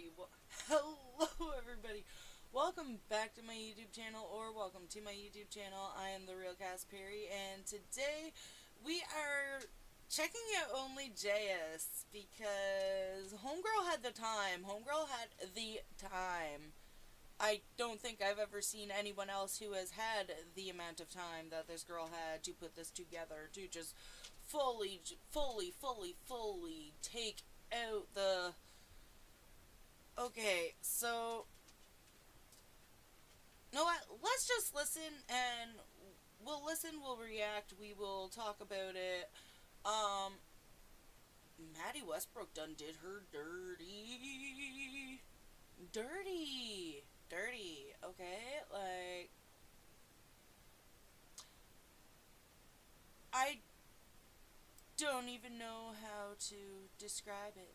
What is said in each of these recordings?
everybody. Hello, everybody. Welcome back to my YouTube channel, or welcome to my YouTube channel. I am the Real Cass Perry, and today we are checking out Onlyjayus because Homegirl had the time. Homegirl had the time. I don't think I've ever seen anyone else who has had the amount of time that this girl had to put this together, to just fully take out the... Okay, so... know what? Let's just listen, and we'll react, we will talk about it. Mattie Westbrook done did her dirty. Dirty, okay? Like... I don't even know how to describe it.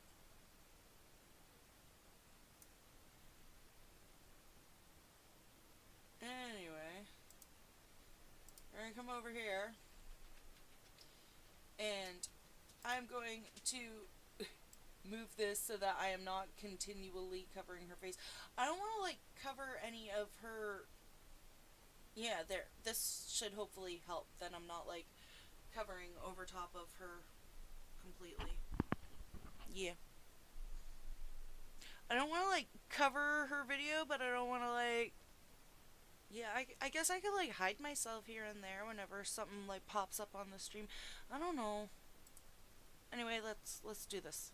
Anyway, we're gonna come over here, and I'm going to move this so that I am not continually covering her face. I don't want to, like, cover any of her... Yeah, there. This should hopefully help. Then I'm not, like, covering over top of her completely. Yeah. I don't want to, like, cover her video, but I don't want to, like... Yeah, I guess I could, like, hide myself here and there whenever something, like, pops up on the stream. I don't know. Anyway, let's do this.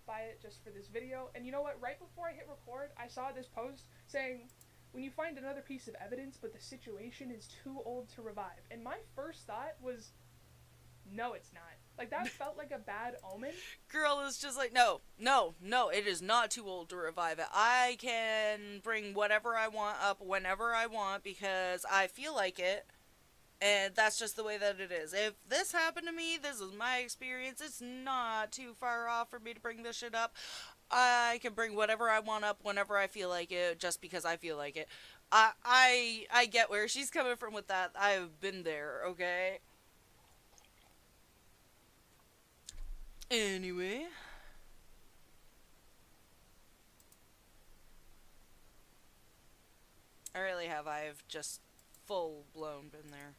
Buy it just for this video. And you know what? Right before I hit record, I saw this post saying, when you find another piece of evidence, but the situation is too old to revive. And my first thought was, no, it's not. Like, that felt like a bad omen. Girl is just like, no, it is not too old to revive it. I can bring whatever I want up whenever I want because I feel like it. And that's just the way that it is. If this happened to me, this is my experience. It's not too far off for me to bring this shit up. I can bring whatever I want up whenever I feel like it, just because I feel like it. I get where she's coming from with that. I've been there, okay? Anyway. I really have. I've just full-blown been there.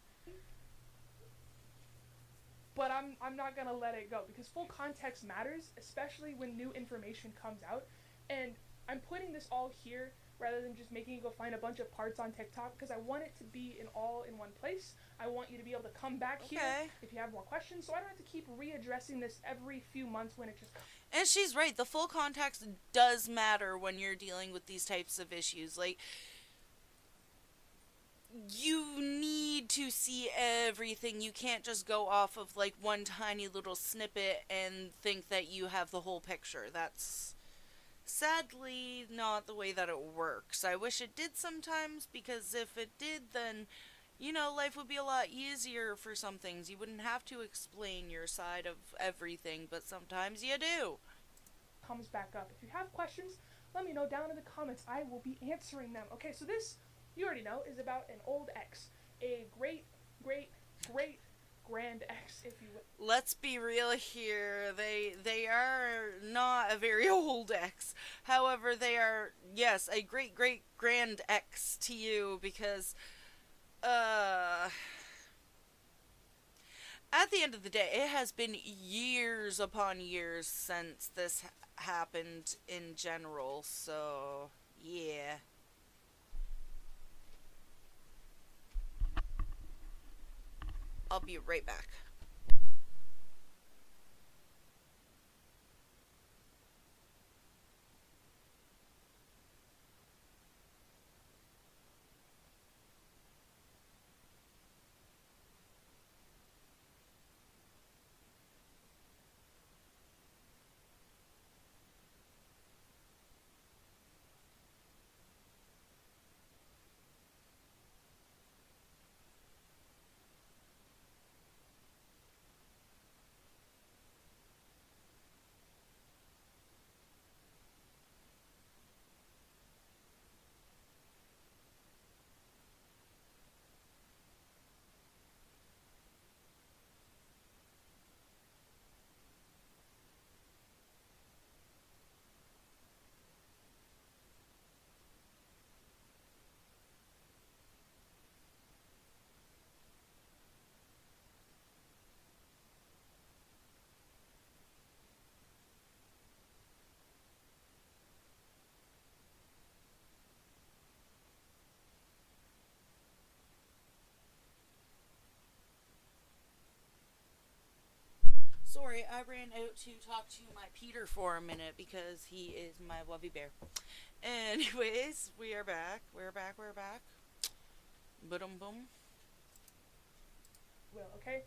But I'm not gonna let it go because full context matters, especially when new information comes out. And I'm putting this all here rather than just making you go find a bunch of parts on TikTok because I want it to be all in one place. I want you to be able to come back here if you have more questions, so I don't have to keep readdressing this every few months when it just comes. And she's right. The full context does matter when you're dealing with these types of issues. Like, you need to see everything. You can't just go off of, like, one tiny little snippet and think that you have the whole picture. That's sadly not the way that it works. I wish it did sometimes, because if it did, then, you know, life would be a lot easier for some things. You wouldn't have to explain your side of everything, but sometimes you do. Comes back up. If you have questions, let me know down in the comments. I will be answering them. Okay, so this, you already know, is about an old ex. A great grand ex, if you will. Let's be real here. They are not a very old ex. However, they are, yes, a great grand ex to you because at the end of the day, it has been years upon years since this happened in general. So, yeah. I'll be right back. Sorry, I ran out to talk to my Peter for a minute because he is my lovey bear. Anyways, we are back. We're back. We're back. Boom, boom. Will, okay?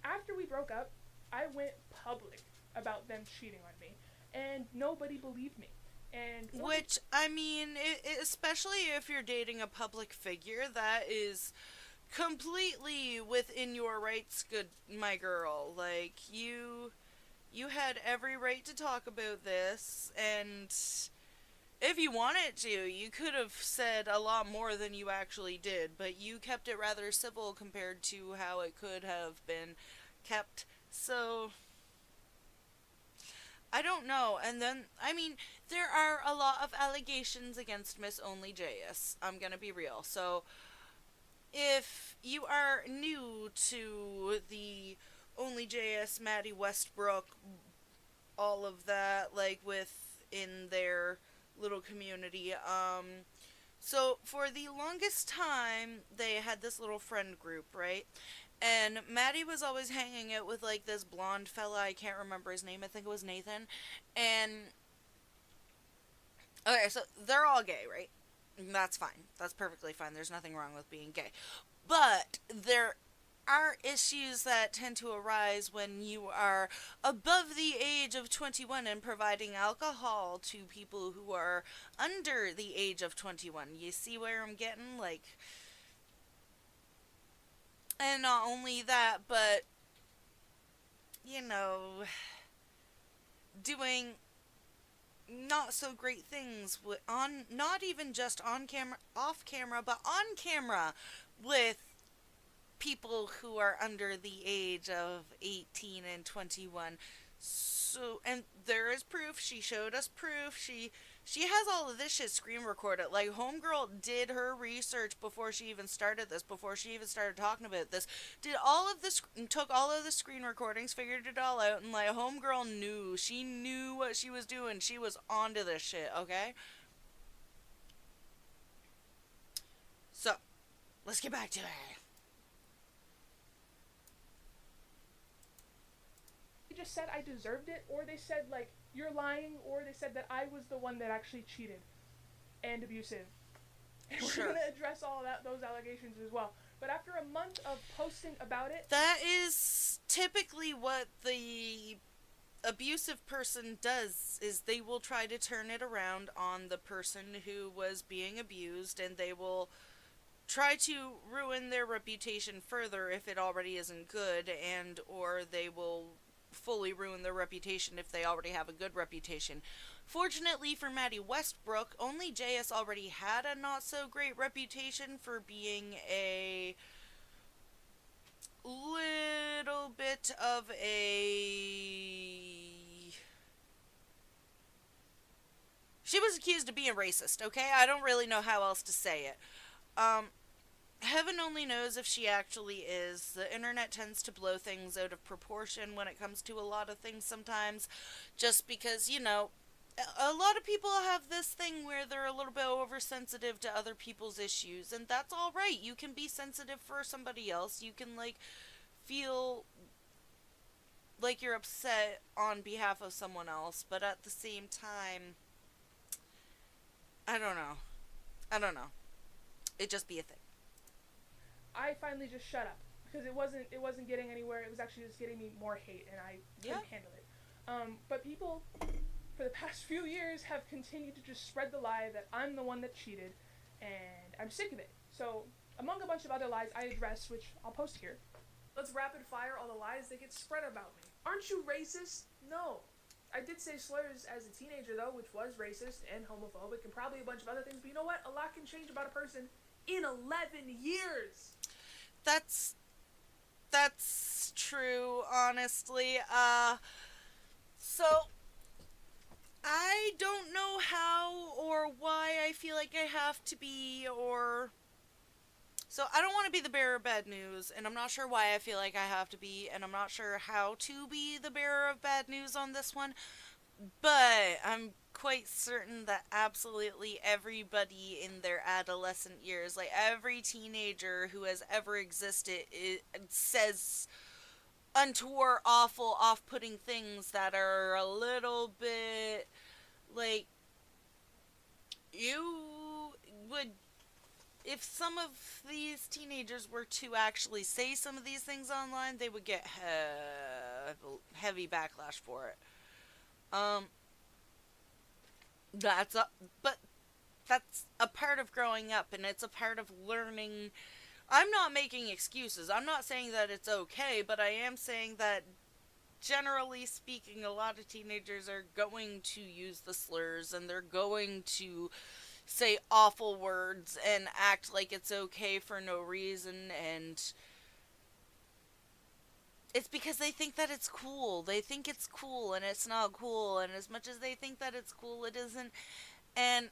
After we broke up, I went public about them cheating on me, and nobody believed me. And Which, I mean, especially if you're dating a public figure, that is completely within your rights, good my girl. Like, you had every right to talk about this, and if you wanted to, you could have said a lot more than you actually did, but you kept it rather civil compared to how it could have been kept. So, I don't know. And then, I mean, there are a lot of allegations against Miss Onlyjayus. I'm gonna be real. So, if you are new to the Onlyjayus, Mattie Westbrook, all of that, like within their little community, so for the longest time, they had this little friend group, right? And Maddie was always hanging out with like this blonde fella. I can't remember his name. I think it was Nathan. And okay, so they're all gay, right? That's fine. That's perfectly fine. There's nothing wrong with being gay. But there are issues that tend to arise when you are above the age of 21 and providing alcohol to people who are under the age of 21. You see where I'm getting? Like, and not only that, but, you know, doing not so great things with, on, not even just on camera, off camera, but on camera with people who are under the age of 18 and 21. So, and there is proof. She showed us proof. She has all of this shit screen recorded. Like, homegirl did her research before she even started this, before she even started talking about this. Did all of this, took all of the screen recordings, figured it all out, and like, homegirl knew. She knew what she was doing. She was onto this shit, okay? So, let's get back to it. they just said I deserved it, or they said, like, you're lying, or they said that I was the one that actually cheated and abusive. And we're going to address all that, those allegations as well. But after a month of posting about it... That is typically what the abusive person does, is they will try to turn it around on the person who was being abused, and they will try to ruin their reputation further if it already isn't good, and or they will fully ruin their reputation if they already have a good reputation. Fortunately for Mattie Westbrook, Onlyjayus already had a not so great reputation for being a little bit of a... She was accused of being racist, okay? I don't really know how else to say it. Heaven only knows if she actually is. The internet tends to blow things out of proportion when it comes to a lot of things sometimes, just because, you know, a lot of people have this thing where they're a little bit oversensitive to other people's issues, and that's alright. You can be sensitive for somebody else. You can, like, feel like you're upset on behalf of someone else, but at the same time, I don't know. It'd just be a thing. I finally just shut up because it wasn't getting anywhere. It was actually just getting me more hate, and I couldn't handle it. But people for the past few years have continued to just spread the lie that I'm the one that cheated, and I'm sick of it. So among a bunch of other lies I address, which I'll post here. Let's rapid fire all the lies that get spread about me. Aren't you racist? No. I did say slurs as a teenager though, which was racist and homophobic and probably a bunch of other things, but you know what? A lot can change about a person in 11 years. That's true, honestly. So I don't know how or why I feel like I have to be, or... So I don't want to be the bearer of bad news, and I'm not sure why I feel like I have to be, and I'm not sure how to be the bearer of bad news on this one, but I'm quite certain that absolutely everybody in their adolescent years, like every teenager who has ever existed, says untoward, awful, off-putting things that are a little bit like you would, if some of these teenagers were to actually say some of these things online, they would get heavy backlash for it. Um, that's a, but that's a part of growing up, and it's a part of learning. I'm not making excuses. I'm not saying that it's okay, but I am saying that generally speaking, a lot of teenagers are going to use the slurs and they're going to say awful words and act like it's okay for no reason, and it's because they think that it's cool. They think it's cool and it's not cool, and as much as they think that it's cool, it isn't. And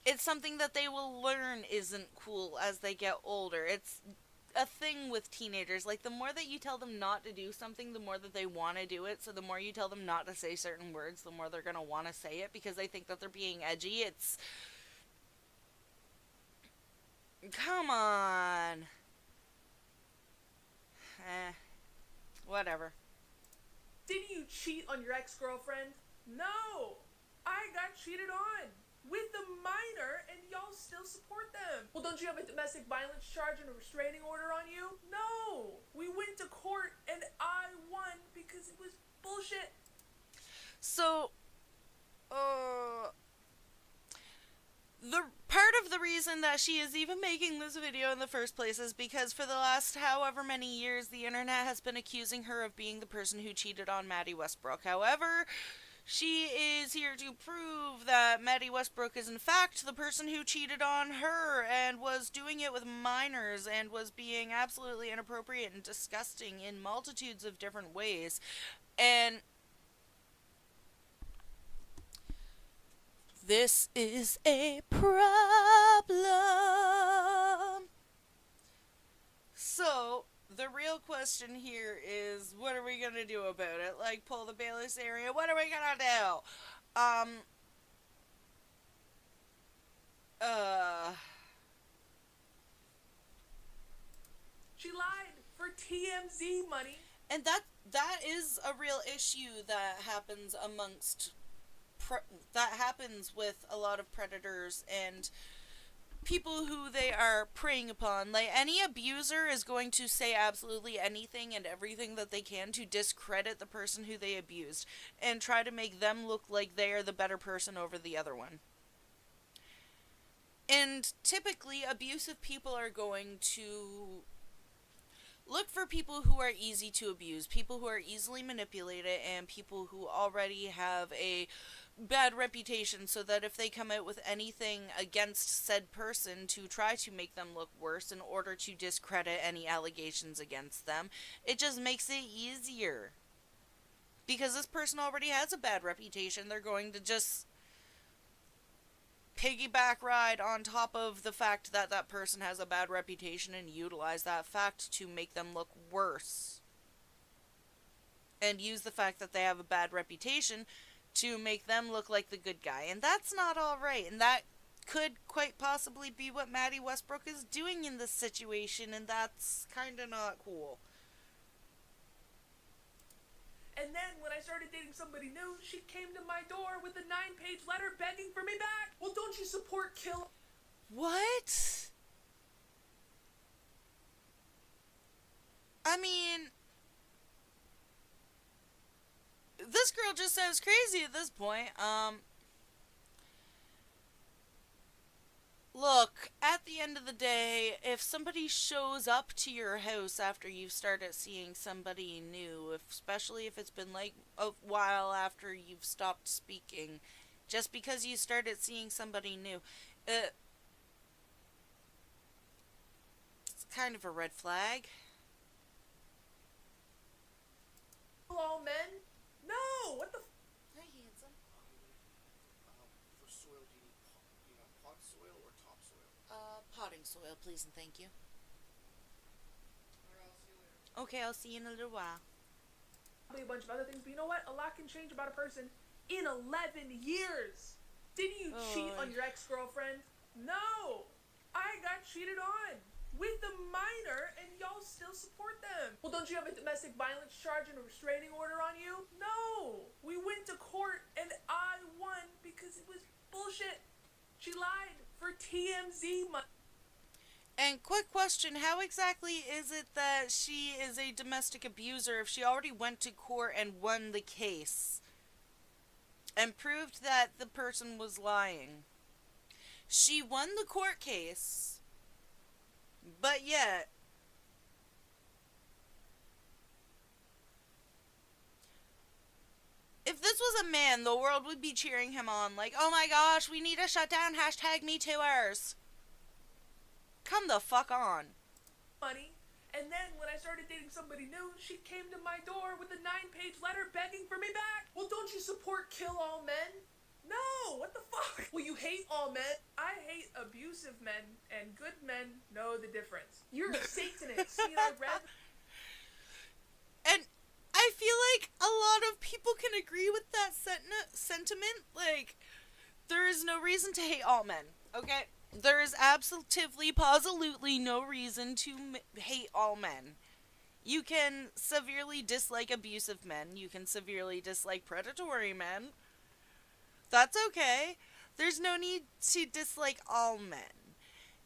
it's something that they will learn isn't cool as they get older. It's a thing with teenagers. Like, the more that you tell them not to do something, the more that they want to do it. So the more you tell them not to say certain words, the more they're going to want to say it because they think that they're being edgy. It's... Come on. Whatever. Didn't you cheat on your ex-girlfriend? No! I got cheated on! With a minor, and y'all still support them. Well, don't you have a domestic violence charge and a restraining order on you? No! We went to court, and I won because it was bullshit. So, the part of the reason that she is even making this video in the first place is because for the last however many years, the internet has been accusing her of being the person who cheated on Mattie Westbrook. However, she is here to prove that Mattie Westbrook is in fact the person who cheated on her and was doing it with minors and was being absolutely inappropriate and disgusting in multitudes of different ways. And this is a problem. So, the real question here is, what are we gonna do about it? Like, pull the Bayless area? What are we gonna do? She lied for TMZ money. And that is a real issue that happens amongst... that happens with a lot of predators and people who they are preying upon. Like, any abuser is going to say absolutely anything and everything that they can to discredit the person who they abused and try to make them look like they are the better person over the other one. And typically, abusive people are going to look for people who are easy to abuse, people who are easily manipulated, and people who already have a bad reputation, so that if they come out with anything against said person to try to make them look worse in order to discredit any allegations against them, it just makes it easier. Because this person already has a bad reputation, they're going to just piggyback ride on top of the fact that that person has a bad reputation and utilize that fact to make them look worse. And use the fact that they have a bad reputation to make them look like the good guy. And that's not alright. And that could quite possibly be what Mattie Westbrook is doing in this situation. And that's kinda not cool. And then when I started dating somebody new, she came to my door with a 9-page letter begging for me back. Well, don't you support kill... What? I mean... this girl just sounds crazy at this point. Look, at the end of the day, if somebody shows up to your house after you've started seeing somebody new, especially if it's been like a while after you've stopped speaking, just because you started seeing somebody new, it's kind of a red flag. All men? No! What the Hi, handsome. For soil, do you want pot soil or topsoil? Potting soil, please and thank you. Alright, I'll see you later. Okay, I'll see you in a little while. probably a bunch of other things, but you know what? A lot can change about a person in 11 years. Didn't you cheat on your ex-girlfriend? No! I got cheated on. with a minor and y'all still support them. Well, don't you have a domestic violence charge and a restraining order on you? No. We went to court and I won because it was bullshit. She lied for TMZ money. And quick question, how exactly is it that she is a domestic abuser if she already went to court and won the case and proved that the person was lying? She won the court case, but yet if this was a man, the world would be cheering him on like, oh my gosh, we need to shut down #MeTooers. Come the fuck on. Money. And then when I started dating somebody new, she came to my door with a 9-page letter begging for me back. Well, don't you support kill all men? No, what the fuck? Well, you hate all men. I hate abusive men, and good men know the difference. You're a Satanist. See, I read... And I feel like a lot of people can agree with that sentiment. Like, there is no reason to hate all men, okay? There is positively no reason to hate all men. You can severely dislike abusive men. You can severely dislike predatory men. That's okay. There's no need to dislike all men.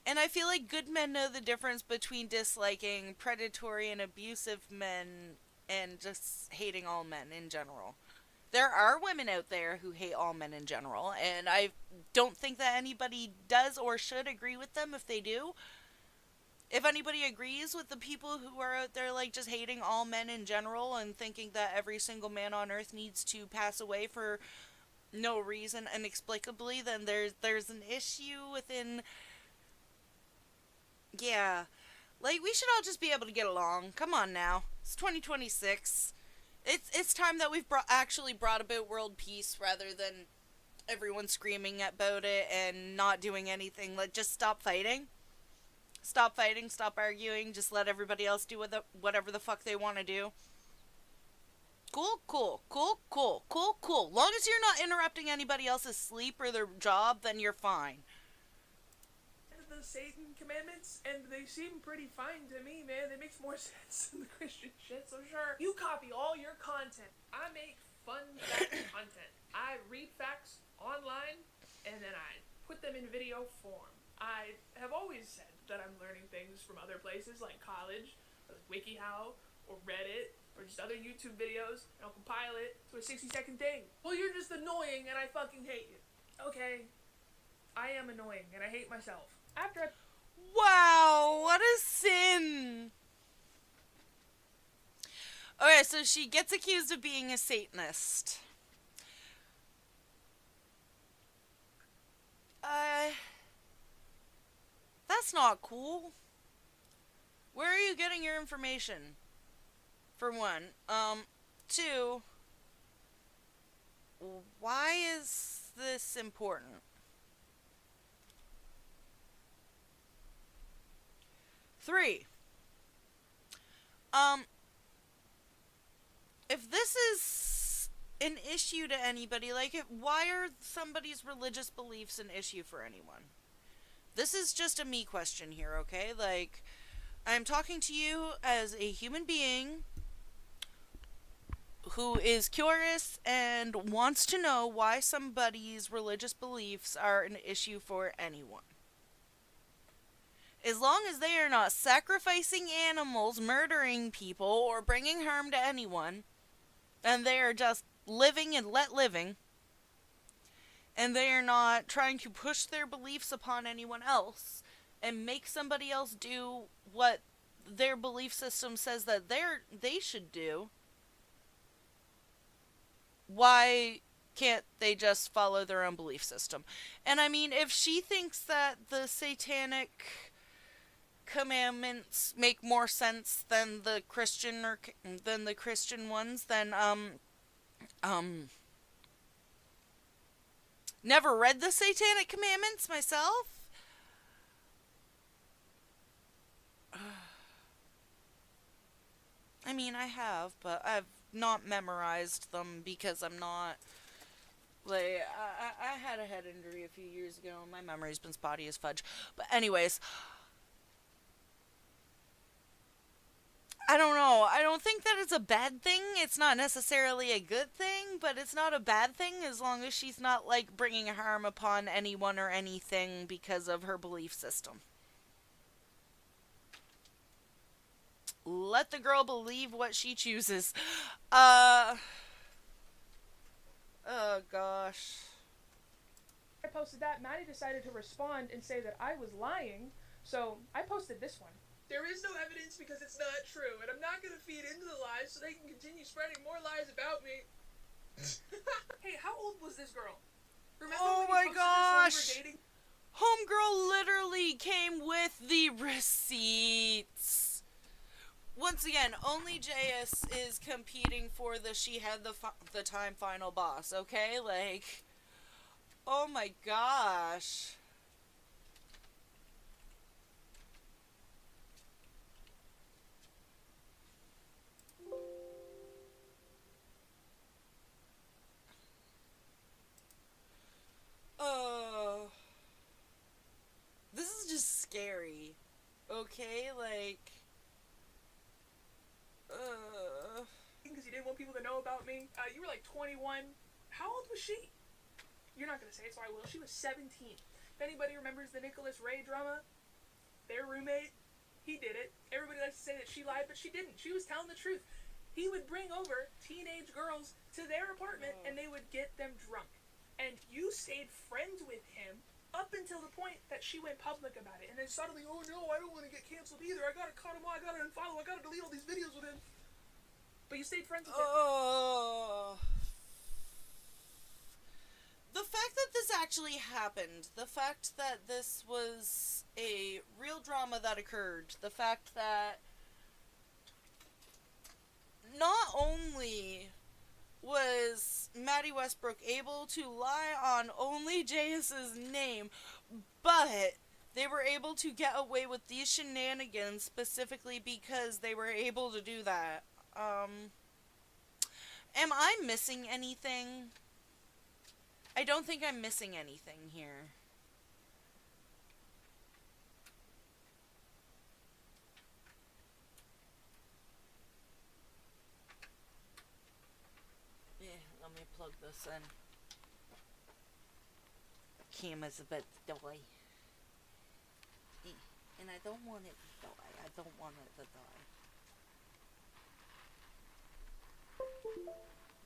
And I feel like good men know the difference between disliking predatory and abusive men and just hating all men in general. There are women out there who hate all men in general, and I don't think that anybody does or should agree with them if they do. If anybody agrees with the people who are out there like just hating all men in general and thinking that every single man on earth needs to pass away for no reason inexplicably, then there's an issue within... Yeah. Like, we should all just be able to get along. Come on now. It's 2026. It's time that we've actually brought about world peace rather than everyone screaming about it and not doing anything. Like, just stop fighting. Stop fighting, stop arguing, just let everybody else do whatever the fuck they want to do. Cool. Long as you're not interrupting anybody else's sleep or their job, then you're fine. The Satan commandments, and they seem pretty fine to me, man. It makes more sense than the Christian shit, so sure. You copy all your content. I make fun fact content. I read facts online, and then I put them in video form. I have always said that I'm learning things from other places like college, or WikiHow, or Reddit, or just other YouTube videos, and I'll compile it to a 60-second thing. Well, you're just annoying, and I fucking hate you. Okay, I am annoying, and I hate myself. Wow, what a sin. Okay, so she gets accused of being a Satanist. That's not cool. Where are you getting your information? For one. Two, why is this important? 3. If this is an issue to anybody, like, why are somebody's religious beliefs an issue for anyone? This is just a me question here, okay? Like, I'm talking to you as a human being who is curious and wants to know why somebody's religious beliefs are an issue for anyone. As long as they are not sacrificing animals, murdering people, or bringing harm to anyone, and they are just living and let living, and they are not trying to push their beliefs upon anyone else and make somebody else do what their belief system says that they should do, why can't they just follow their own belief system? And I mean, if she thinks that the satanic commandments make more sense than the Christian ones, then never read the satanic commandments myself. I mean, I have, but I've not memorized them because I'm not, like, I had a head injury a few years ago and my memory's been spotty as fudge. But anyways, I don't know. I don't think that it's a bad thing. It's not necessarily a good thing, but it's not a bad thing as long as she's not, like, bringing harm upon anyone or anything because of her belief system. Let the girl believe what she chooses. Uh. Oh, gosh. I posted that, Mattie decided to respond and say that I was lying, so I posted this one. There is no evidence because it's not true, and I'm not going to feed into the lies so they can continue spreading more lies about me. Hey, how old was this girl? Remember Oh when my you posted gosh! this when we were dating? Homegirl literally came with the receipts. Once again, Onlyjayus is competing for the she had the time final boss, okay? Like, oh my gosh. Oh. This is just scary. Okay, like, Because you didn't want people to know about me. You were like 21. How old was she? You're not going to say it, so I will. She was 17. If anybody remembers the Nicholas Ray drama, their roommate, he did it. Everybody likes to say that she lied, but she didn't. She was telling the truth. He would bring over teenage girls to their apartment, and they would get them drunk. And you stayed friends with him up until the point that she went public about it. And then suddenly, oh no, I don't want to get canceled either. I gotta cut him off. I gotta unfollow. I gotta delete all these videos with him. But you stayed friends with him. oh. The fact that this actually happened, the fact that this was a real drama that occurred, the fact that not only was Mattie Westbrook able to lie on Onlyjayus' name, but they were able to get away with these shenanigans specifically because they were able to do that. Am I missing anything? I don't think I'm missing anything here. Yeah, let me plug this in. Camera's a bit doy. And I don't want it to die. I don't want it to die.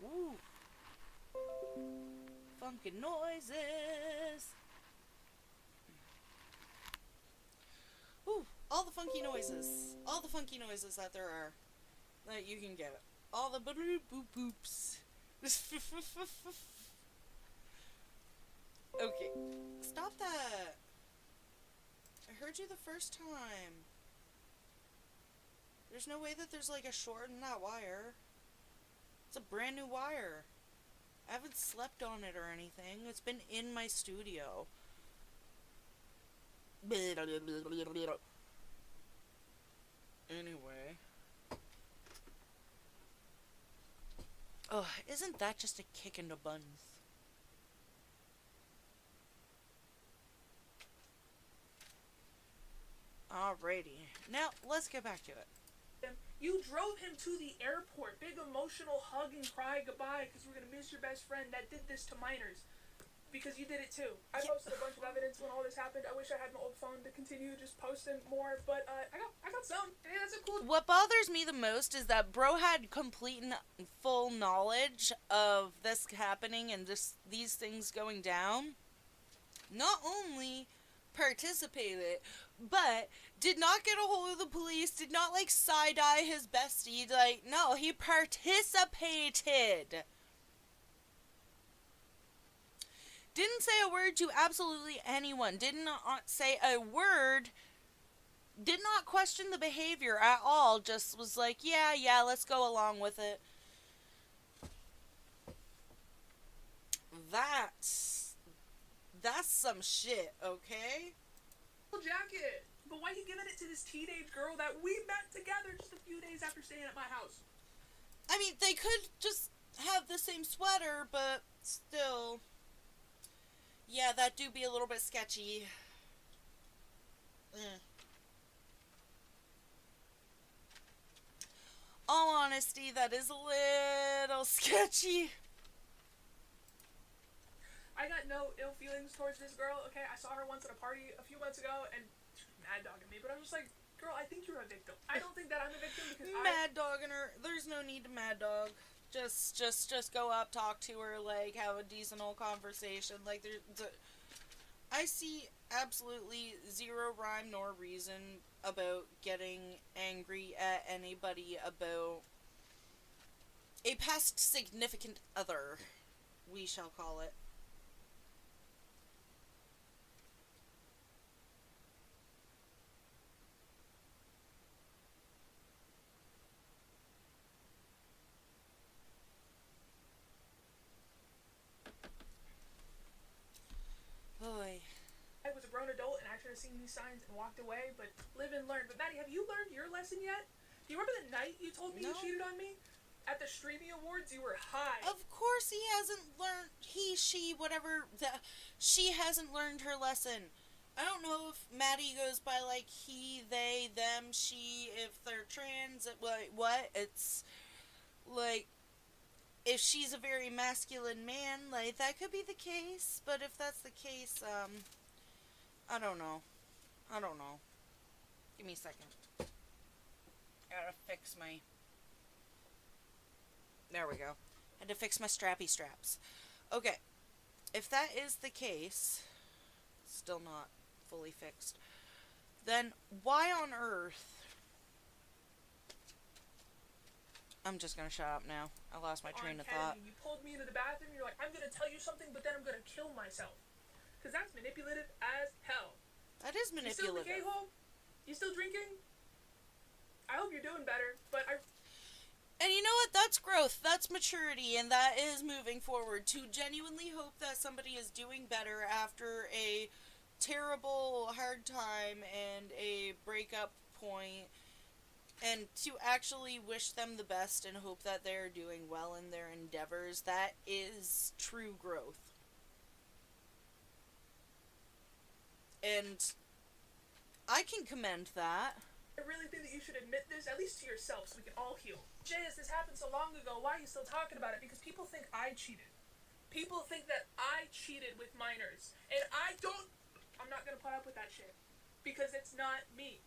Woo! Funky noises! Ooh, all the funky noises. All the funky noises that there are. That you can get. All the boop boop boops. Okay. Stop that. I heard you the first time. There's no way that there's like a short in that wire. It's a brand new wire. I haven't slept on it or anything. It's been in my studio. Anyway. Oh, isn't that just a kick in the buns? Alrighty. Now, let's get back to it. You drove him to the airport. Big emotional hug and cry goodbye because we're going to miss your best friend that did this to minors. Because you did it too. I posted a bunch of evidence when all this happened. I wish I had my old phone to continue just posting more, but I got some. Hey, that's a cool. What bothers me the most is that bro had complete and full knowledge of this happening and these things going down. Not only participated, but did not get a hold of the police, did not like side-eye his bestie, like, no, he participated. Didn't say a word to absolutely anyone, did not say a word, did not question the behavior at all, just was like, yeah, let's go along with it. That's some shit, okay? Jacket. But why are you giving it to this teenage girl that we met together just a few days after staying at my house? I mean, they could just have the same sweater, but still. Yeah, that do be a little bit sketchy. honesty, that is a little sketchy. I got no ill feelings towards this girl, okay? I saw her once at a party a few months ago, and she was mad dogging me, but I was just like, girl, I think you're a victim. I don't think that I'm a victim because Mad dogging her. There's no need to mad dog. Just go up, talk to her, like, have a decent old conversation. Like, I see absolutely zero rhyme nor reason about getting angry at anybody about a past significant other, we shall call it. Boy. I was a grown adult and I should have seen these signs and walked away, but live and learn. But Mattie, have you learned your lesson yet? Do you remember the night you told me No. you cheated on me? At the streaming awards, you were high. Of course he hasn't learned, she, whatever, she hasn't learned her lesson. I don't know if Mattie goes by, like, he, they, them, she, if they're trans, what, it's, like, if she's a very masculine man, like, that could be the case, but if that's the case, I don't know. Give me a second. Gotta fix my... There we go. Had to fix my strappy straps. Okay. If that is the case, still not fully fixed, then why on earth... I'm just gonna shut up now. I lost my train of thought. You pulled me into the bathroom, you're like, I'm gonna tell you something, but then I'm gonna kill myself. Because that's manipulative as hell. That is You still in the manipulative. K-hole? You still drinking? I hope you're doing better, but And you know what? That's growth. That's maturity. And that is moving forward. To genuinely hope that somebody is doing better after a terrible, hard time and a breakup point. And to actually wish them the best and hope that they're doing well in their endeavors. That is true growth. And I can commend that. I really think that you should admit this, at least to yourself, so we can all heal. Jayus, this happened so long ago, why are you still talking about it? Because people think I cheated. People think that I cheated with minors. And I'm not gonna put up with that shit. Because it's not me.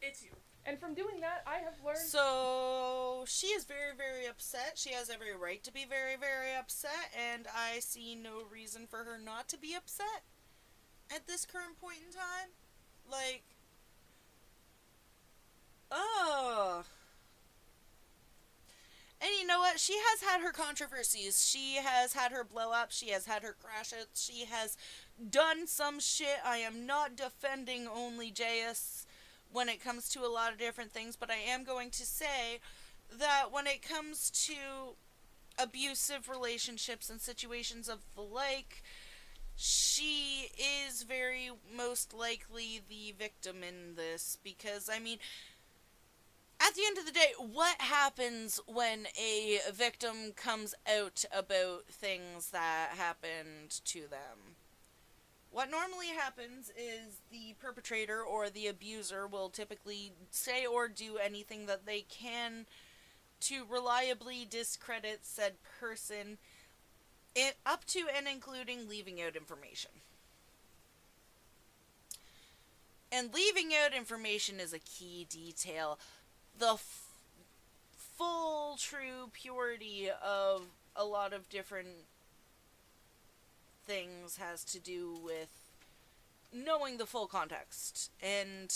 It's you. And from doing that, I have learned... So, she is very, very upset. She has every right to be very, very upset, and I see no reason for her not to be upset at this current point in time. Like, oh. And you know what? She has had her controversies. She has had her blow-ups. She has had her crash-outs. She has done some shit. I am not defending Onlyjayus when it comes to a lot of different things, but I am going to say that when it comes to abusive relationships and situations of the like, she is very most likely the victim in this, because, I mean, at the end of the day, what happens when a victim comes out about things that happened to them? What normally happens is the perpetrator or the abuser will typically say or do anything that they can to reliably discredit said person, up to and including leaving out information. And leaving out information is a key detail. The full, true purity of a lot of different things has to do with knowing the full context. And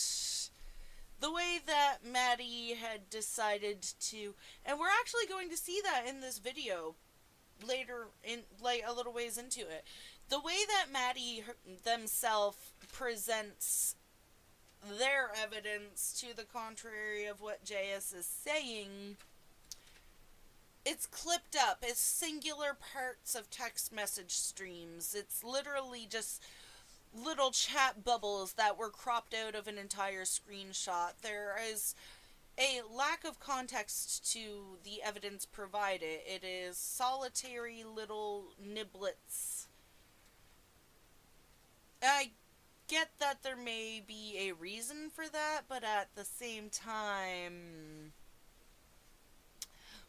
the way that Mattie had decided to... And we're actually going to see that in this video later, in like a little ways into it. The way that Mattie themselves presents their evidence to the contrary of what Jayus is saying, it's clipped up. It's singular parts of text message streams. It's literally just little chat bubbles that were cropped out of an entire screenshot. There is a lack of context to the evidence provided. It is solitary little niblets. I get that there may be a reason for that, but at the same time,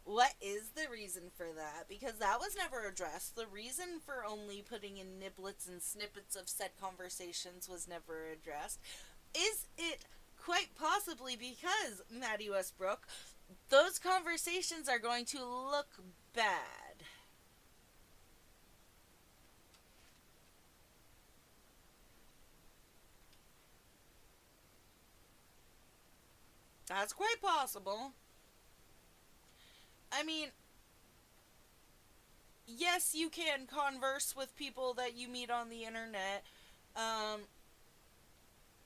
What is the reason for that? Because that was never addressed. The reason for only putting in niblets and snippets of said conversations was never addressed. Is it quite possibly because, Mattie Westbrook, those conversations are going to look bad? That's quite possible. I mean, yes, you can converse with people that you meet on the internet.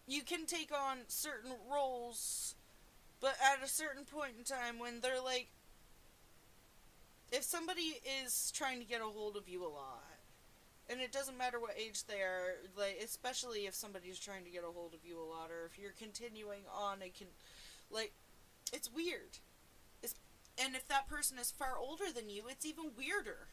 You can take on certain roles, but at a certain point in time when they're like, if somebody is trying to get a hold of you a lot, and it doesn't matter what age they are, like, especially if somebody's trying to get a hold of you a lot, or if you're continuing on, like, it's weird. And if that person is far older than you, it's even weirder.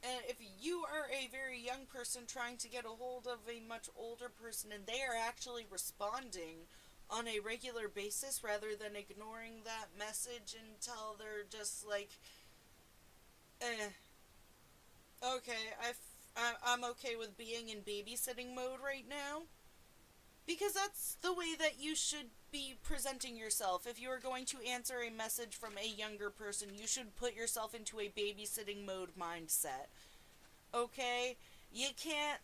And if you are a very young person trying to get a hold of a much older person and they are actually responding on a regular basis rather than ignoring that message until they're just like, okay, I'm okay with being in babysitting mode right now. Because that's the way that you should be presenting yourself. If you are going to answer a message from a younger person, you should put yourself into a babysitting mode mindset. Okay? You can't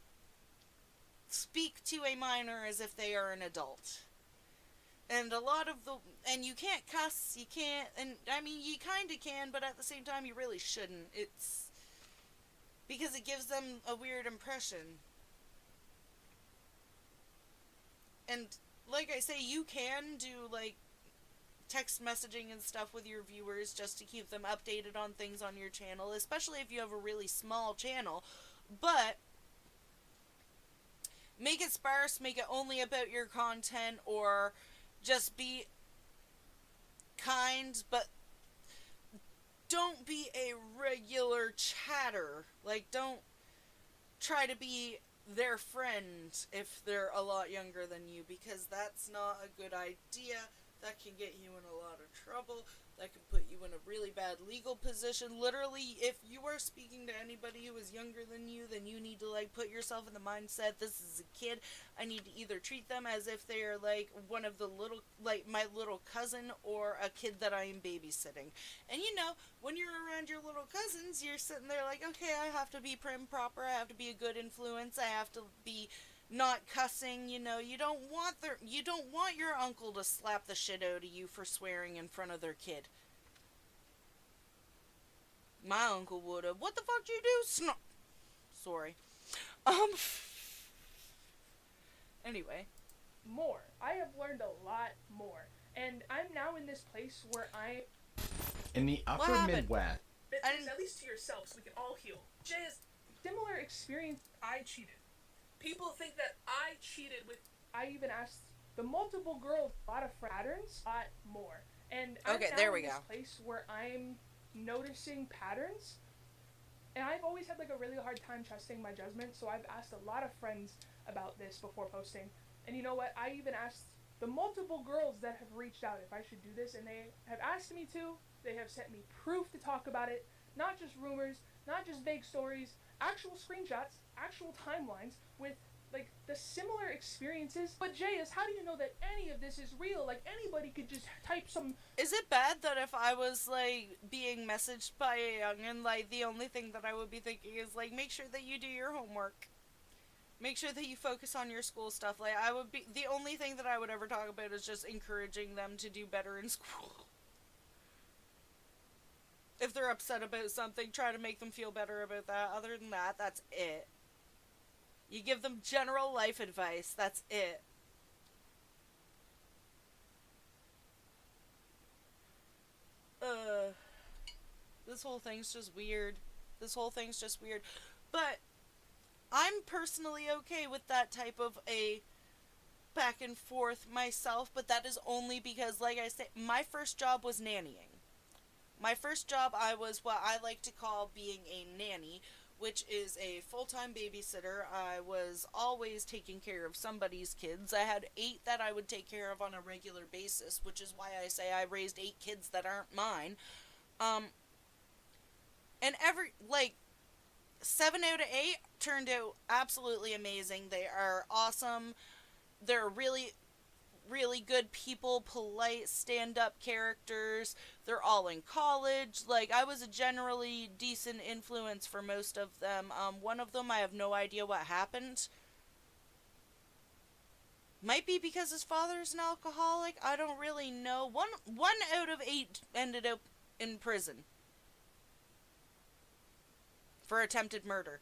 speak to a minor as if they are an adult. And and you can't cuss, you can't, and I mean, you kinda can, but at the same time, you really shouldn't. It's because it gives them a weird impression. And, like I say, you can do, like, text messaging and stuff with your viewers just to keep them updated on things on your channel, especially if you have a really small channel. But make it sparse, make it only about your content, or just be kind, but don't be a regular chatter. Like, don't try to be their friend if they're a lot younger than you, because that's not a good idea. That can get you in a lot of trouble. That can put you in a really bad legal position. Literally, if you are speaking to anybody who is younger than you, then you need to, like, put yourself in the mindset, this is a kid. I need to either treat them as if they are, like, one of the little, like, my little cousin, or a kid that I am babysitting. And, you know, when you're around your little cousins, you're sitting there like, okay, I have to be prim proper, I have to be a good influence, I have to be not cussing, you know. You don't want your uncle to slap the shit out of you for swearing in front of their kid. My uncle would've. What the fuck you do? Sorry. Anyway. More. I have learned a lot more. And I'm now in this place where in the upper Midwest. At least to yourself, so we can all heal. Jay's similar experience. I cheated. People think that I cheated with. I even asked the multiple girls a lot of patterns, a lot more. And I'm okay, now there we in this go. place where I'm noticing patterns, and I've always had like a really hard time trusting my judgment. So I've asked a lot of friends about this before posting. And you know what? I even asked the multiple girls that have reached out if I should do this, and they have asked me to. They have sent me proof to talk about it, not just rumors, not just vague stories, actual screenshots, actual timelines with like the similar experiences. But Jayus, how do you know that any of this is real? Like, anybody could just type some. Is it bad that if I was like being messaged by a youngin', like the only thing that I would be thinking is like, make sure that you do your homework, make sure that you focus on your school stuff? Like, I would be, the only thing that I would ever talk about is just encouraging them to do better in school. If they're upset about something, try to make them feel better about that. Other than that, that's it. You give them general life advice. That's it. This whole thing's just weird. But I'm personally okay with that type of a back and forth myself, but that is only because, like I said, my first job was nannying. My first job, I was what I like to call being a nanny, which is a full-time babysitter. I was always taking care of somebody's kids. I had 8 that I would take care of on a regular basis, which is why I say I raised 8 kids that aren't mine. And 7 out of 8 turned out absolutely amazing. They are awesome. They're really, really good people, polite, stand-up characters. They're all in college. Like, I was a generally decent influence for most of them. One of them, I have no idea what happened. Might be because his father is an alcoholic. I don't really know. One out of 8 ended up in prison for attempted murder.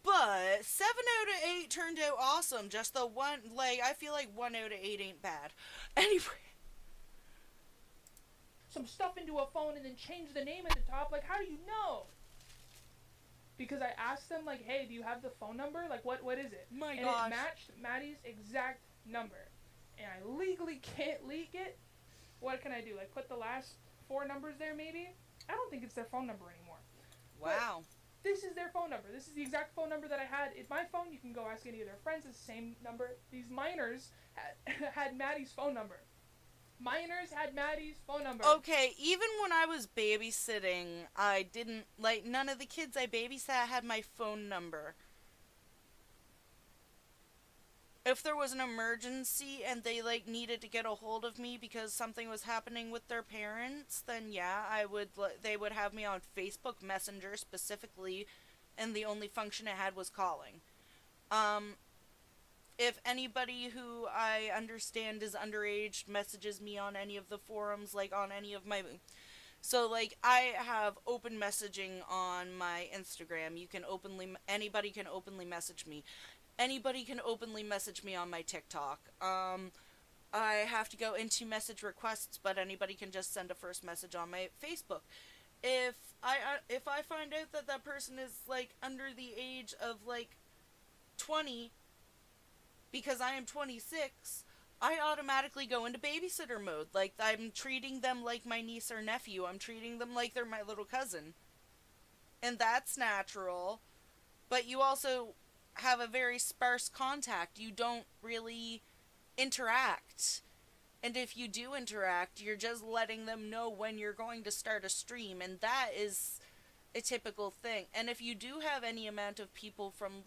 But 7 out of 8 turned out awesome. Just the one, I feel like 1 out of 8 ain't bad. Anyway. Some stuff into a phone and then change the name at the top. Like, how do you know? Because I asked them, like, hey, do you have the phone number? Like, what is it? My and gosh. it matched Mattie's exact number. And I legally can't leak it. What can I do? Like, put the last 4 numbers there, maybe? I don't think it's their phone number anymore. Wow. But this is their phone number. This is the exact phone number that I had. It's my phone. You can go ask any of their friends. It's the same number. These minors had Maddie's phone number. Minors had Maddie's phone number. Okay, even when I was babysitting, I didn't, none of the kids I babysat had my phone number. If there was an emergency and they, needed to get a hold of me because something was happening with their parents, then yeah, they would have me on Facebook Messenger specifically, and the only function it had was calling. If anybody who I understand is underage messages me on any of the forums, on any of my... So, I have open messaging on my Instagram. Anybody can openly message me. Anybody can openly message me on my TikTok. I have to go into message requests, but anybody can just send a first message on my Facebook. If I find out that that person is, under the age of, 20... because I am 26, I automatically go into babysitter mode. I'm treating them like my niece or nephew. I'm treating them like they're my little cousin. And that's natural. But you also have a very sparse contact. You don't really interact. And if you do interact, you're just letting them know when you're going to start a stream. And that is a typical thing. And if you do have any amount of people from,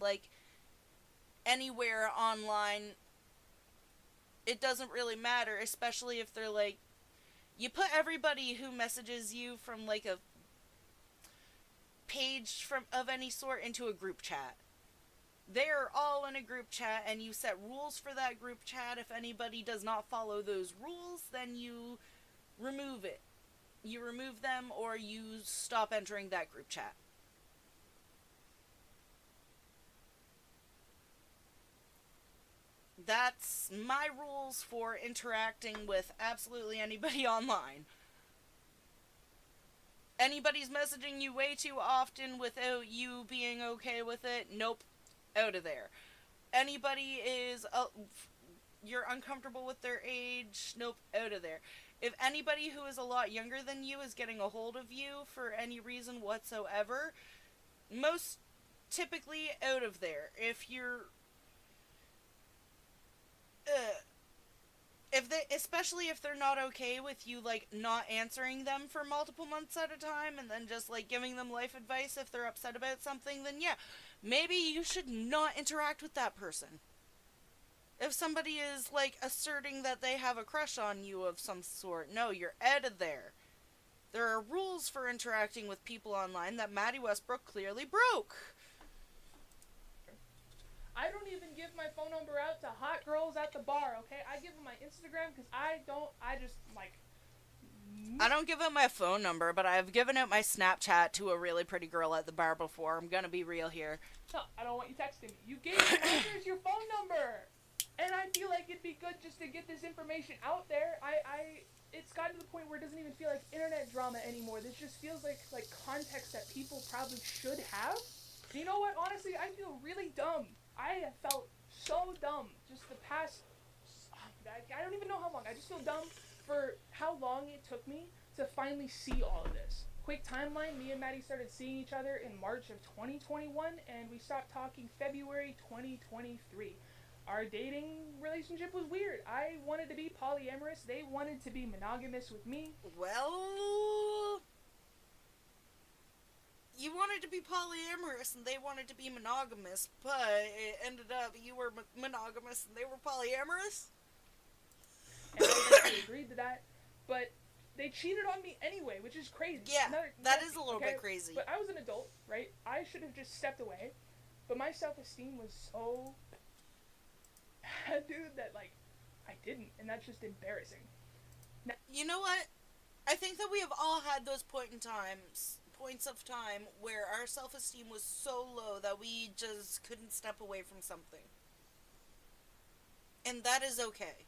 anywhere online, it doesn't really matter, especially if they're you put everybody who messages you from a page of any sort into a group chat. They're all in a group chat, and you set rules for that group chat. If anybody does not follow those rules, then you remove it. You remove them, or you stop entering that group chat. That's my rules for interacting with absolutely anybody online. Anybody's messaging you way too often without you being okay with it, nope, out of there. Anybody is, you're uncomfortable with their age, nope, out of there. If anybody who is a lot younger than you is getting a hold of you for any reason whatsoever, most typically out of there. If you're especially if they're not okay with you, not answering them for multiple months at a time, and then just, giving them life advice if they're upset about something, then yeah, maybe you should not interact with that person. If somebody is, asserting that they have a crush on you of some sort, no, you're out of there. There are rules for interacting with people online that Mattie Westbrook clearly broke. I don't even give my phone number out to hot girls at the bar, okay? I give them my Instagram because I don't give out my phone number, but I've given out my Snapchat to a really pretty girl at the bar before. I'm gonna be real here. No, I don't want you texting me. You gave me minors your phone number! And I feel like it'd be good just to get this information out there. It's gotten to the point where it doesn't even feel like internet drama anymore. This just feels like context that people probably should have. And you know what? Honestly, I feel really dumb. I have felt so dumb just the past, I don't even know how long. I just feel dumb for how long it took me to finally see all of this. Quick timeline, me and Mattie started seeing each other in March of 2021, and we stopped talking February 2023. Our dating relationship was weird. I wanted to be polyamorous. They wanted to be monogamous with me. Well, you wanted to be polyamorous and they wanted to be monogamous, but it ended up you were monogamous and they were polyamorous? And I eventually agreed to that, but they cheated on me anyway, which is crazy. Yeah, that is a little bit crazy. But I was an adult, right? I should have just stepped away, but my self-esteem was so bad, dude, that, like, I didn't, and that's just embarrassing. Now, you know what? I think that we have all had those points of time where our self-esteem was so low that we just couldn't step away from something. And that is okay.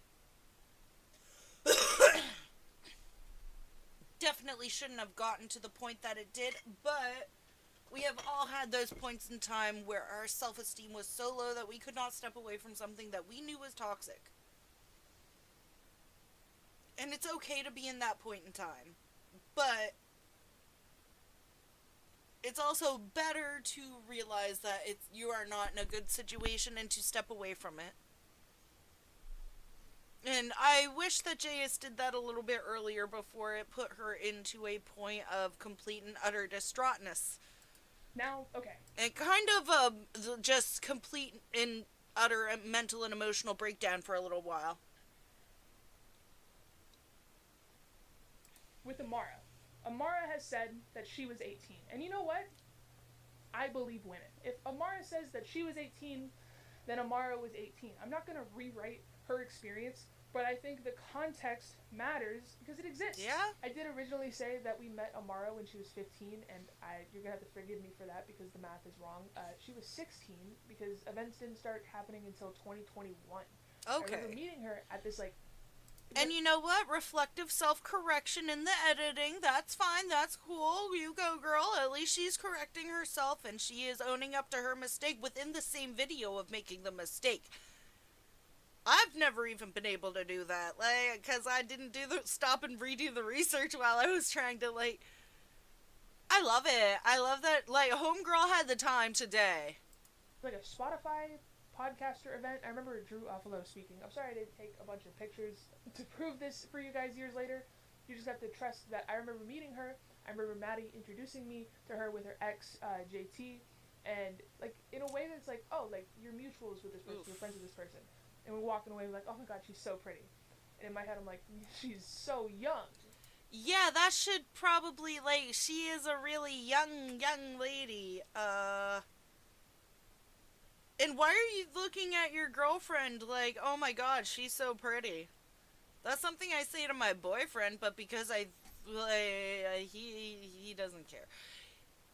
Definitely shouldn't have gotten to the point that it did, but we have all had those points in time where our self-esteem was so low that we could not step away from something that we knew was toxic. And it's okay to be in that point in time. But it's also better to realize that you are not in a good situation and to step away from it. And I wish that Jayus did that a little bit earlier before it put her into a point of complete and utter distraughtness. Now, okay. And kind of just complete and utter mental and emotional breakdown for a little while. With Amara has said that she was 18. And you know what? I believe women. If Amara says that she was 18, then Amara was 18. I'm not going to rewrite her experience, but I think the context matters because it exists. Yeah. I did originally say that we met Amara when she was 15, and you're going to have to forgive me for that because the math is wrong. She was 16 because events didn't start happening until 2021. Okay. I remember meeting her at this, like... And you know what? Reflective self-correction in the editing. That's fine. That's cool. You go, girl. At least she's correcting herself and she is owning up to her mistake within the same video of making the mistake. I've never even been able to do that, like, because I didn't stop and redo the research while I was trying to, like, I love it. I love that, like, Homegirl had the time today. Like a Spotify podcaster event. I remember Drew Offalo speaking. I'm sorry I didn't take a bunch of pictures to prove this for you guys years later. You just have to trust that I remember meeting her. I remember Mattie introducing me to her with her ex, JT. And, like, in a way that's like, oh, like, you're mutuals with this person. You're friends with this person. And we're walking away like, oh my god, she's so pretty. And in my head, I'm like, she's so young. Yeah, that should probably, like, she is a really young lady. And why are you looking at your girlfriend like, oh my god, she's so pretty? That's something I say to my boyfriend, but because he doesn't care.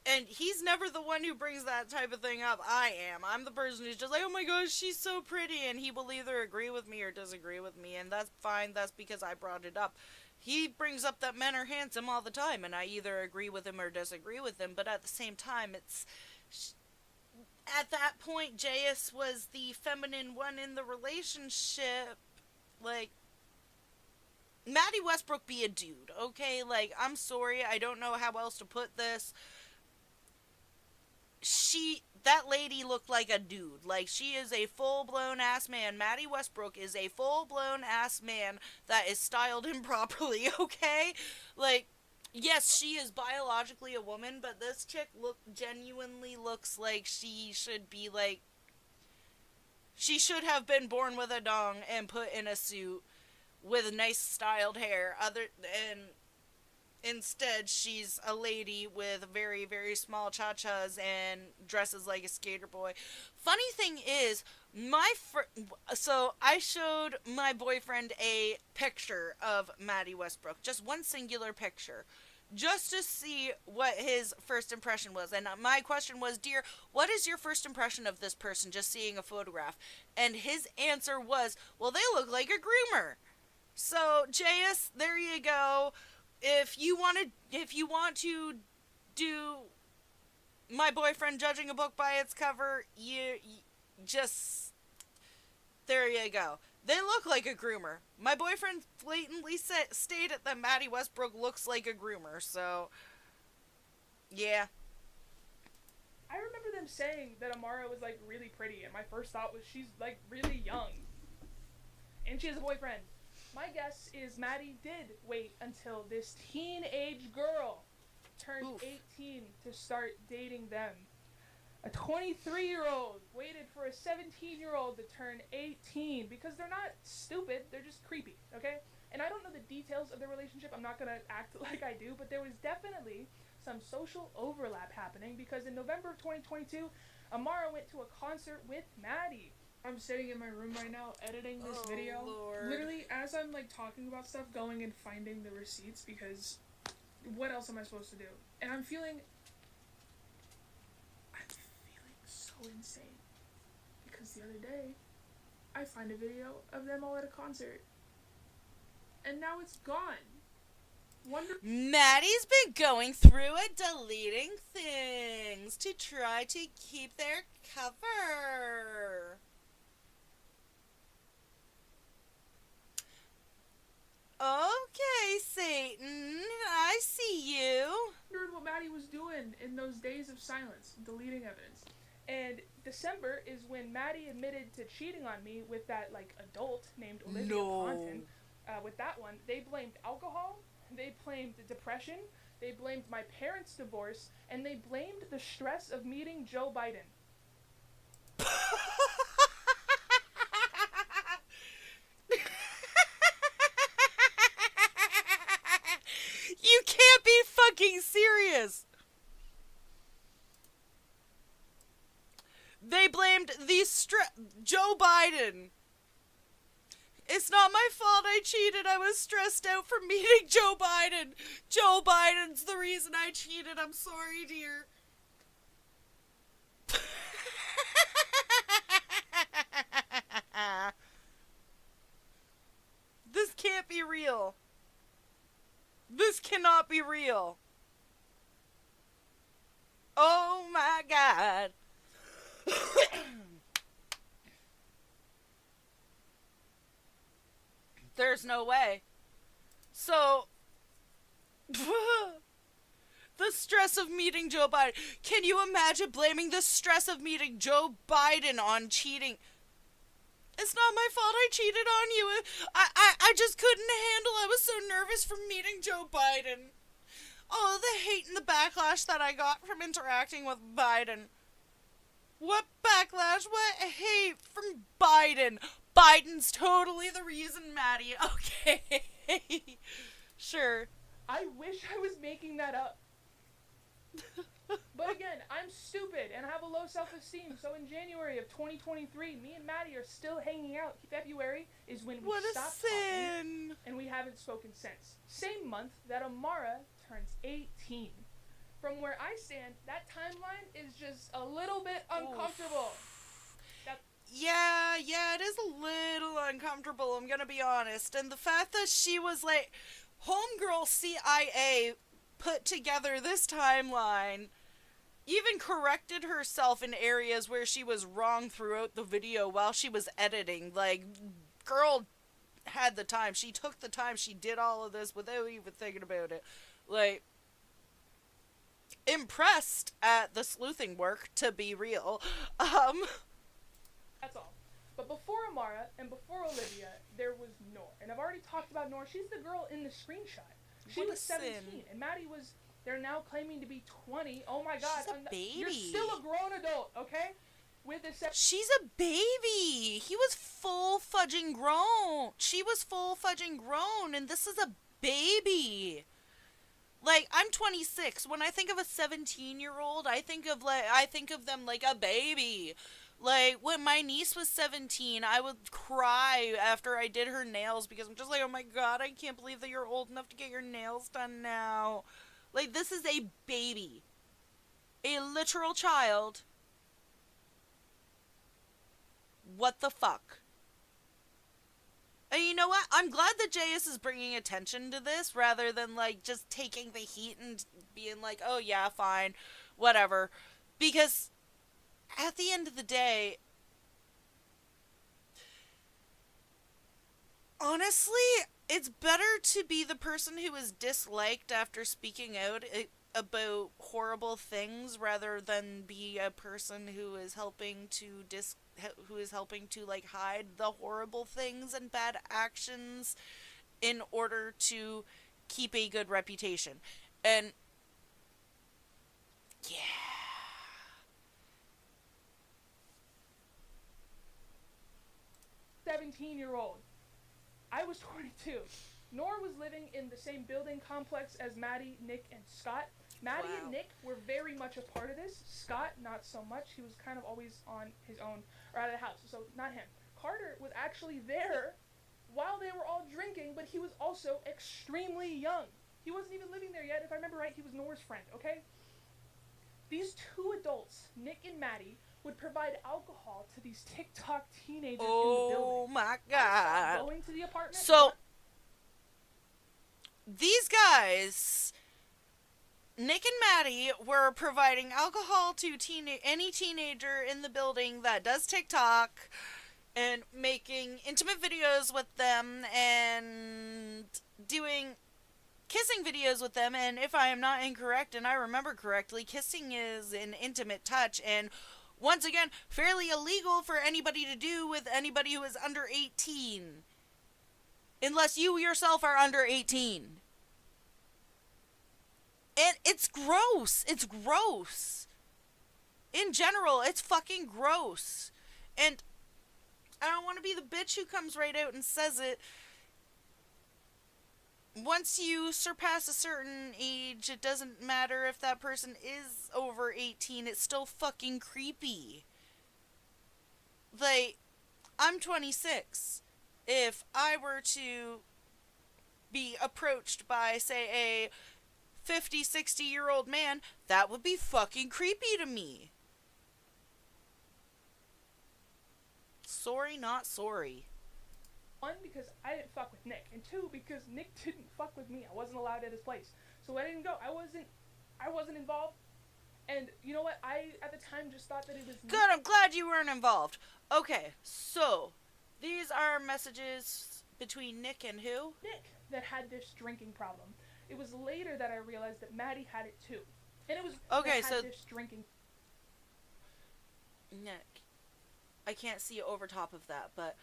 And he's never the one who brings that type of thing up. I am. I'm the person who's just like, oh my gosh, she's so pretty. And he will either agree with me or disagree with me. And that's fine. That's because I brought it up. He brings up that men are handsome all the time. And I either agree with him or disagree with him. But at the same time, it's... At that point, Jayus was the feminine one in the relationship. Like... Mattie Westbrook be a dude, okay? Like, I'm sorry. I don't know how else to put this. That lady looked like a dude. Like, she is a full-blown ass man. Mattie Westbrook is a full-blown ass man that is styled improperly, okay? Like, yes, she is biologically a woman, but this chick genuinely looks like she should be, like, she should have been born with a dong and put in a suit with nice styled hair. Instead, she's a lady with very, very small cha-chas and dresses like a skater boy. Funny thing is, so I showed my boyfriend a picture of Mattie Westbrook, just one singular picture, just to see what his first impression was. And my question was, dear, what is your first impression of this person, just seeing a photograph? And his answer was, well, they look like a groomer. So, Jayus, there you go. If you want to do my boyfriend judging a book by its cover, you just, there you go. They look like a groomer. My boyfriend blatantly stated that Mattie Westbrook looks like a groomer, so yeah. I remember them saying that Amara was like really pretty, and my first thought was she's like really young. And she has a boyfriend. My guess is Mattie did wait until this teenage girl turned 18 to start dating them. A 23-year-old waited for a 17-year-old to turn 18 because they're not stupid, they're just creepy, okay? And I don't know the details of their relationship, I'm not gonna act like I do, but there was definitely some social overlap happening because in November of 2022, Amara went to a concert with Mattie. I'm sitting in my room right now editing this video. Lord. Literally, as I'm like talking about stuff, going and finding the receipts because what else am I supposed to do? And I'm feeling so insane because the other day I find a video of them all at a concert and now it's gone. Maddie's been going through and deleting things to try to keep their cover. Okay, Satan, I see you. Wondered what Mattie was doing in those days of silence, deleting evidence. And December is when Mattie admitted to cheating on me with that like adult named Olivia Ponton. With that one, they blamed alcohol, they blamed depression, they blamed my parents' divorce, and they blamed the stress of meeting Joe Biden. You can't be fucking serious. They blamed Joe Biden. It's not my fault I cheated. I was stressed out from meeting Joe Biden. Joe Biden's the reason I cheated. I'm sorry, dear. This can't be real. This cannot be real. Oh my God. There's no way. So, the stress of meeting Joe Biden. Can you imagine blaming the stress of meeting Joe Biden on cheating? It's not my fault I cheated on you. I just couldn't handle. I was so nervous from meeting Joe Biden. Oh, the hate and the backlash that I got from interacting with Biden. What backlash? What hate from Biden? Biden's totally the reason, Mattie. Okay. Sure. I wish I was making that up. But again, I'm stupid and I have a low self-esteem. So in January of 2023, me and Mattie are still hanging out. February is when we stopped talking, and we haven't spoken since. Same month that Amara turns 18. From where I stand, that timeline is just a little bit uncomfortable. Yeah, it is a little uncomfortable, I'm gonna be honest. And the fact that she was like, homegirl CIA put together this timeline, even corrected herself in areas where she was wrong throughout the video while she was editing. Like, girl had the time. She took the time. She did all of this without even thinking about it. Like, impressed at the sleuthing work, to be real. That's all. But before Amara and before Olivia, there was Noor. And I've already talked about Noor. She's the girl in the screenshot. She was 17. And Mattie was, they're now claiming to be 20. Oh my God. She's a baby. You're still a grown adult, okay? With a She's a baby. He was full fudging grown. She was full fudging grown. And this is a baby. Like, I'm 26. When I think of a 17-year-old, I think of them like a baby. Like, when my niece was 17, I would cry after I did her nails because I'm just like, oh my God, I can't believe that you're old enough to get your nails done now. Like, this is a baby. A literal child. What the fuck? And you know what? I'm glad that JS is bringing attention to this rather than, like, just taking the heat and being like, oh yeah, fine, whatever. Because at the end of the day, honestly, it's better to be the person who is disliked after speaking out about horrible things rather than be a person who is helping to like hide the horrible things and bad actions in order to keep a good reputation. And yeah. 17-year-old. I was 22. Nor was living in the same building complex as Mattie, Nick, and Scott. Mattie Wow. and Nick were very much a part of this. Scott, not so much. He was kind of always on his own or out of the house, so not him. Carter was actually there while they were all drinking, but he was also extremely young. He wasn't even living there yet. If I remember right, he was Nora's friend, okay? These two adults, Nick and Mattie, would provide alcohol to these TikTok teenagers in the building. Oh my I god. stopped going to the apartment. So, these guys, Nick and Mattie, were providing alcohol to any teenager in the building that does TikTok and making intimate videos with them and doing kissing videos with them. And if I am not incorrect and I remember correctly, kissing is an intimate touch, and once again, fairly illegal for anybody to do with anybody who is under 18. Unless you yourself are under 18. And it's gross. It's gross. In general, it's fucking gross. And I don't want to be the bitch who comes right out and says it. Once you surpass a certain age, it doesn't matter if that person is over 18, it's still fucking creepy. Like, I'm 26. If I were to be approached by, say, a 50, 60-year-old man, that would be fucking creepy to me. Sorry, not sorry. One, because I didn't fuck with Nick, and two, because Nick didn't fuck with me. I wasn't allowed at his place, so I didn't go. I wasn't involved, and you know what? I at the time just thought that it was Nick. Good, I'm glad you weren't involved. Okay, so these are messages between Nick and who? Nick that had this drinking problem. It was later that I realized that Mattie had it too, and it was Okay, that so had this drinking. Nick, I can't see over top of that, but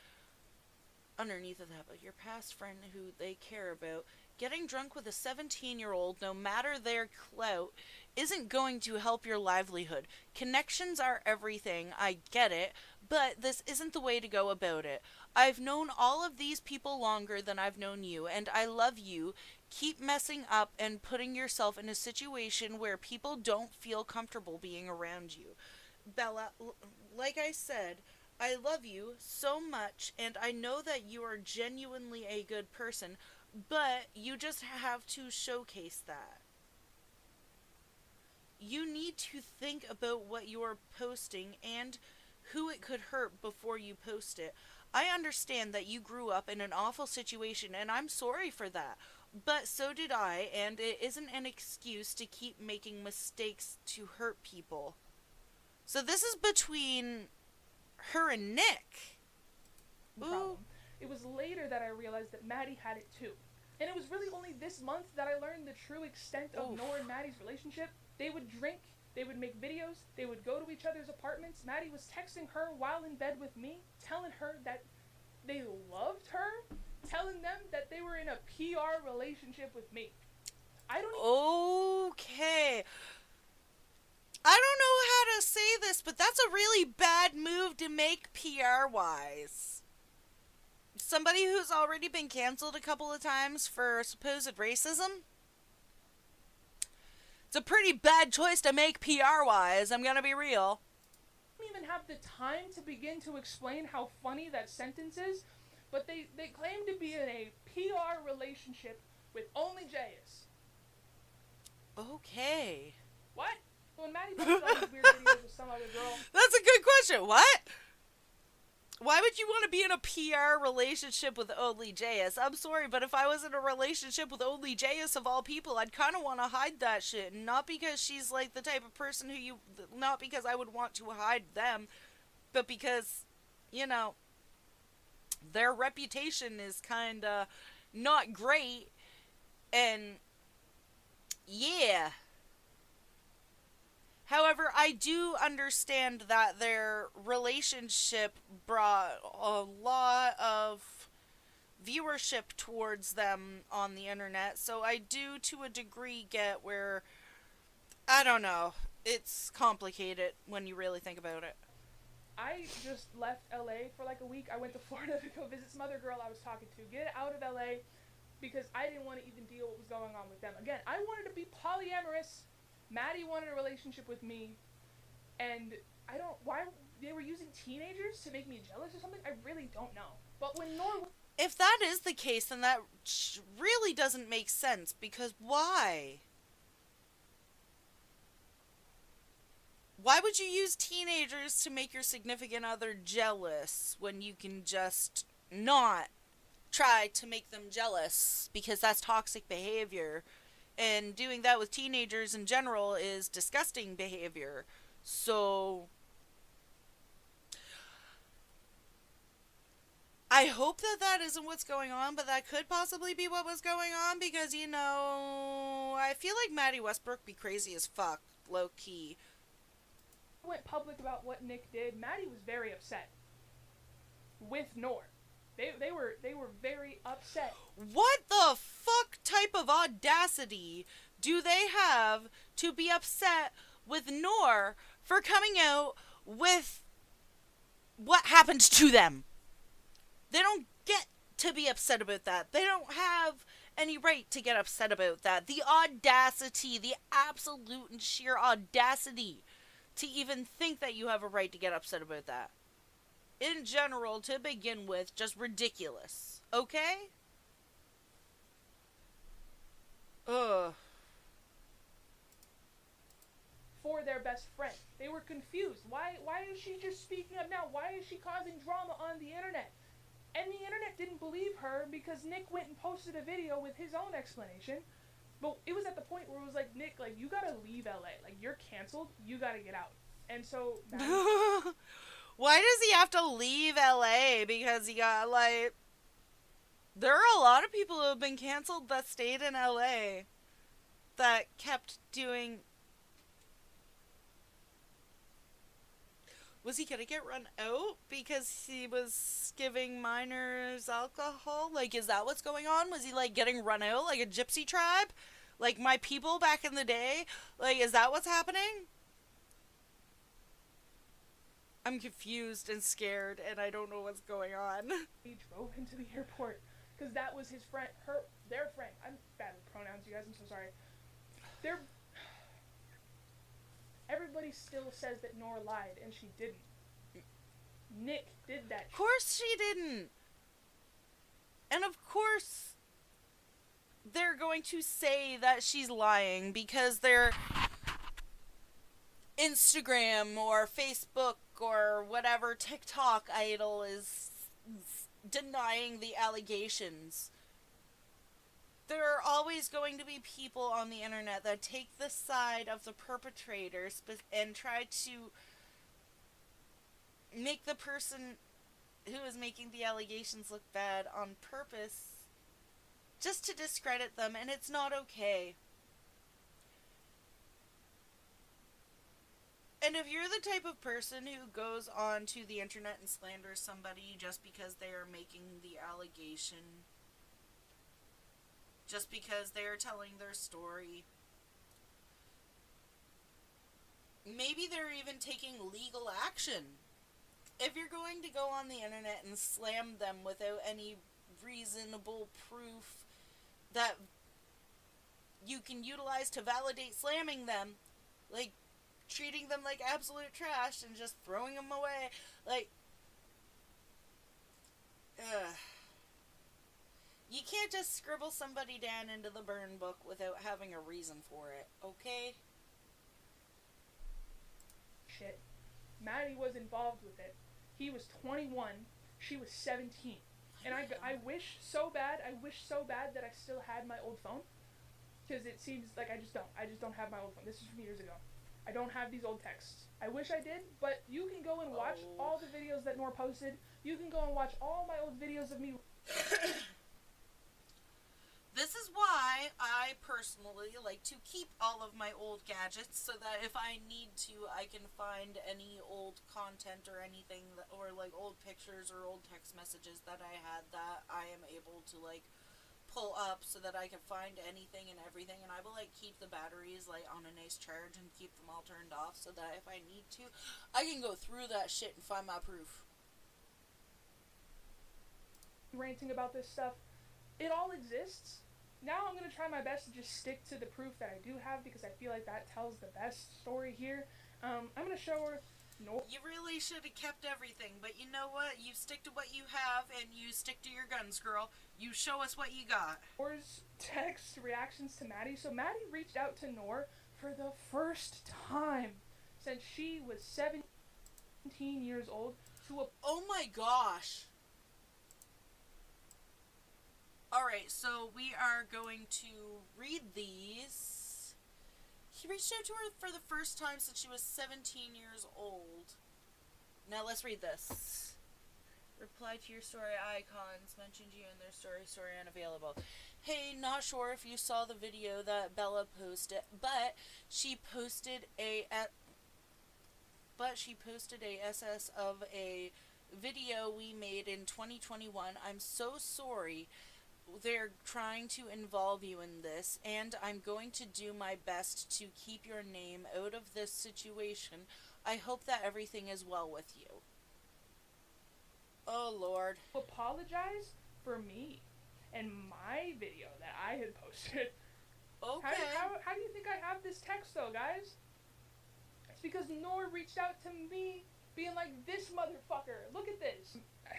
underneath of that, but your past friend who they care about, getting drunk with a 17-year-old, no matter their clout, isn't going to help your livelihood. Connections are everything, I get it, but this isn't the way to go about it. I've known all of these people longer than I've known you, and I love you. Keep messing up and putting yourself in a situation where people don't feel comfortable being around you. Bella, like I said, I love you so much, and I know that you are genuinely a good person, but you just have to showcase that. You need to think about what you're posting and who it could hurt before you post it. I understand that you grew up in an awful situation, and I'm sorry for that. But so did I, and it isn't an excuse to keep making mistakes to hurt people. So this is between her and Nick. Problem. It was later that I realized that Mattie had it too. And it was really only this month that I learned the true extent of Nora and Maddie's relationship. They would drink, they would make videos, they would go to each other's apartments. Mattie was texting her while in bed with me, telling her that they loved her, telling them that they were in a PR relationship with me. I don't Okay. I don't know how to say this, but that's a really bad move to make PR-wise. Somebody who's already been canceled a couple of times for supposed racism? It's a pretty bad choice to make PR-wise, I'm gonna be real. don't even have the time to begin to explain how funny that sentence is, but they claim to be in a PR relationship with Onlyjayus. Okay. What? When Mattie posts all these weird videos with some other girl. That's a good question. What? Why would you want to be in a PR relationship with Onlyjayus? I'm sorry, but if I was in a relationship with Onlyjayus of all people, I'd kind of want to hide that shit. Not because she's like the type of person not because I would want to hide them, but because, you know, their reputation is kind of not great. And yeah. However, I do understand that their relationship brought a lot of viewership towards them on the internet, so I do to a degree get where, I don't know, it's complicated when you really think about it. I just left LA for like a week. I went to Florida to go visit some other girl I was talking to. Get out of LA because I didn't want to even deal what was going on with them. Again, I wanted to be polyamorous. Mattie wanted a relationship with me, and I don't, why they were using teenagers to make me jealous or something, I really don't know. But when Nor If that is the case, then that really doesn't make sense, because why? Why would you use teenagers to make your significant other jealous when you can just not try to make them jealous? Because that's toxic behavior. And doing that with teenagers in general is disgusting behavior. So I hope that that isn't what's going on, but that could possibly be what was going on, because, you know, I feel like Mattie Westbrook be crazy as fuck, low key. went public about what Nick did, Mattie was very upset with Nor. They were very upset. What the fuck type of audacity do they have to be upset with Nor for coming out with what happened to them? They don't get to be upset about that. They don't have any right to get upset about that. The audacity, the absolute and sheer audacity to even think that you have a right to get upset about that. In general, to begin with, just ridiculous. Okay? Ugh. For their best friend. They were confused. Why is she just speaking up now? Why is she causing drama on the internet? And the internet didn't believe her because Nick went and posted a video with his own explanation. But it was at the point where it was like, Nick, like, you gotta leave LA. Like, you're canceled. You gotta get out. And so... Why does he have to leave LA? Because he got, like... There are a lot of people who have been canceled that stayed in LA. That kept doing... Was he gonna get run out because he was giving minors alcohol? Like, is that what's going on? Was he, like, getting run out like a gypsy tribe? Like my people back in the day? Like, is that what's happening? I'm confused and scared, and I don't know what's going on. He drove into the airport because that was his friend, their friend. I'm bad with pronouns, you guys. I'm so sorry. Everybody still says that Nora lied, and she didn't. Nick did that. Of course she didn't. And of course they're going to say that she's lying because their Instagram or Facebook or whatever TikTok idol is denying the allegations. There are always going to be people on the internet that take the side of the perpetrator and try to make the person who is making the allegations look bad on purpose just to discredit them, and it's not okay. And if you're the type of person who goes onto the internet and slanders somebody just because they are making the allegation, just because they are telling their story, maybe they're even taking legal action. If you're going to go on the internet and slam them without any reasonable proof that you can utilize to validate slamming them, like treating them like absolute trash and just throwing them away, like, you can't just scribble somebody down into the burn book without having a reason for it, okay? Shit. Mattie was involved with it. He was 21. She was 17. And I wish so bad that I still had my old phone. Because it seems like I just don't have my old phone. This is from years ago. I don't have these old texts. I wish I did, but you can go and watch all the videos that Nor posted. You can go and watch all my old videos of me. This is why I personally like to keep all of my old gadgets, so that if I need to, I can find any old content or anything, that, or like old pictures or old text messages that I had that I am able to like pull up so that I can find anything and everything, and I will like keep the batteries like on a nice charge and keep them all turned off so that if I need to, I can go through that shit and find my proof. Ranting about this stuff. It all exists. Now I'm going to try my best to just stick to the proof that I do have, because I feel like that tells the best story here. I'm going to show her Nor. You really should have kept everything, but you know what? You stick to what you have, and you stick to your guns, girl. You show us what you got. Nor's text reactions to Mattie. So Mattie reached out to Nor for the first time since she was 17 years old to a... Oh my gosh. Alright, so we are going to read these. He reached out to her for the first time since she was 17 years old. Now let's read this. Reply to your story icons. Mentioned you in their story unavailable. Hey, not sure if you saw the video that Bella posted, but she posted a SS of a video we made in 2021. I'm so sorry. They're trying to involve you in this, and I'm going to do my best to keep your name out of this situation. I hope that everything is well with you. Oh, Lord. Apologize for me and my video that I had posted. Okay. How do you think I have this text, though, guys? It's because Nor reached out to me being like, this motherfucker, look at this.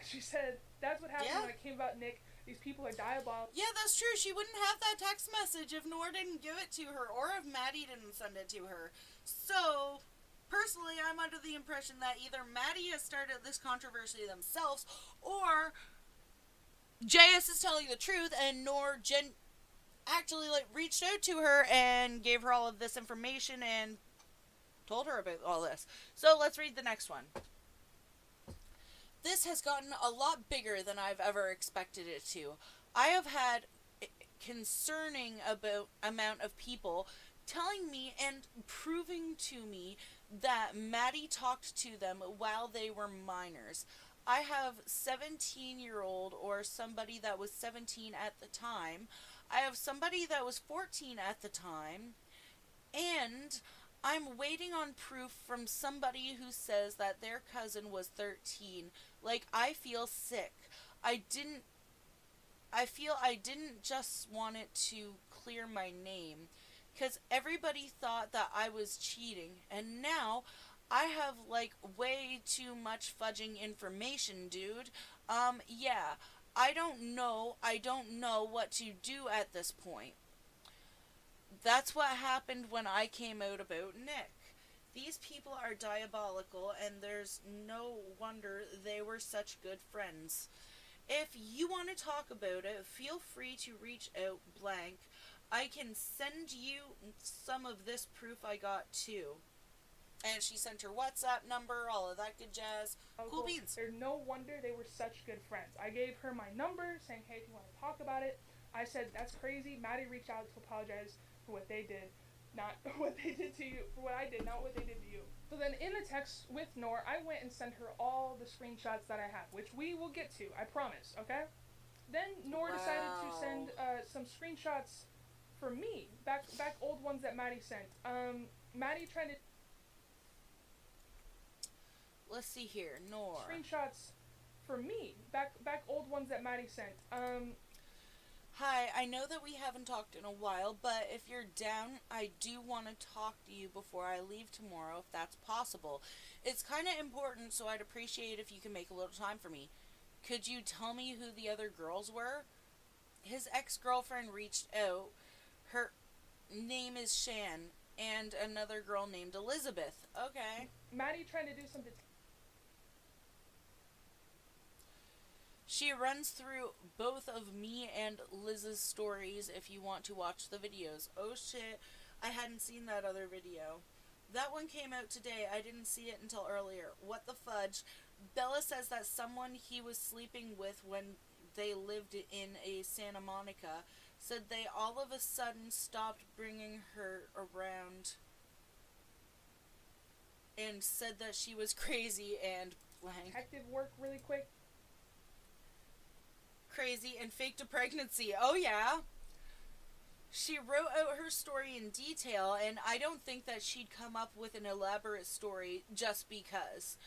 She said, that's what happened when I came about Nick. These people are diabolical. Yeah, that's true. She wouldn't have that text message if Nor didn't give it to her, or if Mattie didn't send it to her. So, personally, I'm under the impression that either Mattie has started this controversy themselves, or JS is telling the truth, and Nor actually like reached out to her and gave her all of this information and told her about all this. So let's read the next one. This has gotten a lot bigger than I've ever expected it to. I have had concerning amount of people telling me and proving to me that Mattie talked to them while they were minors. I have 17-year-old or somebody that was 17 at the time. I have somebody that was 14 at the time. And I'm waiting on proof from somebody who says that their cousin was 13. Like, I feel sick. I feel I didn't just want it to clear my name, because everybody thought that I was cheating, and now I have, like, way too much fudging information, dude. Yeah, I don't know what to do at this point. That's what happened when I came out about Nick. These people are diabolical, and there's no wonder they were such good friends. If you want to talk about it, feel free to reach out blank. I can send you some of this proof I got too. And she sent her WhatsApp number, all of that good jazz. Cool beans. There's no wonder they were such good friends. I gave her my number, saying, hey, if you want to talk about it. I said, that's crazy. Mattie reached out to apologize for what they did. Not what they did to you, for what I did, not what they did to you. So then in the text with Nor, I went and sent her all the screenshots that I have, which we will get to, I promise, okay? Then Nor decided to send some screenshots for me, back old ones that Mattie sent. Mattie trying to... Let's see here, Nor. Screenshots for me, back old ones that Mattie sent. Hi, I know that we haven't talked in a while, but if you're down, I do want to talk to you before I leave tomorrow, if that's possible. It's kind of important, so I'd appreciate if you can make a little time for me. Could you tell me who the other girls were? His ex-girlfriend reached out. Her name is Shan, and another girl named Elizabeth. Okay. Mattie trying to do something... She runs through both of me and Liz's stories if you want to watch the videos. Oh shit, I hadn't seen that other video. That one came out today. I didn't see it until earlier. What the fudge? Bella says that someone he was sleeping with when they lived in a Santa Monica said they all of a sudden stopped bringing her around and said that she was crazy and blank. Detective work really quick. Crazy and faked a pregnancy. Oh yeah. She wrote out her story in detail, and I don't think that she'd come up with an elaborate story just because.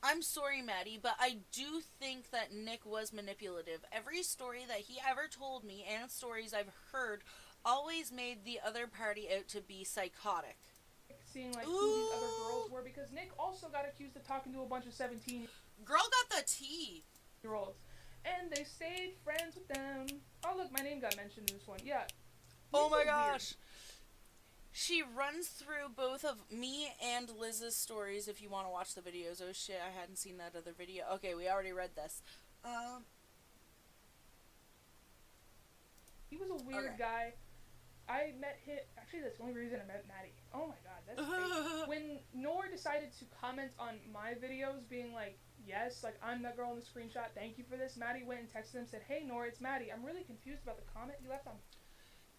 I'm sorry, Mattie, but I do think that Nick was manipulative. Every story that he ever told me, and stories I've heard, always made the other party out to be psychotic. Seeing like who these other girls were, because Nick also got accused of talking to a bunch of 17 Girl got the tea. year olds, and they stayed friends with them. Oh look, my name got mentioned in this one. Yeah. Oh my Nick was gosh. weird. She runs through both of me and Liz's stories if you want to watch the videos. Oh shit, I hadn't seen that other video. Okay, we already read this. He was a weird guy. I met him. Actually, that's the only reason I met Mattie. Oh my god, that's crazy. When Nor decided to comment on my videos, being like, yes, like, I'm that girl in the screenshot, thank you for this, Mattie went and texted him, said, hey, Nor, it's Mattie. I'm really confused about the comment you left on.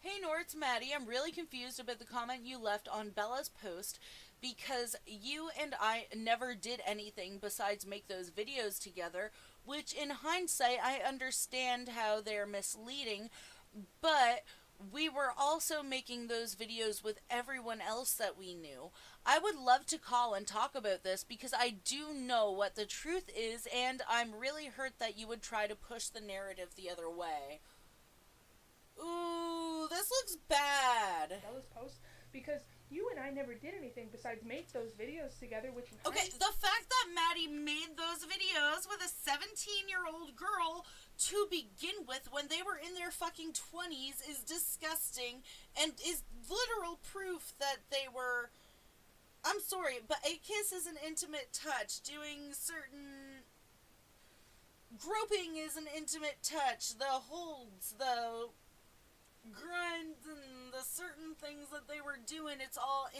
Hey Nor, it's Mattie. I'm really confused about the comment you left on Bella's post because you and I never did anything besides make those videos together, which in hindsight I understand how they're misleading, but we were also making those videos with everyone else that we knew. I would love to call and talk about this because I do know what the truth is, and I'm really hurt that you would try to push the narrative the other way. Ooh, this looks bad. Bella's post, because you and I never did anything besides make those videos together, which Okay, the fact that Mattie made those videos with a 17-year-old girl to begin with when they were in their fucking 20s is disgusting and is literal proof that they were... I'm sorry, but a kiss is an intimate touch. Doing certain... Groping is an intimate touch. The holds, the grinds, and the certain things that they were doing, it's all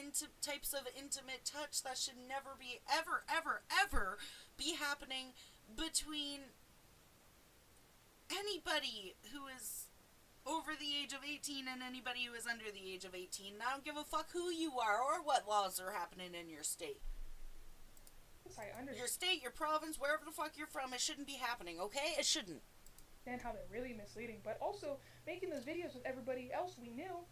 types of intimate touch that should never be, ever be happening between anybody who is over the age of 18 and anybody who is under the age of 18. And I don't give a fuck who you are or what laws are happening in your state. I understand. Your state, your province, wherever the fuck you're from, it shouldn't be happening, okay? It shouldn't. And how they're really misleading, but also making those videos with everybody else we knew.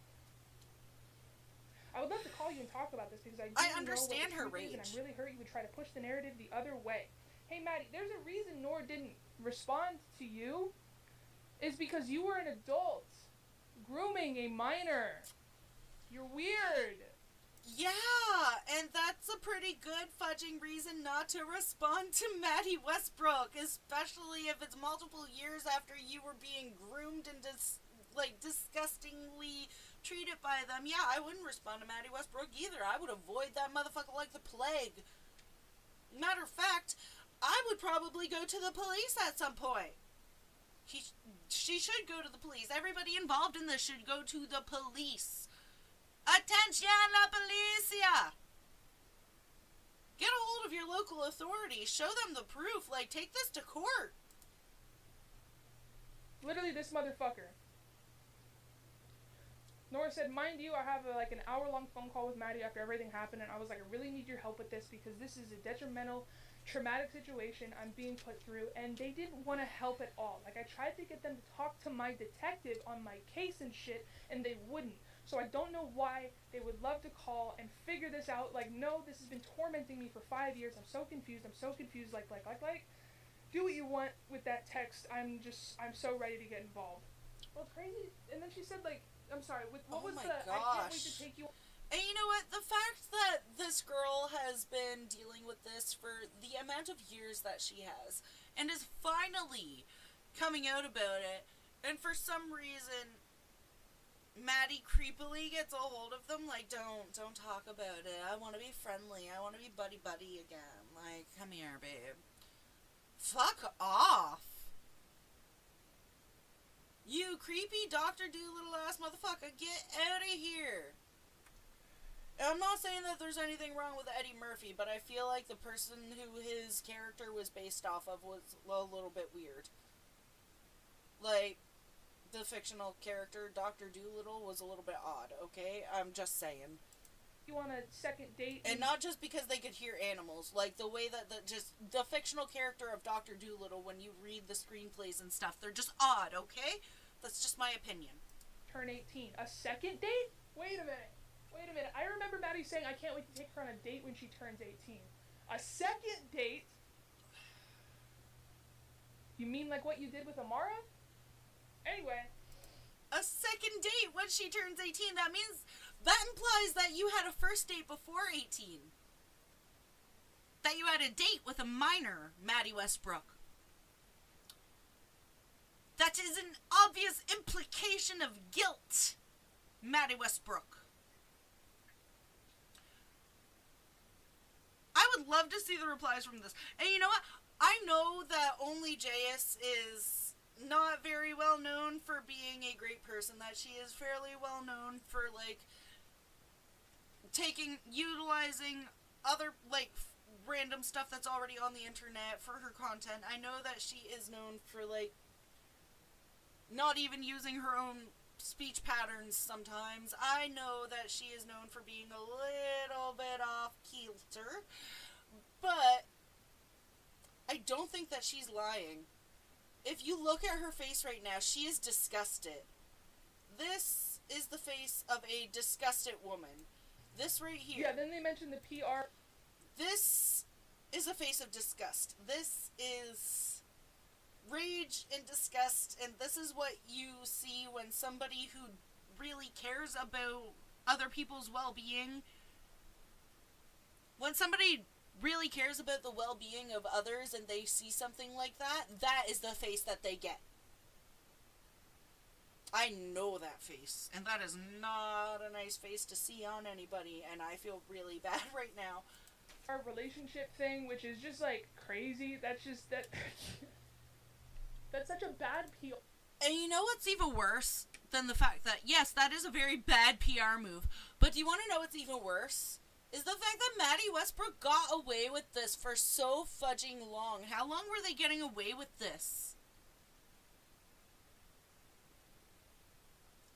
I would love to call you and talk about this because I understand her know what the truth is, rage. and I'm really hurt you would try to push the narrative the other way. Hey Mattie, there's a reason Nor didn't respond to you. Is because you were an adult grooming a minor. You're weird. Yeah, and that's a pretty good fudging reason not to respond to Mattie Westbrook, especially if it's multiple years after you were being groomed and disgustingly treated by them. Yeah, I wouldn't respond to Mattie Westbrook either. I would avoid that motherfucker like the plague. Matter of fact, I would probably go to the police at some point. She should go to the police. Everybody involved in this should go to the police. Attention la policia! Get a hold of your local authorities. Show them the proof. Like, take this to court. Literally this motherfucker. Nora said, mind you, I have an hour-long phone call with Mattie after everything happened, and I was like, I really need your help with this because this is a detrimental, traumatic situation I'm being put through, and they didn't want to help at all. Like, I tried to get them to talk to my detective on my case and shit, and they wouldn't. So I don't know why they would love to call and figure this out. Like, no, this has been tormenting me for 5 years. I'm so confused. Like, do what you want with that text. I'm so ready to get involved. Well, it's crazy. And then she said, like, I'm sorry, what was the, I can't wait to take you. And you know what? The fact that this girl has been dealing with this for the amount of years that she has, and is finally coming out about it, and for some reason, Mattie creepily gets a hold of them, like, don't talk about it. I want to be friendly. I want to be buddy again. Like, come here, babe. Fuck off. You creepy Dr. Doolittle ass motherfucker, get out of here. I'm not saying that there's anything wrong with Eddie Murphy, but I feel like the person who his character was based off of was a little bit weird. Like, the fictional character, Dr. Dolittle, was a little bit odd, okay? I'm just saying. You want a second date? And not just because they could hear animals. Like, the way that the fictional character of Dr. Dolittle, when you read the screenplays and stuff, they're just odd, okay? That's just my opinion. Turn 18. A second date? Wait a minute. I remember Mattie saying, I can't wait to take her on a date when she turns 18. A second date? You mean like what you did with Amara? Anyway. A second date when she turns 18. That implies that you had a first date before 18. That you had a date with a minor, Mattie Westbrook. That is an obvious implication of guilt, Mattie Westbrook. I would love to see the replies from this. And you know what? I know that Onlyjayus is not very well known for being a great person. That she is fairly well known for, like, utilizing other, like, random stuff that's already on the internet for her content. I know that she is known for, like, not even using her own speech patterns sometimes. I know that she is known for being a little bit off kilter, but I don't think that she's lying. If you look at her face right now, she is disgusted. This is the face of a disgusted woman. This right here. Yeah, then they mentioned the PR. This is a face of disgust. This is rage and disgust, and this is what you see when somebody who really cares about other people's well-being, when somebody really cares about the well-being of others and they see something like that, that is the face that they get. I know that face, and that is not a nice face to see on anybody, and I feel really bad right now. Our relationship thing, which is just, like, crazy. That's just, that... That's such a bad PR. And you know what's even worse than the fact that, yes, that is a very bad PR move, but do you want to know what's even worse? Is the fact that Mattie Westbrook got away with this for so fudging long. How long were they getting away with this?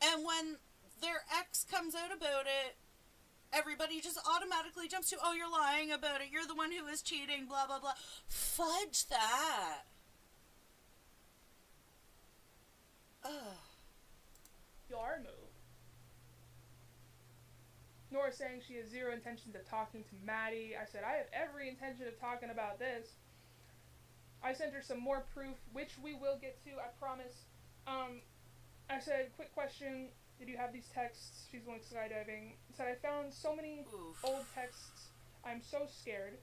And when their ex comes out about it, everybody just automatically jumps to, oh, you're lying about it, you're the one who is cheating, blah, blah, blah. Fudge that. PR move. Nora saying she has zero intentions of talking to Mattie. I said, I have every intention of talking about this. I sent her some more proof, which we will get to, I promise. I said, quick question, did you have these texts? She's going skydiving. I said, I found so many old texts. I'm so scared.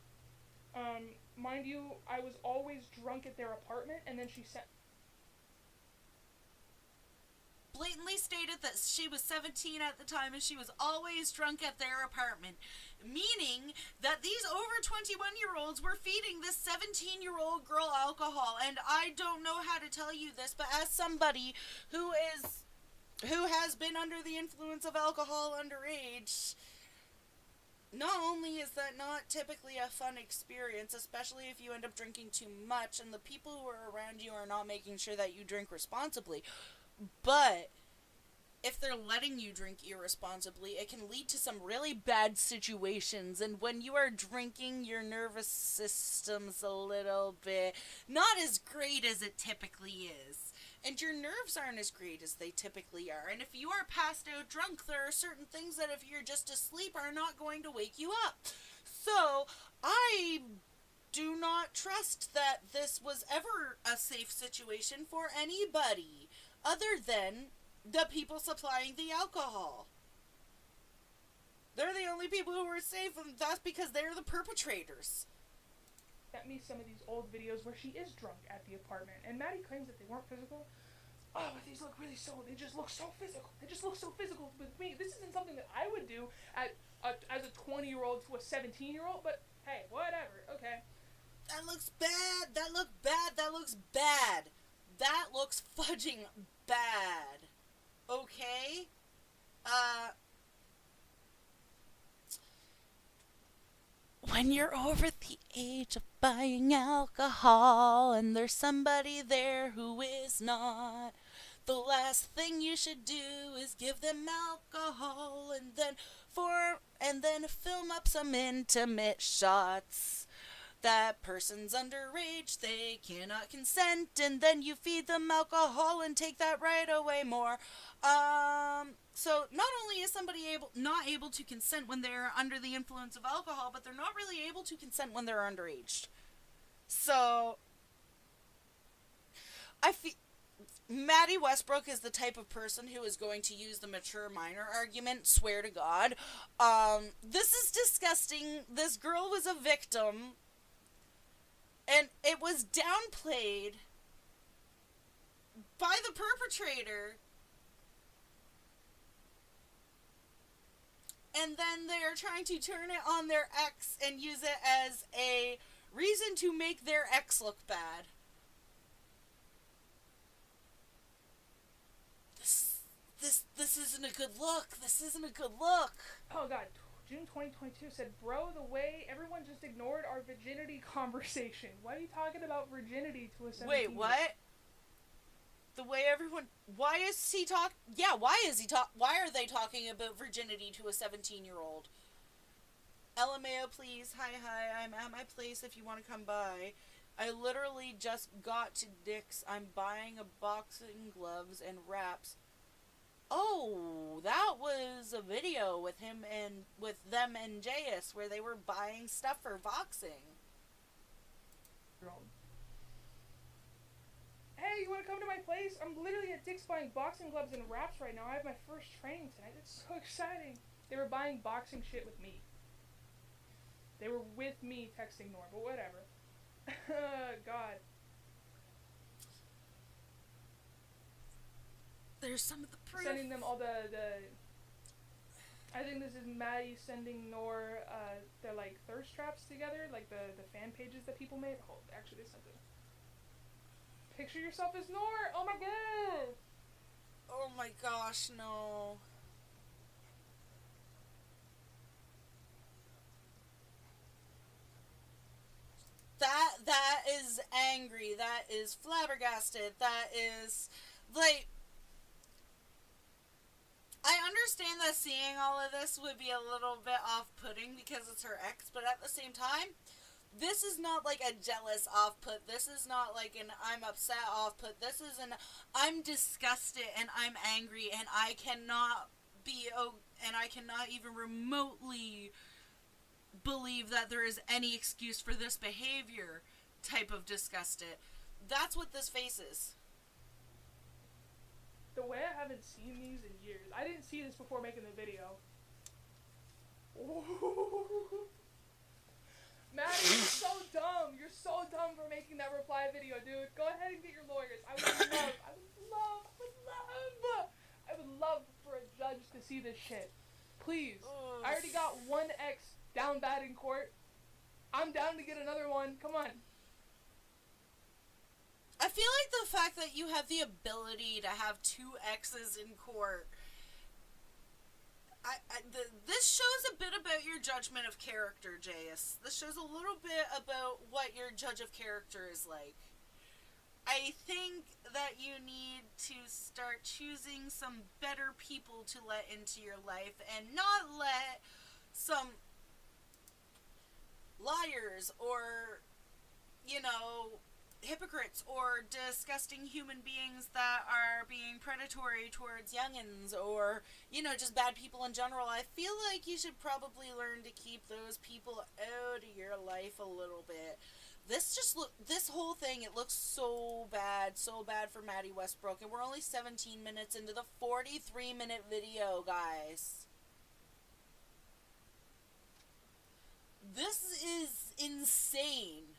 Mind you, I was always drunk at their apartment, and then she sent... Blatantly stated that she was 17 at the time and she was always drunk at their apartment, meaning that these over 21-year-olds were feeding this 17-year-old girl alcohol. And I don't know how to tell you this, but as somebody who has been under the influence of alcohol underage, not only is that not typically a fun experience, especially if you end up drinking too much and the people who are around you are not making sure that you drink responsibly, but if they're letting you drink irresponsibly, it can lead to some really bad situations. And when you are drinking, your nervous system's a little bit not as great as it typically is. And your nerves aren't as great as they typically are. And if you are passed out drunk, there are certain things that if you're just asleep are not going to wake you up. So, I do not trust that this was ever a safe situation for anybody other than the people supplying the alcohol. They're the only people who are safe, and that's because they're the perpetrators. Sent me some of these old videos where she is drunk at the apartment, and Mattie claims that they weren't physical. Oh, but these look really they just look so physical. They just look so physical with me. This isn't something that I would do as a 20-year-old to a 17-year-old, but hey, whatever, okay. That looks bad. That looks bad. That looks bad. That looks fudging bad. Okay? When you're over the age of buying alcohol and there's somebody there who is not, the last thing you should do is give them alcohol and then film up some intimate shots. That person's underage, they cannot consent, and then you feed them alcohol and take that right away more. So not only is somebody not able to consent when they're under the influence of alcohol, but they're not really able to consent when they're underage. So I feel Mattie Westbrook is the type of person who is going to use the mature minor argument, swear to God. This is disgusting. This girl was a victim, and it was downplayed by the perpetrator. And then they're trying to turn it on their ex and use it as a reason to make their ex look bad. This isn't a good look. This isn't a good look. Oh god, June 2022 said, bro, the way everyone just ignored our virginity conversation. Why are you talking about virginity to a 17-year-old? Wait, what? The way everyone... Why is he talk... Yeah, why are they talking about virginity to a 17-year-old? LMAO, please. Hi, I'm at my place if you want to come by. I literally just got to Dick's. I'm buying a boxing gloves and wraps. Oh, that was a video with them and Jayus where they were buying stuff for boxing. Hey, you want to come to my place? I'm literally at Dick's buying boxing gloves and wraps right now. I have my first training tonight. It's so exciting. They were buying boxing shit with me. They were with me texting Norm, but whatever. God. There's some of the proof. Sending them all the I think this is Mattie sending Nor their like thirst traps together, like the fan pages that people made. Oh, actually they sent it. Picture yourself as Nor. Oh my god. Oh my gosh, no. That is angry. That is flabbergasted. That is like, I understand that seeing all of this would be a little bit off-putting because it's her ex, but at the same time, this is not like a jealous off-put. This is not like an I'm upset off-put. This is an I'm disgusted and I'm angry and I cannot even remotely believe that there is any excuse for this behavior type of disgusted. That's what this face is. The way I haven't seen these in years. I didn't see this before making the video. Mattie, you're so dumb. You're so dumb for making that reply video, dude. Go ahead and get your lawyers. I would love for a judge to see this shit. Please. I already got one ex down bad in court. I'm down to get another one. Come on. I feel like the fact that you have the ability to have two exes in court, this shows a bit about your judgment of character, Jayus. This shows a little bit about what your judge of character is like. I think that you need to start choosing some better people to let into your life and not let some liars or, hypocrites or disgusting human beings that are being predatory towards youngins or, just bad people in general. I feel like you should probably learn to keep those people out of your life a little bit. This whole thing, it looks so bad for Mattie Westbrook, and we're only 17 minutes into the 43-minute video, guys. This is insane.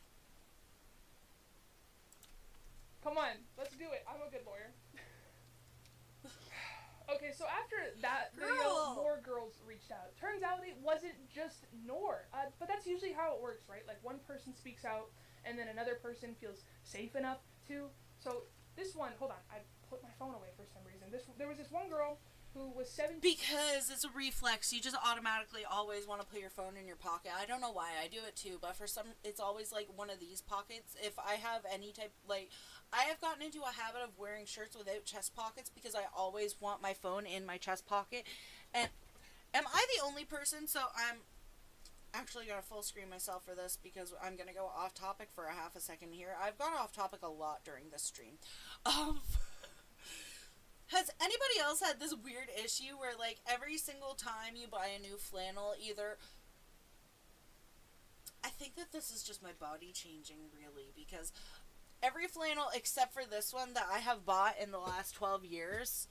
Come on, let's do it. I'm a good lawyer. Okay, so after that video, more girls reached out. Turns out it wasn't just Nor. But that's usually how it works, right? Like, one person speaks out, and then another person feels safe enough to. So, this one, hold on, I put my phone away for some reason. There was this one girl who was 17. Because it's a reflex. You just automatically always want to put your phone in your pocket. I don't know why. I do it too, but for some, it's always like one of these pockets. If I have any type, like, I have gotten into a habit of wearing shirts without chest pockets because I always want my phone in my chest pocket. And am I the only person? So I'm actually going to full screen myself for this because I'm going to go off topic for a half a second here. I've gone off topic a lot during this stream. Has anybody else had this weird issue where, like, every single time you buy a new flannel, either... I think that this is just my body changing, really, because every flannel except for this one that I have bought in the last 12 years,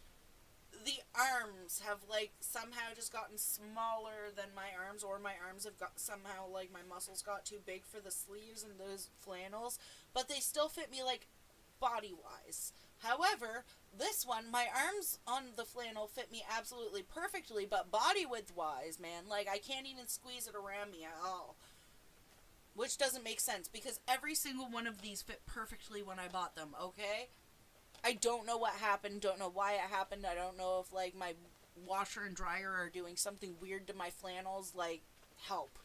the arms have, like, somehow just gotten smaller than my arms, or my arms have got somehow, like, my muscles got too big for the sleeves and those flannels, but they still fit me, like, body-wise. However, this one, my arms on the flannel fit me absolutely perfectly, but body width-wise, man, like, I can't even squeeze it around me at all. Which doesn't make sense, because every single one of these fit perfectly when I bought them, okay? I don't know what happened, don't know why it happened, I don't know if, like, my washer and dryer are doing something weird to my flannels, like, help.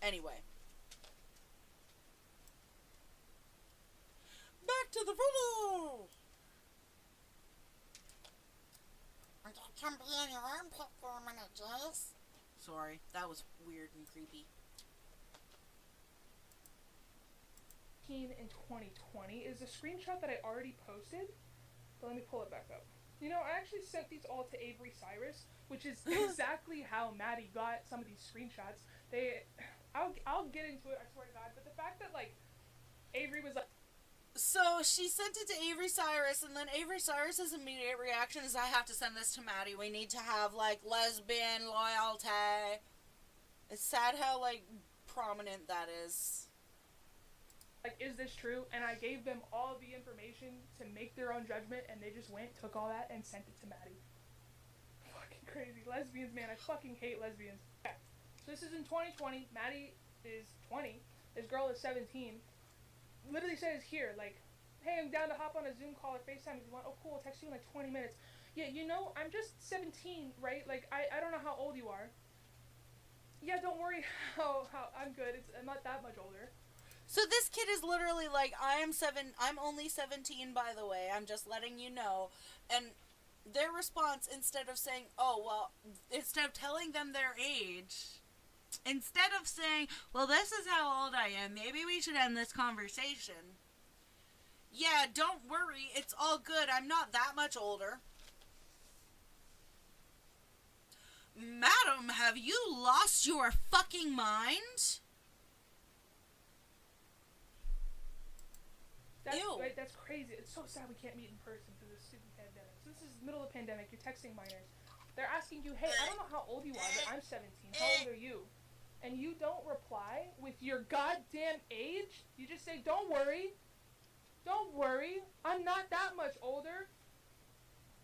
Anyway. Back to the video! Come be in your armpit for a minute, Jayus. Sorry, that was weird and creepy. In 2020 is a screenshot that I already posted, but let me pull it back up. You know, I actually sent these all to Avery Cyrus, which is exactly how Mattie got some of these screenshots. I'll get into it, I swear to God, but the fact that, like, Avery was like, so she sent it to Avery Cyrus, and then Avery Cyrus's immediate reaction is, I have to send this to Mattie. We need to have, like, lesbian loyalty. It's sad how, like, prominent that is. Like, is this true? And I gave them all the information to make their own judgment, and they just went, took all that, and sent it to Mattie. Fucking crazy. Lesbians, man. I fucking hate lesbians. Yeah. So this is in 2020. Mattie is 20. This girl is 17. Literally says here, like, hey, I'm down to hop on a Zoom call or FaceTime if you want. Oh, cool. I'll text you in like 20 minutes. Yeah, you know, I'm just 17, right? Like, I don't know how old you are. Yeah, don't worry how I'm good. I'm not that much older. So this kid is literally like, I'm only 17, by the way, I'm just letting you know. And their response, instead of saying, oh, well, instead of telling them their age, instead of saying, well, this is how old I am, maybe we should end this conversation. Yeah, don't worry, it's all good, I'm not that much older. Madam, have you lost your fucking mind? Ew. Right, that's crazy. It's so sad we can't meet in person because of this stupid pandemic. So this is the middle of the pandemic. You're texting minors. They're asking you, hey, I don't know how old you are, but I'm 17. How old are you? And you don't reply with your goddamn age. You just say, don't worry. Don't worry. I'm not that much older.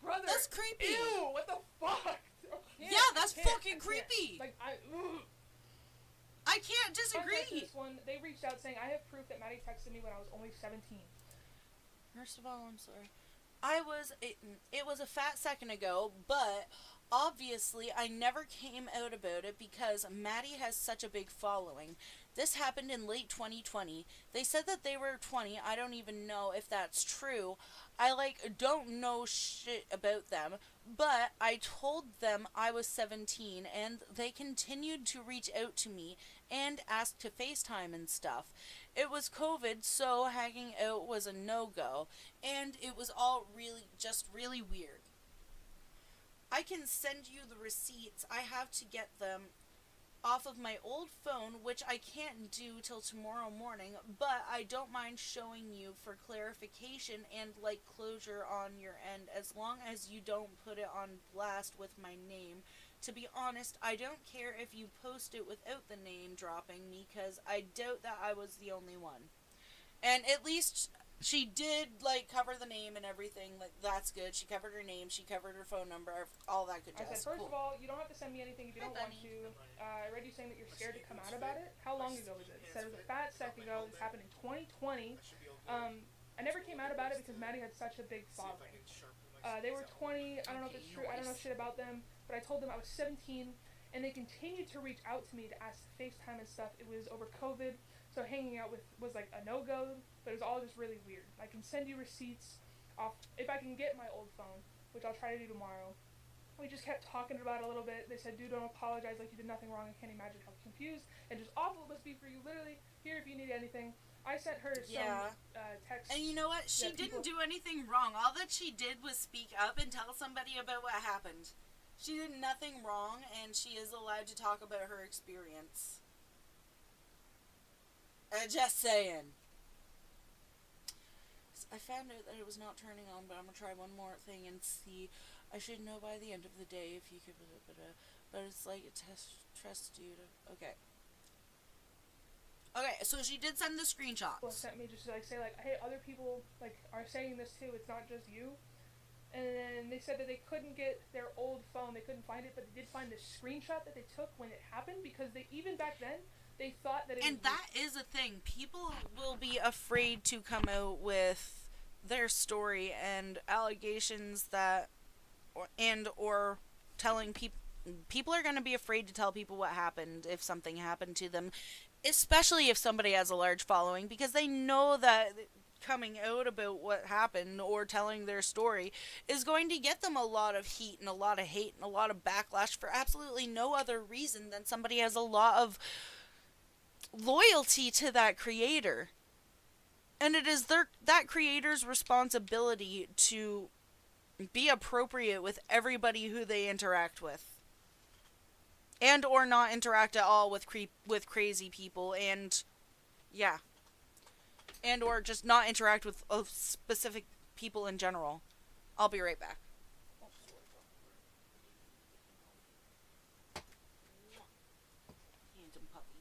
Brother. That's creepy. Ew, what the fuck? Yeah, that's fucking creepy. Like, I can't disagree. This one, they reached out saying, I have proof that Mattie texted me when I was only 17. First of all, I'm sorry. It was a fat second ago, but obviously I never came out about it because Mattie has such a big following. This happened in late 2020. They said that they were 20. I don't even know if that's true. I, don't know shit about them, but I told them I was 17, and they continued to reach out to me and ask to FaceTime and stuff. It was COVID, so hanging out was a no-go, and it was all really weird. I can send you the receipts. I have to get them off of my old phone, which I can't do till tomorrow morning, but I don't mind showing you for clarification and, closure on your end, as long as you don't put it on blast with my name. To be honest, I don't care if you post it without the name dropping me, because I doubt that I was the only one. And at least she did, cover the name and everything. That's good. She covered her name, she covered her phone number, all that good jazz. I said, first of all, you don't have to send me anything if you don't want to. I read you saying that you're scared to come out about it. How long ago was it? It said it was a fat second ago. This happened in 2020. I never came out about it because Mattie had such a big following. They were 20. I don't know if it's true. I don't know shit about them. But I told them I was 17, and they continued to reach out to me to ask to FaceTime and stuff. It was over COVID, so hanging out with was like a no-go, but it was all just really weird. I can send you receipts off if I can get my old phone, which I'll try to do tomorrow. We just kept talking about it a little bit. They said, dude, don't apologize like you did nothing wrong. I can't imagine how confused and just awful it must be for you. Literally, here if you need anything. I sent her some text. And you know what? She didn't do anything wrong. All that she did was speak up and tell somebody about what happened. She did nothing wrong, and she is allowed to talk about her experience. Just saying. I found out that it was not turning on, but I'm going to try one more thing and see. I should know by the end of the day if you could... But it's like a trust you to... Okay. Okay, so she did send the screenshots. People sent me just to like say like, hey, other people like are saying this too. It's not just you. And then they said that they couldn't get their old phone. They couldn't find it, but they did find the screenshot that they took when it happened because they even back then they thought that it. And that is a thing. People will be afraid to come out with their story and allegations that, or telling people. People are going to be afraid to tell people what happened if something happened to them, especially if somebody has a large following, because they know that coming out about what happened or telling their story is going to get them a lot of heat and a lot of hate and a lot of backlash for absolutely no other reason than somebody has a lot of loyalty to that creator. And it is that creator's responsibility to be appropriate with everybody who they interact with. And or not interact at all with crazy people, and yeah. And or just not interact with specific people in general. I'll be right back. Handsome puppy.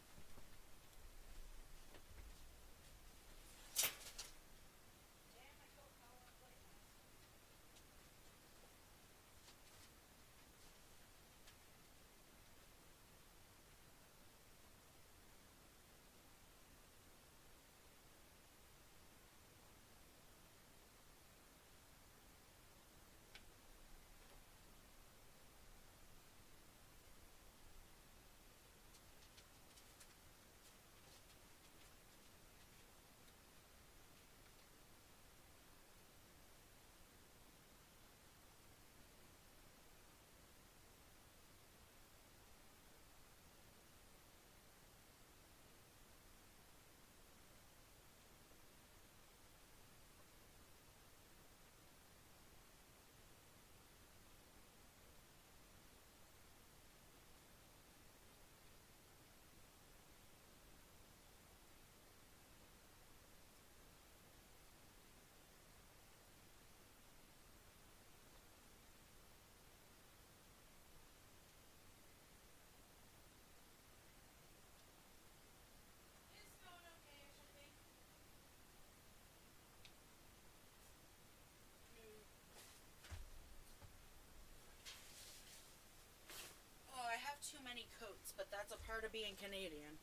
Too many coats, but that's a part of being Canadian.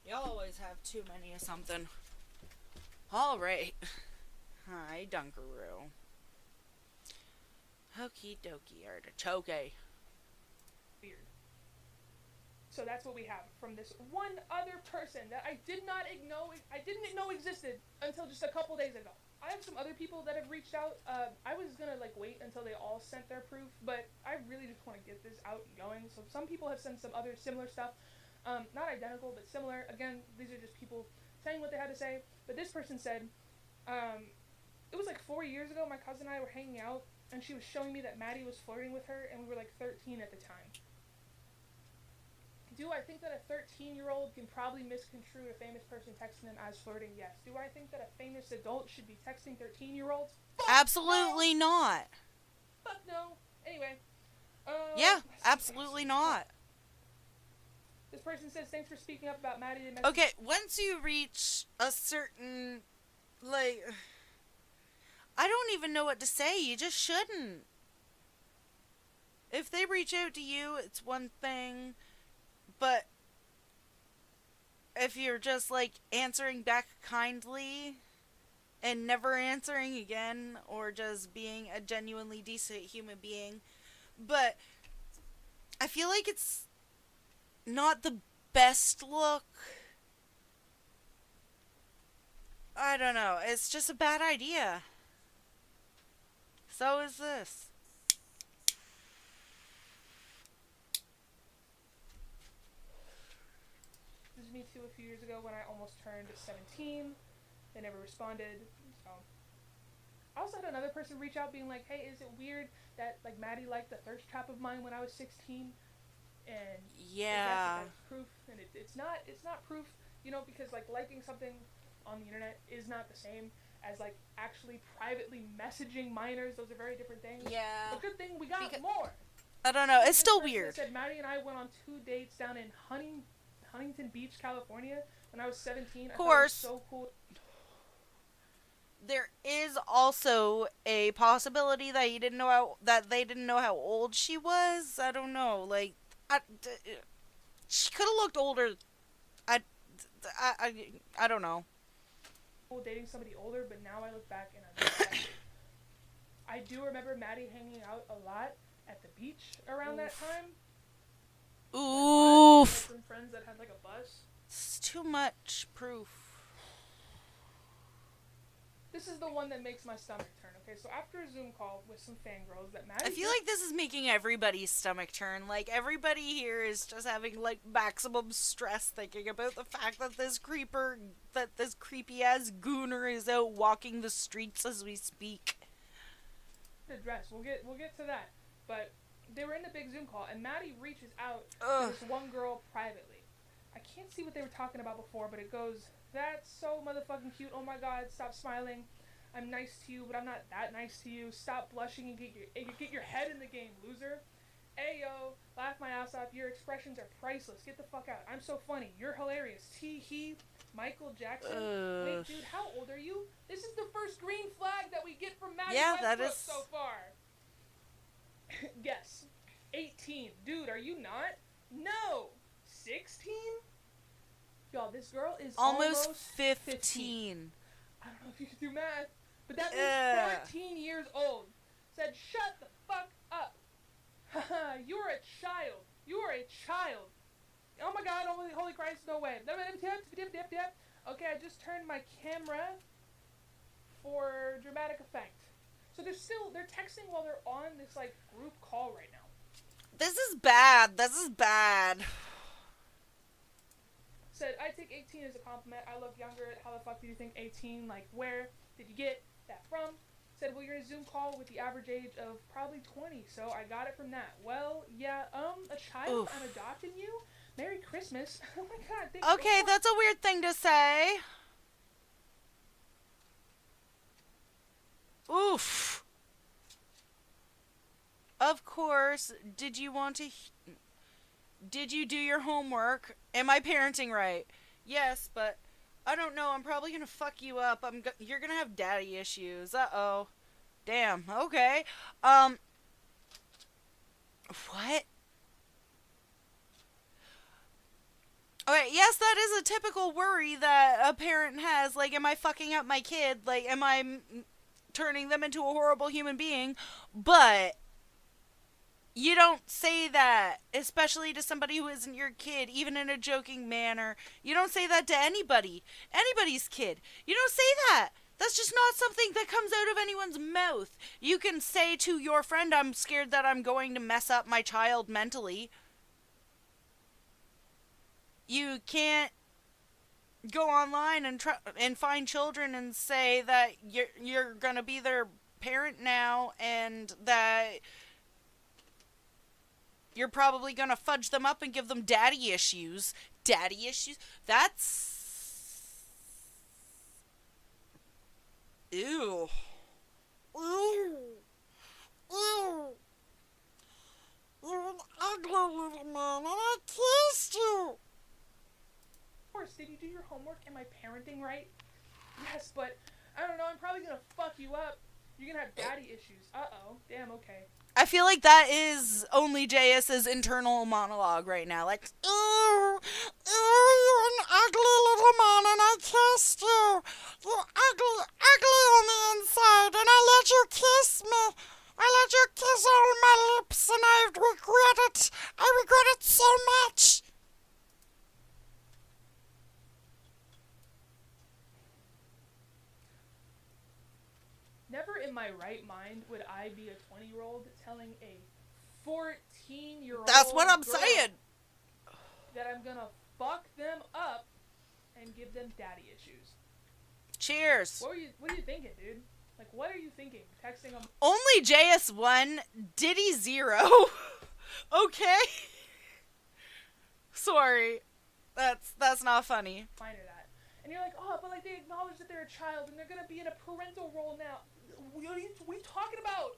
You always have too many of something. Alright. Hi, Dunkaroo. Okie dokie, artichoke. Weird. So that's what we have from this one other person that I didn't know existed until just a couple days ago. I have some other people that have reached out. I was gonna wait until they all sent their proof, but I really just want to get this out and going. So some people have sent some other similar stuff, not identical but similar. Again, these are just people saying what they had to say. But this person said, it was 4 years ago. My cousin and I were hanging out, and she was showing me that Mattie was flirting with her, and we were 13 at the time. Do I think that a 13-year-old can probably misconstrue a famous person texting them as flirting? Yes. Do I think that a famous adult should be texting 13-year-olds? Absolutely not. Fuck no. Anyway. Yeah, absolutely not. This person says, thanks for speaking up about Mattie. Okay, once you reach a certain, I don't even know what to say. You just shouldn't. If they reach out to you, it's one thing. But if you're just answering back kindly, and never answering again, or just being a genuinely decent human being. But I feel like it's not the best look. I don't know. It's just a bad idea. So is this. This is me too a few years ago when I almost turned 17. They never responded. So I also had another person reach out being like, hey, is it weird that like Mattie liked a thirst trap of mine when I was 16? And Yeah. that's proof, and it's not proof, you know, because like liking something on the internet is not the same as like actually privately messaging minors. Those are very different things. Yeah. But good thing we got Because- more. I don't know. It's This still person weird. said Mattie and I went on 2 dates down in Huntington Beach, California when I was 17. Of course. So cool. There is also a possibility that they didn't know how old she was. I don't know. Like, she could have looked older. I don't know. Dating somebody older, but now I look back and I'm regret it. I do remember Mattie hanging out a lot at the beach around that time. Oof. Some friends that had like a bus. It's too much proof. This is the one that makes my stomach turn. Okay, so after a Zoom call with some fangirls that Mattie. I feel like this is making everybody's stomach turn. Like, everybody here is just having, like, maximum stress thinking about the fact that this creepy-ass gooner is out walking the streets as we speak. address. We'll get to that. But they were in the big Zoom call, and Mattie reaches out Ugh. to this one girl privately. I can't see what they were talking about before, but it goes, "That's so motherfucking cute. Oh my god, stop smiling. I'm nice to you, but I'm not that nice to you. Stop blushing and get your head in the game, loser. Ayo, laugh my ass off. Your expressions are priceless. Get the fuck out. I'm so funny. You're hilarious. He, Michael Jackson. Wait, dude, how old are you? This is the first green flag that we get from Mattie Westbrook that is... so far. Guess. 18. Dude, are you not? No. 16? Y'all, this girl is almost 15. 15. I don't know if you can do math, but that means 14 years old. Said, shut the fuck up. Haha, you're a child. You are a child. Oh my god, holy Christ, no way. Okay, I just turned my camera for dramatic effect. So they're texting while they're on this, like, group call right now. This is bad. Said, I take 18 as a compliment. I look younger. How the fuck do you think 18? Like, where did you get that from? Said, well, you're in a Zoom call with the average age of probably 20, so I got it from that. Well, yeah, a child, Oof. I'm adopting you? Merry Christmas. Oh my god. Thank Okay, you. that's a weird thing to say. Oof. Of course, did you do your homework? Am I parenting right? Yes, but I don't know. I'm probably gonna fuck you up. You're gonna have daddy issues. Uh-oh. Damn. Okay. What? Okay, yes, that is a typical worry that a parent has. Like, am I fucking up my kid? Like, am I turning them into a horrible human being? But you don't say that, especially to somebody who isn't your kid, even in a joking manner. You don't say that to anybody's kid. You don't say that. That's just not something that comes out of anyone's mouth. You can say to your friend, I'm scared that I'm going to mess up my child mentally. You can't go online and find children and say that you're gonna be their parent now, and that you're probably gonna fudge them up and give them daddy issues. Daddy issues? That's... Ew. Ew. Ew. You're an ugly little man, and I kissed you. Of course, did you do your homework? Am I parenting right? Yes, but I don't know. I'm probably gonna fuck you up. You're gonna have daddy issues. Uh-oh. Damn, okay. I feel like that is Onlyjayus' internal monologue right now. Like, Ew. Ew, you're an ugly little man, and I kissed you. You ugly, ugly in my right mind would I be a 20-year-old telling a 14-year-old That's what I'm girl saying. that I'm gonna fuck them up and give them daddy issues? Cheers. What are you thinking, dude? Like, what are you thinking? Texting them. Onlyjayus 1, Diddy 0. Okay. Sorry. That's not funny. Minor that. And you're like, oh, but like they acknowledge that they're a child and they're gonna be in a parental role now. What are you talking about?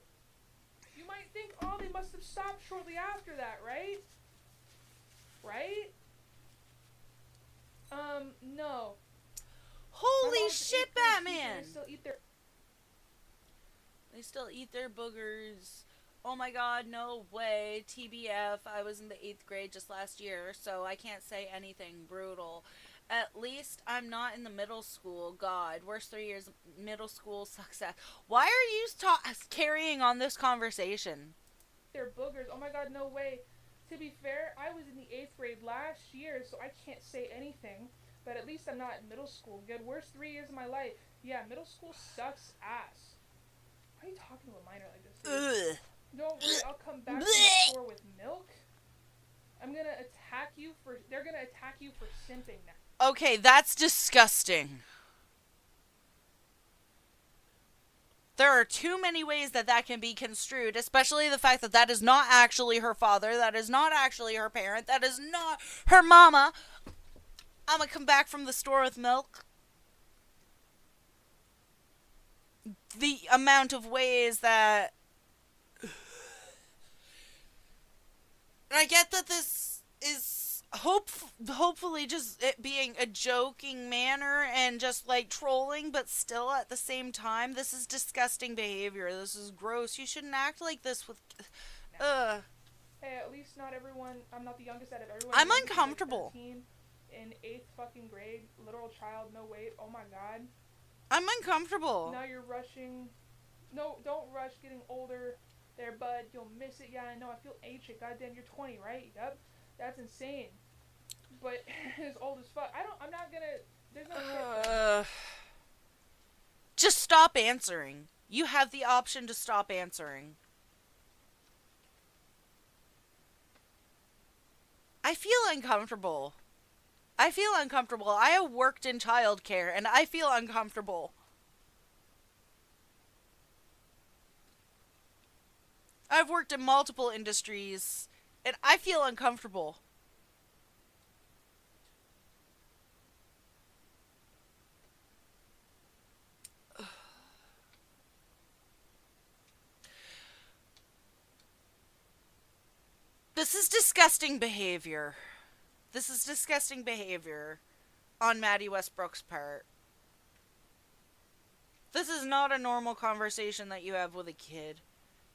You might think, oh, they must have stopped shortly after that, right? Right? No. My Holy mom's an shit, 8th grade teacher, Batman. They still eat their. They still eat their boogers. Oh my god, no way. TBF, I was in the 8th grade just last year, so I can't say anything brutal. At least I'm not in the middle school. God, worst 3 years of middle school success. Why are you carrying on this conversation? Their boogers. Oh my god, no way. To be fair, I was in the 8th grade last year, so I can't say anything. But at least I'm not in middle school. Good, worst 3 years of my life. Yeah, middle school sucks ass. Why are you talking to a minor like this, dude? Ugh. Don't worry, I'll come back to the store with milk. I'm gonna attack you for. They're gonna attack you for simping now. Okay, that's disgusting. There are too many ways that can be construed, especially the fact that is not actually her father, that is not actually her parent, that is not her mama. I'm gonna come back from the store with milk. The amount of ways that... And I get that this is hopefully just it being a joking manner and just like trolling, but still at the same time, this is disgusting behavior. This is gross. You shouldn't act like this with... Ugh. Hey, at least not everyone. I'm not the youngest out of everyone. I'm The youngest is, like, uncomfortable. 13 in 8th fucking grade, literal child, no weight. Oh my god. I'm uncomfortable. Now you're rushing. No, don't rush getting older. There, bud. You'll miss it. Yeah, I know. I feel ancient. Goddamn, you're 20, right? Yep. That's insane. But as old as fuck. I'm not gonna. There's no shit. Just stop answering. You have the option to stop answering. I feel uncomfortable. I have worked in childcare, and I feel uncomfortable. I've worked in multiple industries, and I feel uncomfortable. This is disgusting behavior. This is disgusting behavior on Mattie Westbrook's part. This is not a normal conversation that you have with a kid.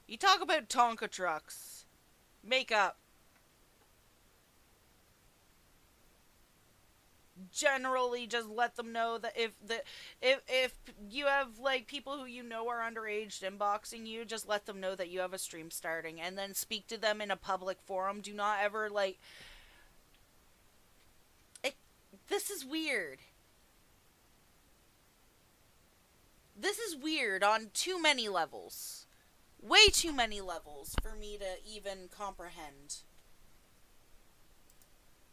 You talk about Tonka trucks, makeup. Generally, just let them know that if you have like people who you know are underage inboxing you, just let them know that you have a stream starting, and then speak to them in a public forum. Do not ever like. This is weird. This is weird on too many levels. Way too many levels for me to even comprehend.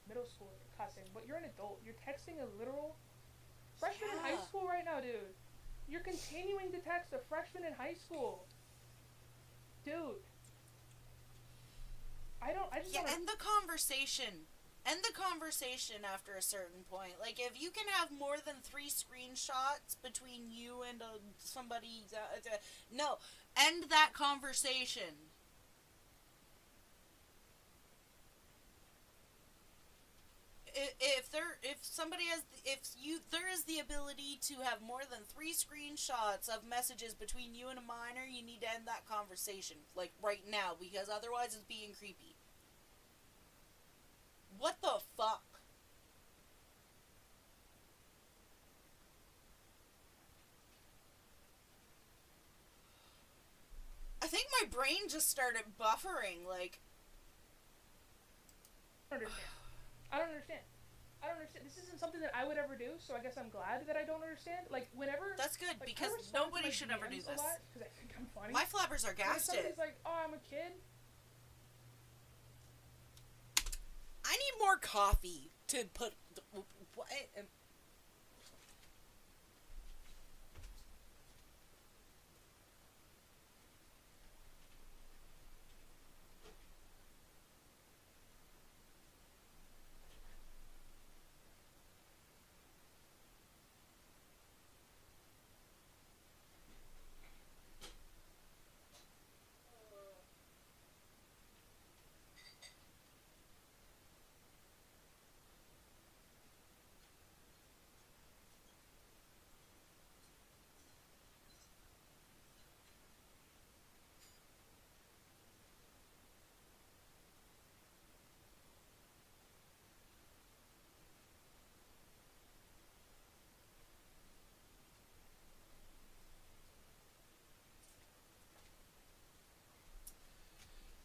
Middle school cussing, but you're an adult. You're texting a literal freshman in high school right now, dude. You're continuing to text a freshman in high school, dude. I just Yeah, wanna... end the conversation. End the conversation after a certain point. Like, if you can have more than 3 screenshots between you and somebody... no, end that conversation. If there is the ability to have more than 3 screenshots of messages between you and a minor, you need to end that conversation, like, right now, because otherwise it's being creepy. What the fuck? I think my brain just started buffering, like... I don't understand. this isn't something that I would ever do, so I guess I'm glad that I don't understand. Like, whenever... That's good, like, because I respond to nobody my should ever do DMs this. a lot, because I think I'm funny. My flappers are And if gassed. somebody's like, oh, I'm a kid. I need more coffee to put... What?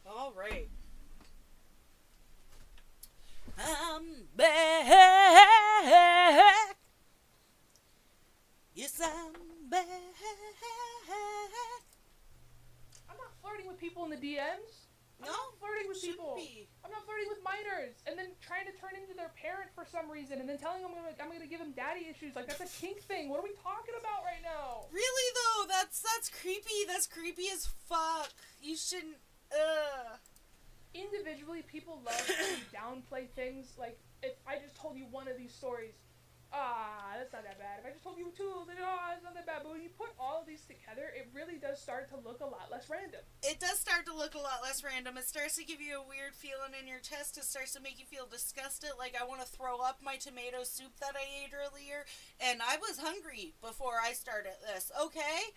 All right. I'm back. Yes, I'm back. I'm not flirting with people in the DMs. I'm No, not flirting with shouldn't people. be. I'm not flirting with minors, and then trying to turn into their parent for some reason, and then telling them I'm gonna give them daddy issues. Like, that's a kink thing. What are we talking about right now? Really though, that's creepy. That's creepy as fuck. You shouldn't. Individually, people love to downplay things. Like, if I just told you one of these stories, that's not that bad. If I just told you two, then it's not that bad. But when you put all of these together, it really does start to look a lot less random. It does start to look a lot less random. It starts to give you a weird feeling in your chest. It starts to make you feel disgusted, like I want to throw up my tomato soup that I ate earlier. And I was hungry before I started this, okay?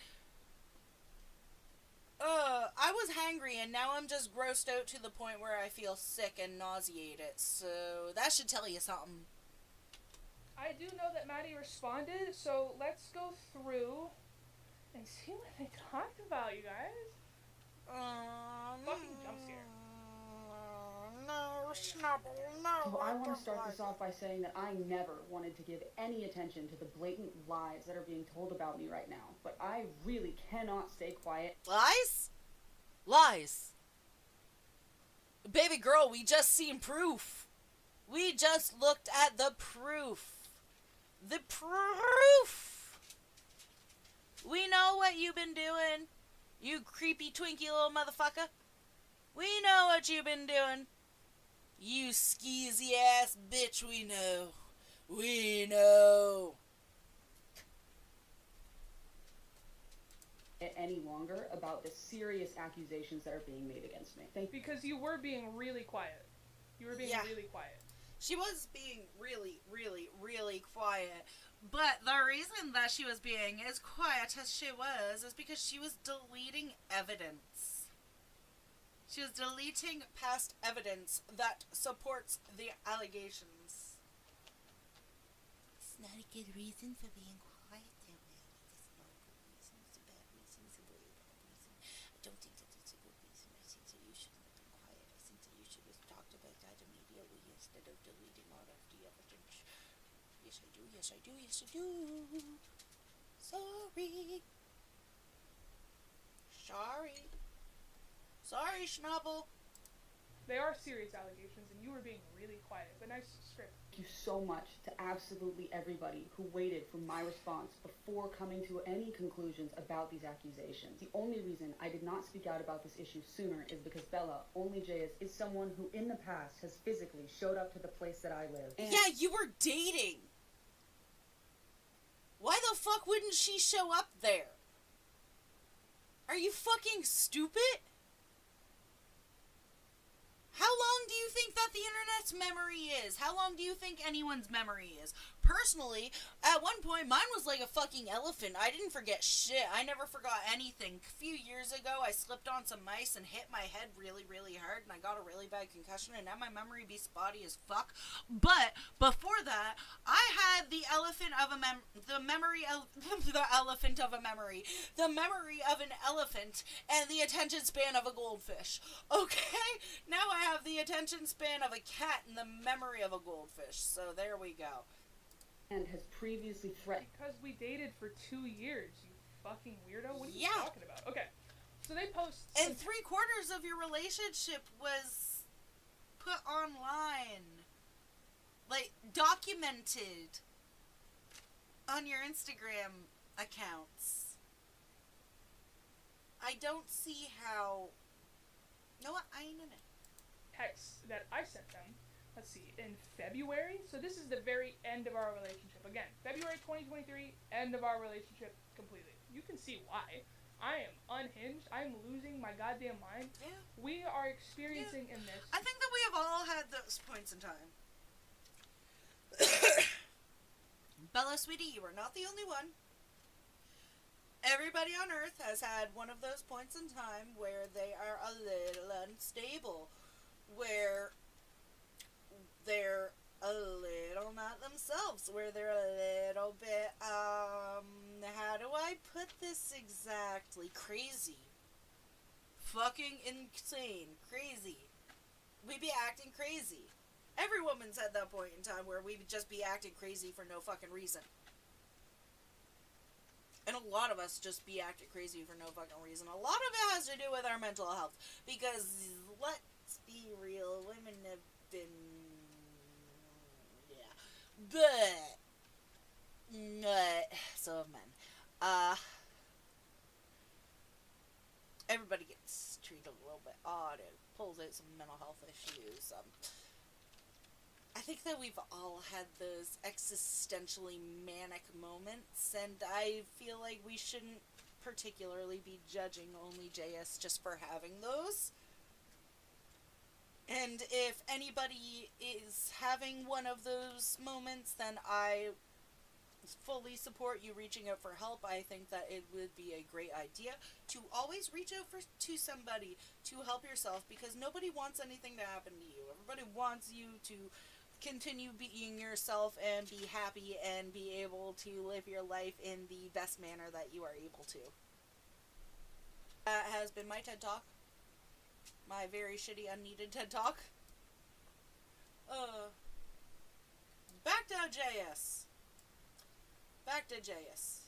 I was hangry, and now I'm just grossed out to the point where I feel sick and nauseated. So that should tell you something. I do know that Mattie responded, so let's go through and see what they talked about, you guys. Fucking jump scare. No, Snubble, no. So I want to start this off by saying that I never wanted to give any attention to the blatant lies that are being told about me right now. But I really cannot stay quiet. Lies? Lies. Baby girl, we just seen proof. We just looked at the proof. The proof! We know what you've been doing, you creepy Twinkie little motherfucker. We know what you've been doing. You skeezy ass bitch, we know. We know. Any longer about the serious accusations that are being made against me. Because you were being really quiet. You were being Yeah. really quiet. She was being really, really, really quiet. But the reason that she was being as quiet as she was is because she was deleting evidence. She was deleting past evidence that supports the allegations. It's not a good reason for being quiet, damn it. It's not a good reason. It's a bad reason. It's a very bad reason. I don't think that it's a good reason. I think that you should have been quiet. I think that you should have talked about that immediately instead of deleting all of the evidence. Yes, I do. Yes, I do. Yes, I do. Sorry. Sorry. Sorry, Schnabel. They are serious allegations, and you were being really quiet. But nice script. Thank you so much to absolutely everybody who waited for my response before coming to any conclusions about these accusations. The only reason I did not speak out about this issue sooner is because Bella, Onlyjayus, is someone who in the past has physically showed up to the place that I live. And Yeah, you were dating. Why the fuck wouldn't she show up there? Are you fucking stupid? How long do you think that the internet's memory is? How long do you think anyone's memory is? Personally, at one point, mine was like a fucking elephant. I didn't forget shit. I never forgot anything. A few years ago, I slipped on some ice and hit my head really, really hard, and I got a really bad concussion, and now my memory be spotty as fuck. But before that, I had the elephant of a the memory of the elephant of a memory, the memory of an elephant, and the attention span of a goldfish. Okay, now I have the attention span of a cat and the memory of a goldfish. So there we go. And has previously threatened. Because we dated for 2 years, you fucking weirdo. What are you Yeah. talking about? Okay, so they post. And 3/4 of your relationship was put online, like documented on your Instagram accounts. I don't see how. You know what? I ain't in it. Texts that I sent them, let's see, in February. So this is the very end of our relationship. Again, February 2023, end of our relationship completely. You can see why. I am unhinged. I'm losing my goddamn mind. Yeah. We are experiencing in this. I think that we have all had those points in time. Bella, sweetie, you are not the only one. Everybody on Earth has had one of those points in time where they are a little unstable, where they're a little not themselves, where they're a little bit, how do I put this exactly? Crazy. Fucking insane. Crazy. We be acting crazy. Every woman's had that point in time where we would just be acting crazy for no fucking reason. And a lot of us just be acting crazy for no fucking reason. A lot of it has to do with our mental health. Because, let's be real, women have been... yeah. But... so have men. Everybody gets treated a little bit odd. It pulls out some mental health issues. I think that we've all had those existentially manic moments, and I feel like we shouldn't particularly be judging Onlyjayus just for having those. And if anybody is having one of those moments, then I fully support you reaching out for help. I think that it would be a great idea to always reach out to somebody to help yourself, because nobody wants anything to happen to you. Everybody wants you to continue being yourself and be happy and be able to live your life in the best manner that you are able to. That has been my TED Talk. My very shitty, unneeded TED Talk. Back to JS. Back to JS.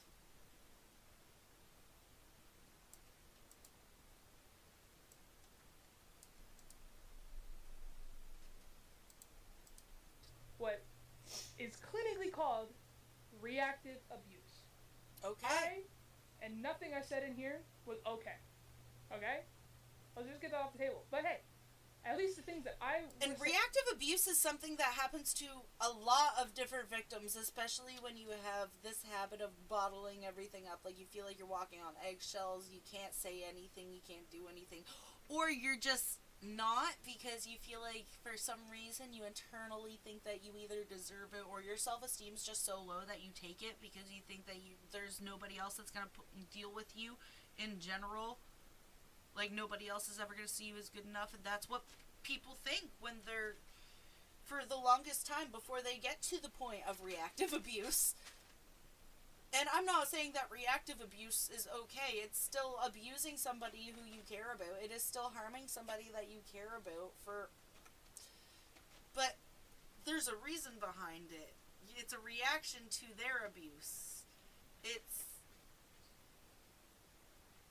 What is clinically called reactive abuse. Okay. And nothing I said in here was okay. Okay? Let's just get that off the table. But hey, at least the things that I... And reactive abuse is something that happens to a lot of different victims, especially when you have this habit of bottling everything up. Like, you feel like you're walking on eggshells, you can't say anything, you can't do anything. Or you're just not, because you feel like for some reason you internally think that you either deserve it, or your self-esteem's just so low that you take it because you think that there's nobody else that's going to deal with you in general. Like, nobody else is ever going to see you as good enough, and that's what people think when they're, for the longest time, before they get to the point of reactive abuse. And I'm not saying that reactive abuse is okay. It's still abusing somebody who you care about. It is still harming somebody that you care about but there's a reason behind it. It's a reaction to their abuse. It's,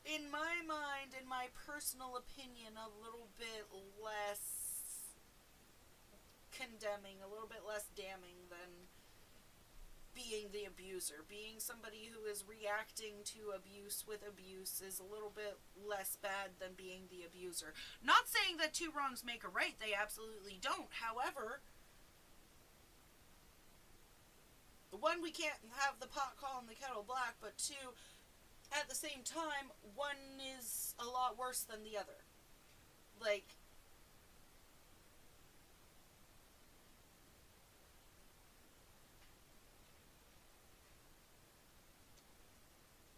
in my mind, in my personal opinion, a little bit less condemning, a little bit less damning than being the abuser. Being somebody who is reacting to abuse with abuse is a little bit less bad than being the abuser. Not saying that two wrongs make a right, they absolutely don't. However, one, we can't have the pot calling the kettle black, but two, at the same time, one is a lot worse than the other. Like,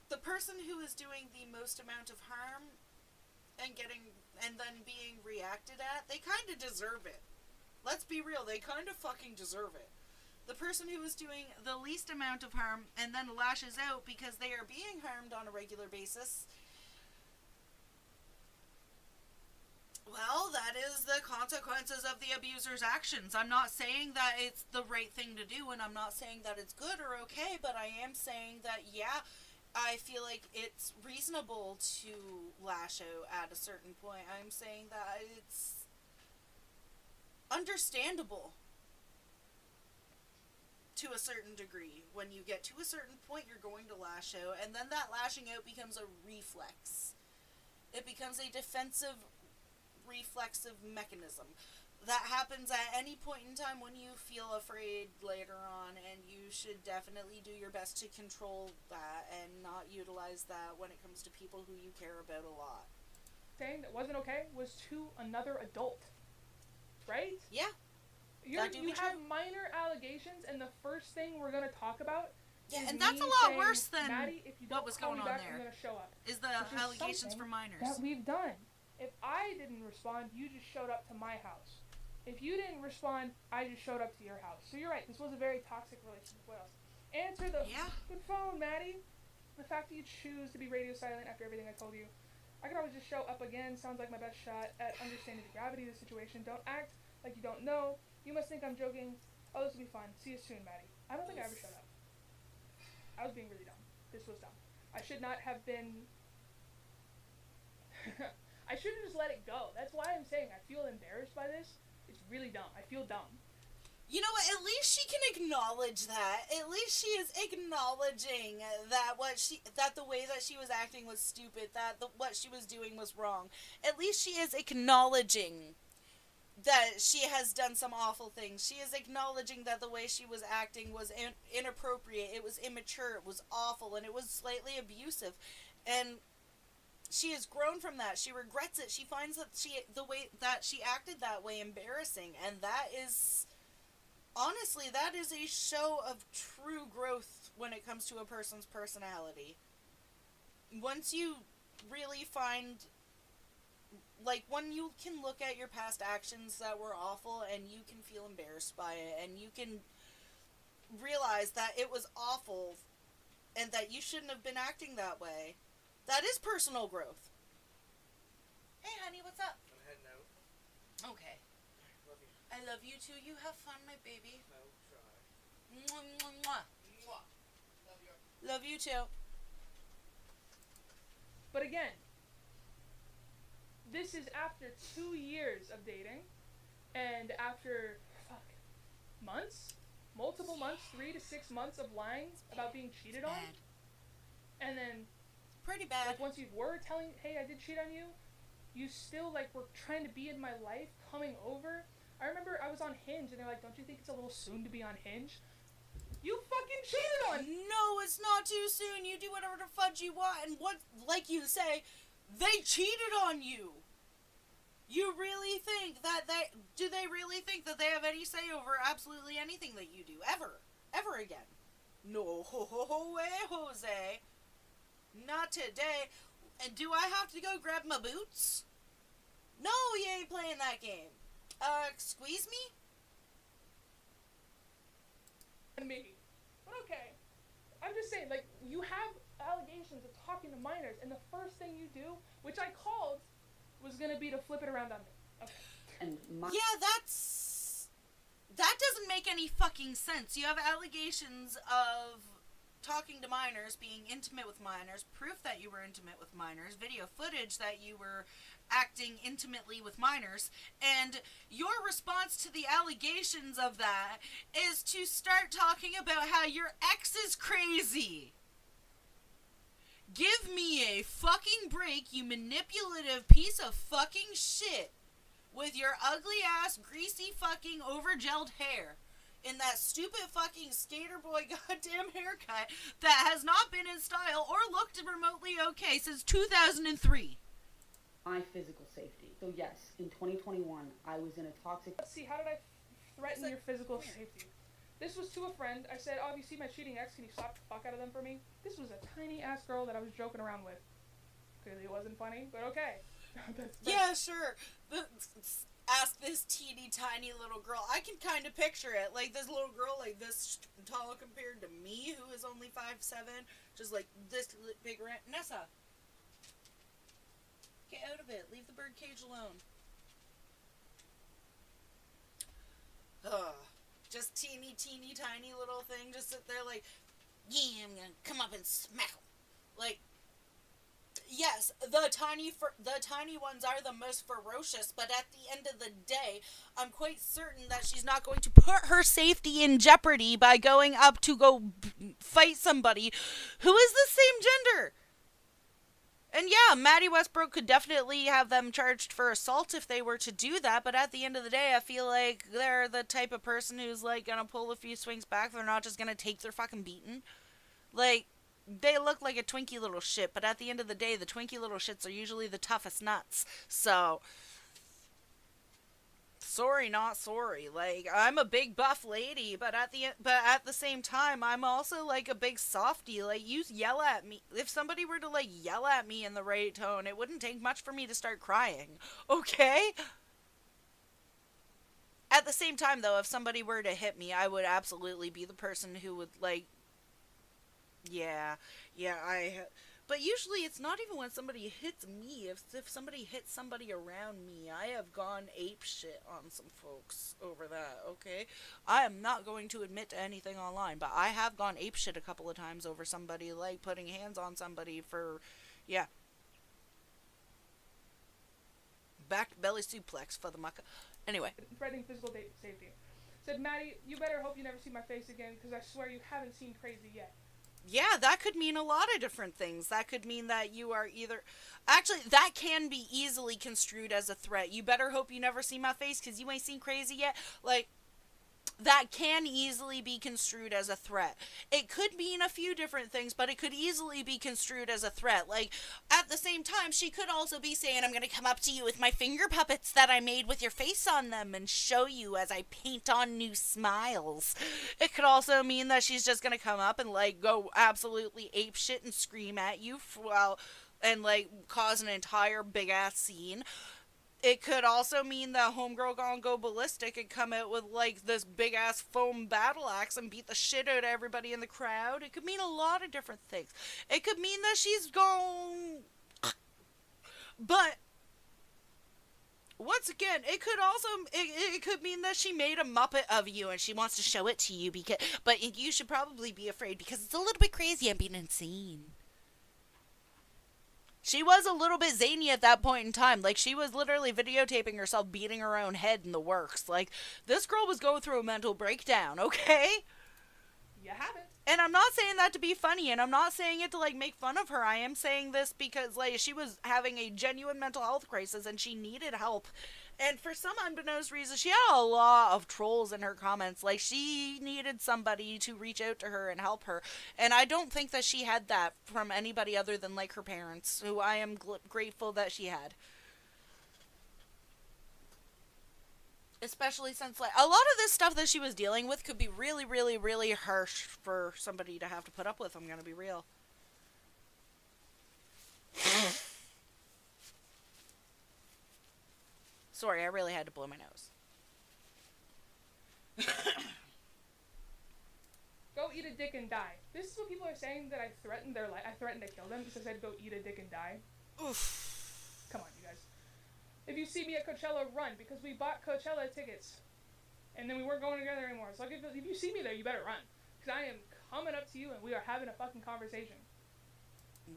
the person who is doing the most amount of harm and then being reacted at, they kind of deserve it. Let's be real, they kind of fucking deserve it. The person who is doing the least amount of harm and then lashes out because they are being harmed on a regular basis, well, that is the consequences of the abuser's actions. I'm not saying that it's the right thing to do, and I'm not saying that it's good or okay, but I am saying that, yeah, I feel like it's reasonable to lash out at a certain point. I'm saying that it's understandable to a certain degree. When you get to a certain point, you're going to lash out, and then that lashing out becomes a reflex. It becomes a defensive, reflexive mechanism that happens at any point in time when you feel afraid later on, and you should definitely do your best to control that and not utilize that when it comes to people who you care about a lot. Thing that wasn't okay was to another adult, right? Yeah. You have minor allegations, and the first thing we're gonna talk about Yeah, is and that's me a lot saying, worse than Maddie, if you what don't was call going me on back, there. I'm gonna show up. Is the Which is allegations something for minors. that we've done. If I didn't respond, you just showed up to my house. If you didn't respond, I just showed up to your house. So you're right, this was a very toxic relationship. What else? Answer the fucking phone, Maddie. The fact that you choose to be radio silent after everything I told you. I could always just show up again. Sounds like my best shot at understanding the gravity of the situation. Don't act like you don't know. You must think I'm joking. Oh, this will be fun. See you soon, Maddie. I don't think I ever showed up. I was being really dumb. This was dumb. I should not have been... I should have just let it go. That's why I'm saying I feel embarrassed by this. It's really dumb. I feel dumb. You know what? At least she can acknowledge that. At least she is acknowledging that the way that she was acting was stupid. That what she was doing was wrong. At least she is acknowledging that she has done some awful things. She is acknowledging that the way she was acting was inappropriate. It was immature. It was awful, and it was slightly abusive. And she has grown from that. She regrets it. She finds that the way that she acted that way embarrassing, and that is... Honestly, that is a show of true growth when it comes to a person's personality. Once you really find, like, when you can look at your past actions that were awful and you can feel embarrassed by it, and you can realize that it was awful and that you shouldn't have been acting that way, that is personal growth. Hey, honey, what's up? I'm heading out. Okay. Love you. I love you too. You have fun, my baby. I'll try. Mwah, mwah, mwah. Mwah. Love you. Love you too. But again, this is after 2 years of dating, and after, months? Multiple months, 3 to 6 months of lying about being cheated on. And then, Pretty bad. like, once you were telling, hey, I did cheat on you, you still, like, were trying to be in my life, coming over. I remember I was on Hinge, and they're like, don't you think it's a little soon to be on Hinge? You fucking cheated on me! No, it's not too soon. You do whatever the fudge you want, and what, like you say, they cheated on you. You really think that do they really think that they have any say over absolutely anything that you do? Ever again? No way, Jose. Not today. And do I have to go grab my boots? No, you ain't playing that game. Squeeze me? And me. But okay. I'm just saying, like, you have allegations of talking to minors, and the first thing you do, which I called, was gonna be to flip it around on me. Okay. And Yeah, that doesn't make any fucking sense. You have allegations of talking to minors, being intimate with minors, proof that you were intimate with minors, video footage that you were acting intimately with minors, and your response to the allegations of that is to start talking about how your ex is crazy. Give me a fucking break, you manipulative piece of fucking shit, with your ugly ass, greasy fucking over-gelled hair in that stupid fucking skater boy goddamn haircut that has not been in style or looked remotely okay since 2003. my physical safety. So yes, in 2021, I was in a toxic... Let's see, how did I threaten your physical safety? This was to a friend. I said, oh, have you seen my cheating ex? Can you slap the fuck out of them for me? This was a tiny-ass girl that I was joking around with. Clearly it wasn't funny, but okay. Yeah, sure. ask this teeny tiny little girl. I can kind of picture it. Like, this little girl, like, this tall compared to me, who is only 5'7", just, like, this big rant. Nessa, get out of it. Leave the bird cage alone. Ugh. Just teeny tiny little thing. Just sit there like, yeah, I'm gonna come up and smack him. Like, yes, the tiny ones are the most ferocious, but at the end of the day, I'm quite certain that she's not going to put her safety in jeopardy by going up to go fight somebody who is the same gender. And yeah, Mattie Westbrook could definitely have them charged for assault if they were to do that, but at the end of the day, I feel like they're the type of person who's, like, gonna pull a few swings back. They're not just gonna take their fucking beating. Like, they look like a twinky little shit, but at the end of the day, the twinky little shits are usually the toughest nuts. So, sorry, not sorry. Like, I'm a big buff lady, but at the same time, I'm also like a big softie. Like, you yell at me. If somebody were to like yell at me in the right tone, it wouldn't take much for me to start crying. Okay? At the same time, though, if somebody were to hit me, I would absolutely be the person who would like, but usually it's not even when somebody hits me. If somebody hits somebody around me, I have gone ape shit on some folks over that, okay? I am not going to admit to anything online, but I have gone ape shit a couple of times over somebody, like putting hands on somebody for, yeah. Back belly suplex for the mucka. Anyway. Threatening physical safety. Said, Mattie, you better hope you never see my face again, because I swear you haven't seen crazy yet. Yeah, that could mean a lot of different things. That could mean that you are either... Actually, that can be easily construed as a threat. You better hope you never see my face because you ain't seen crazy yet. Like, that can easily be construed as a threat. It could mean a few different things, but it could easily be construed as a threat. Like, at the same time, she could also be saying, I'm gonna come up to you with my finger puppets that I made with your face on them and show you as I paint on new smiles. It could also mean that she's just gonna come up and, like, go absolutely ape shit and scream at you and, like, cause an entire big-ass scene. It could also mean that homegirl gonna go ballistic and come out with, like, this big-ass foam battle axe and beat the shit out of everybody in the crowd. It could mean a lot of different things. It could mean that she's gone... But, once again, it could also... It could mean that she made a Muppet of you and she wants to show it to you, but you should probably be afraid because it's a little bit crazy. I'm being insane. She was a little bit zany at that point in time. Like, she was literally videotaping herself beating her own head in the works. Like, this girl was going through a mental breakdown, okay? You haven't. And I'm not saying that to be funny, and I'm not saying it to, like, make fun of her. I am saying this because, like, she was having a genuine mental health crisis, and she needed help. And for some unbeknownst reason, she had a lot of trolls in her comments. Like, she needed somebody to reach out to her and help her. And I don't think that she had that from anybody other than, like, her parents, who I am grateful that she had. Especially since, like, a lot of this stuff that she was dealing with could be really, really, really harsh for somebody to have to put up with, I'm gonna be real. Sorry, I really had to blow my nose. Go eat a dick and die. This is what people are saying, that I threatened their life. I threatened to kill them because I said go eat a dick and die. Oof. Come on, you guys. If you see me at Coachella, run, because we bought Coachella tickets. And then we weren't going together anymore. So if you see me there, you better run. Because I am coming up to you and we are having a fucking conversation.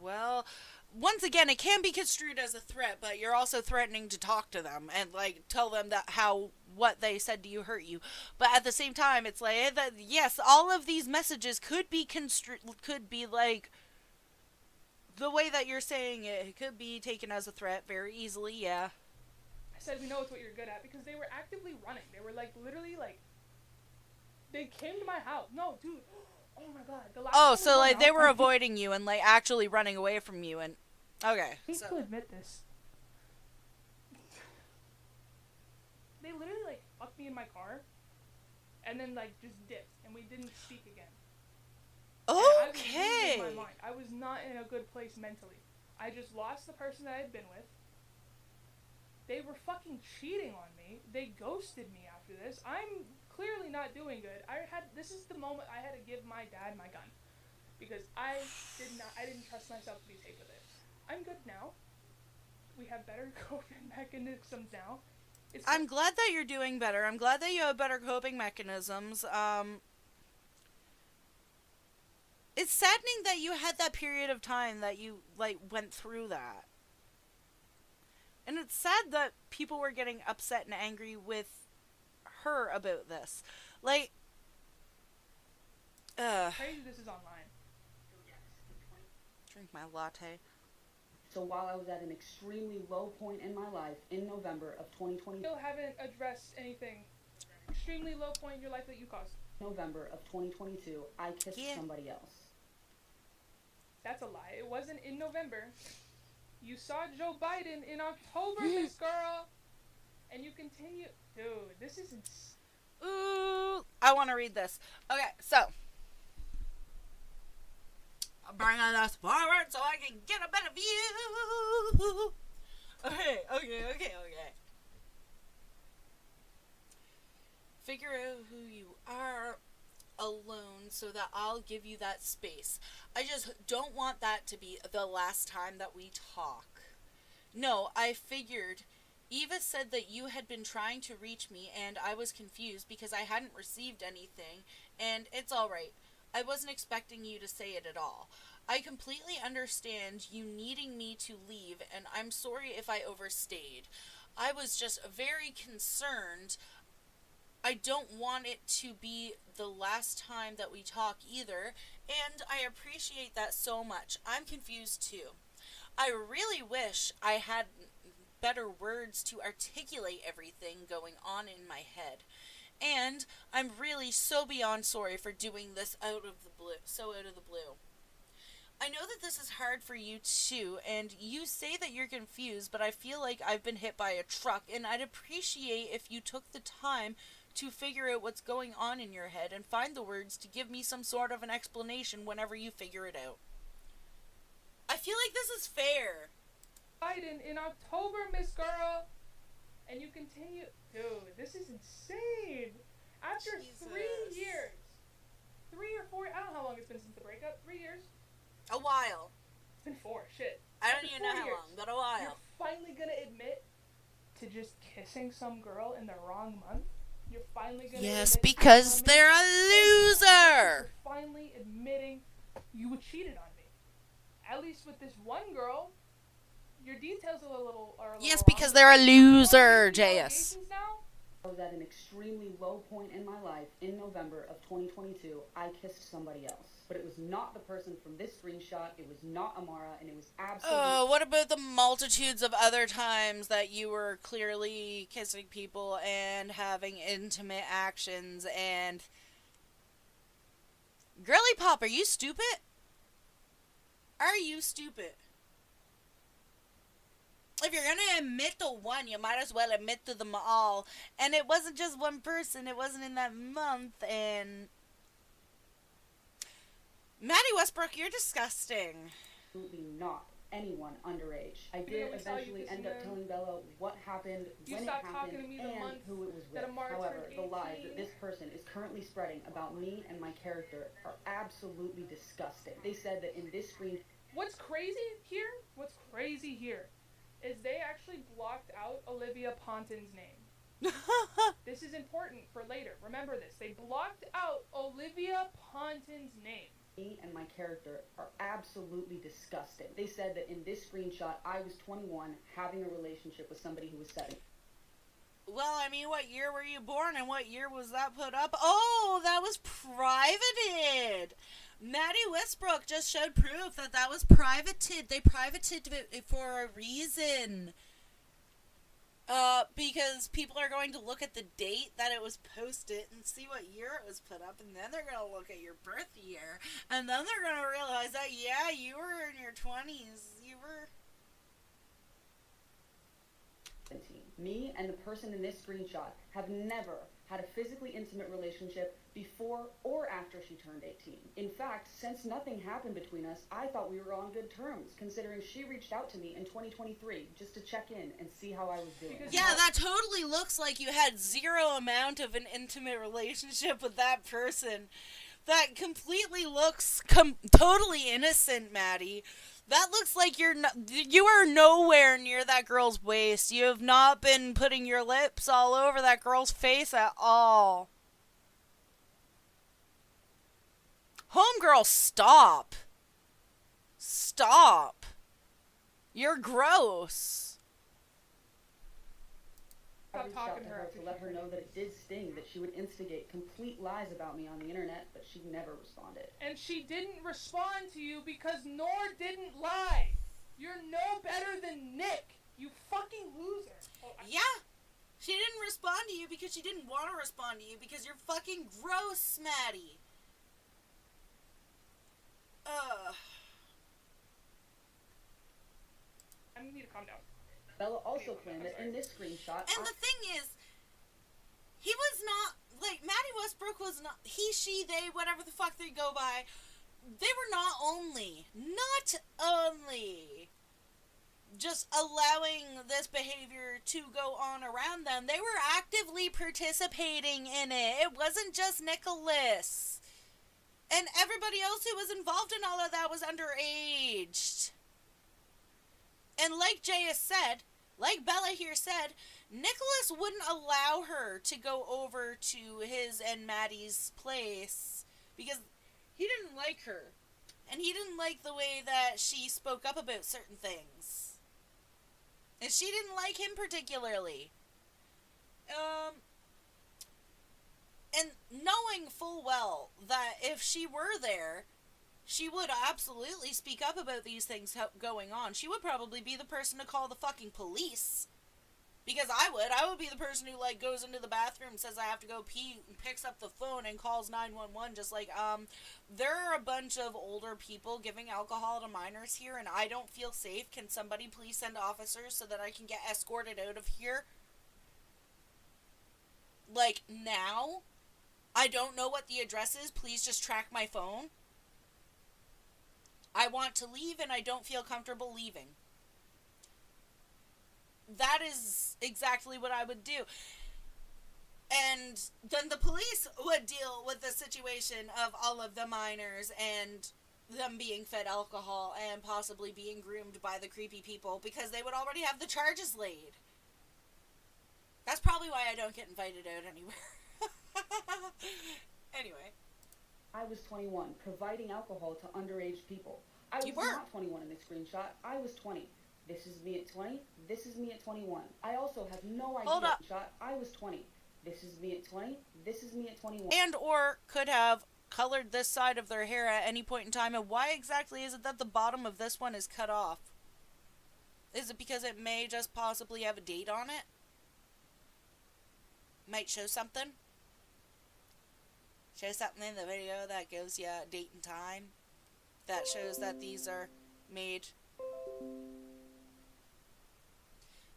Well, once again, it can be construed as a threat, but you're also threatening to talk to them and, like, tell them that what they said to you hurt you. But at the same time, it's like, yes, all of these messages could be like, the way that you're saying it could be taken as a threat very easily, yeah. I said, we know it's what you're good at, because they were actively running. They were, like, literally, like, they came to my house. No, dude. Oh my god. So, like, they were avoiding you and, like, actually running away from you and... Okay. I hate to admit this. They literally, like, fucked me in my car and then, like, just dipped and we didn't speak again. Okay. I was not in a good place mentally. I just lost the person that I had been with. They were fucking cheating on me. They ghosted me after this. I'm clearly not doing good. This is the moment I had to give my dad my gun. Because I didn't trust myself to be safe with it. I'm good now. We have better coping mechanisms now. I'm glad that you're doing better. I'm glad that you have better coping mechanisms. It's saddening that you had that period of time that you, went through that. And it's sad that people were getting upset and angry with her about this. Crazy this is online. Drink my latte. So while I was at an extremely low point in my life in November of 2020, Still haven't addressed anything. Extremely low point in your life that you caused. November of 2022, I kissed somebody else. That's a lie. It wasn't in November. You saw Joe Biden in October, Miss Girl. And you continue. Dude, this is Ooh, I want to read this. Okay, so. I'm bringing this forward so I can get a better view. Okay. Figure out who you are alone so that I'll give you that space. I just don't want that to be the last time that we talk. No, I figured. Eva said that you had been trying to reach me and I was confused because I hadn't received anything, and it's alright. I wasn't expecting you to say it at all. I completely understand you needing me to leave, and I'm sorry if I overstayed. I was just very concerned. I don't want it to be the last time that we talk either, and I appreciate that so much. I'm confused too. I really wish I had better words to articulate everything going on in my head. And I'm really so beyond sorry for doing this out of the blue. I know that this is hard for you too, and you say that you're confused, but I feel like I've been hit by a truck, and I'd appreciate if you took the time to figure out what's going on in your head and find the words to give me some sort of an explanation whenever you figure it out. I feel like this is fair. Biden in October, Miss Girl. And you continue. Dude, this is insane. After Jesus. 3 years. 3 or 4, I don't know how long it's been since the breakup. 3 years? A while. It's been 4, shit. I don't After even know 4 how years, long, but a while. You're finally gonna admit to just kissing some girl in the wrong month? You're finally gonna Yes, admit because they're a loser. You're finally admitting you cheated on me. At least with this one girl, your details are a little Yes, wrong. because they're a loser, JS. Allegations now? I was at an extremely low point in my life in November of 2022. I kissed somebody else. But it was not the person from this screenshot. It was not Amara, and it was absolutely... Oh, what about the multitudes of other times that you were clearly kissing people and having intimate actions and... Girly Pop, are you stupid? Are you stupid? If you're gonna admit to one, you might as well admit to them all. And it wasn't just one person. It wasn't in that month. And Mattie Westbrook, you're disgusting. Absolutely not anyone underage. I did never saw you eventually kissing end up them. telling Bella what happened, You when it stopped happened, talking to me the and month who it was with. that Amara However, turned the lies 18. that this person is currently spreading about me and my character are absolutely disgusting. They said that in this screen... What's crazy here is they actually blocked out Olivia Ponton's name. This is important for later. Remember this. They blocked out Olivia Ponton's name. Me and my character are absolutely disgusting. They said that in this screenshot, I was 21 having a relationship with somebody who was 7. Well, I mean, what year were you born and what year was that put up? Oh, that was privated. Mattie Westbrook just showed proof that that was privated. They privated it for a reason. Because people are going to look at the date that it was posted and see what year it was put up, and then they're going to look at your birth year, and then they're going to realize that, yeah, you were in your 20s. You were... Me and the person in this screenshot have never had a physically intimate relationship before or after she turned 18. In fact, since nothing happened between us, I thought we were on good terms, considering she reached out to me in 2023 just to check in and see how I was doing. Yeah, that totally looks like you had zero amount of an intimate relationship with that person. That completely looks totally innocent, Mattie. That looks like you are nowhere near that girl's waist. You have not been putting your lips all over that girl's face at all. Homegirl, stop. Stop. You're gross. I reached out to her to let her know that it did sting, that she would instigate complete lies about me on the internet, but she never responded. And she didn't respond to you because Nor didn't lie. You're no better than Nick, you fucking loser. Yeah. She didn't respond to you because she didn't want to respond to you because you're fucking gross, Mattie. I need to calm down. Bella also claimed that in this screenshot... And the thing is, he was not, like, Mattie Westbrook was not, he, she, they, whatever the fuck they go by, they were not only just allowing this behavior to go on around them, they were actively participating in it. It wasn't just Nicholas. And everybody else who was involved in all of that was underage. And like Jayus said, like Bella here said, Nicholas wouldn't allow her to go over to his and Maddie's place because he didn't like her. And he didn't like the way that she spoke up about certain things. And she didn't like him particularly. And knowing full well that if she were there, she would absolutely speak up about these things going on. She would probably be the person to call the fucking police. Because I would be the person who, like, goes into the bathroom, says I have to go pee, and picks up the phone and calls 911, just like, there are a bunch of older people giving alcohol to minors here, and I don't feel safe. Can somebody please send officers so that I can get escorted out of here? Like, now? I don't know what the address is. Please just track my phone. I want to leave, and I don't feel comfortable leaving. That is exactly what I would do. And then the police would deal with the situation of all of the minors and them being fed alcohol and possibly being groomed by the creepy people because they would already have the charges laid. That's probably why I don't get invited out anywhere. Anyway. I was 21, providing alcohol to underage people. I was not 21 in this screenshot. I was 20. This is me at 20. This is me at 21. I also have no idea. Hold up. I was 20. This is me at 20. This is me at 21. And or could have colored this side of their hair at any point in time. And why exactly is it that the bottom of this one is cut off? Is it because it may just possibly have a date on it? Might show something? Show something in the video that gives you a date and time? That shows that these are made...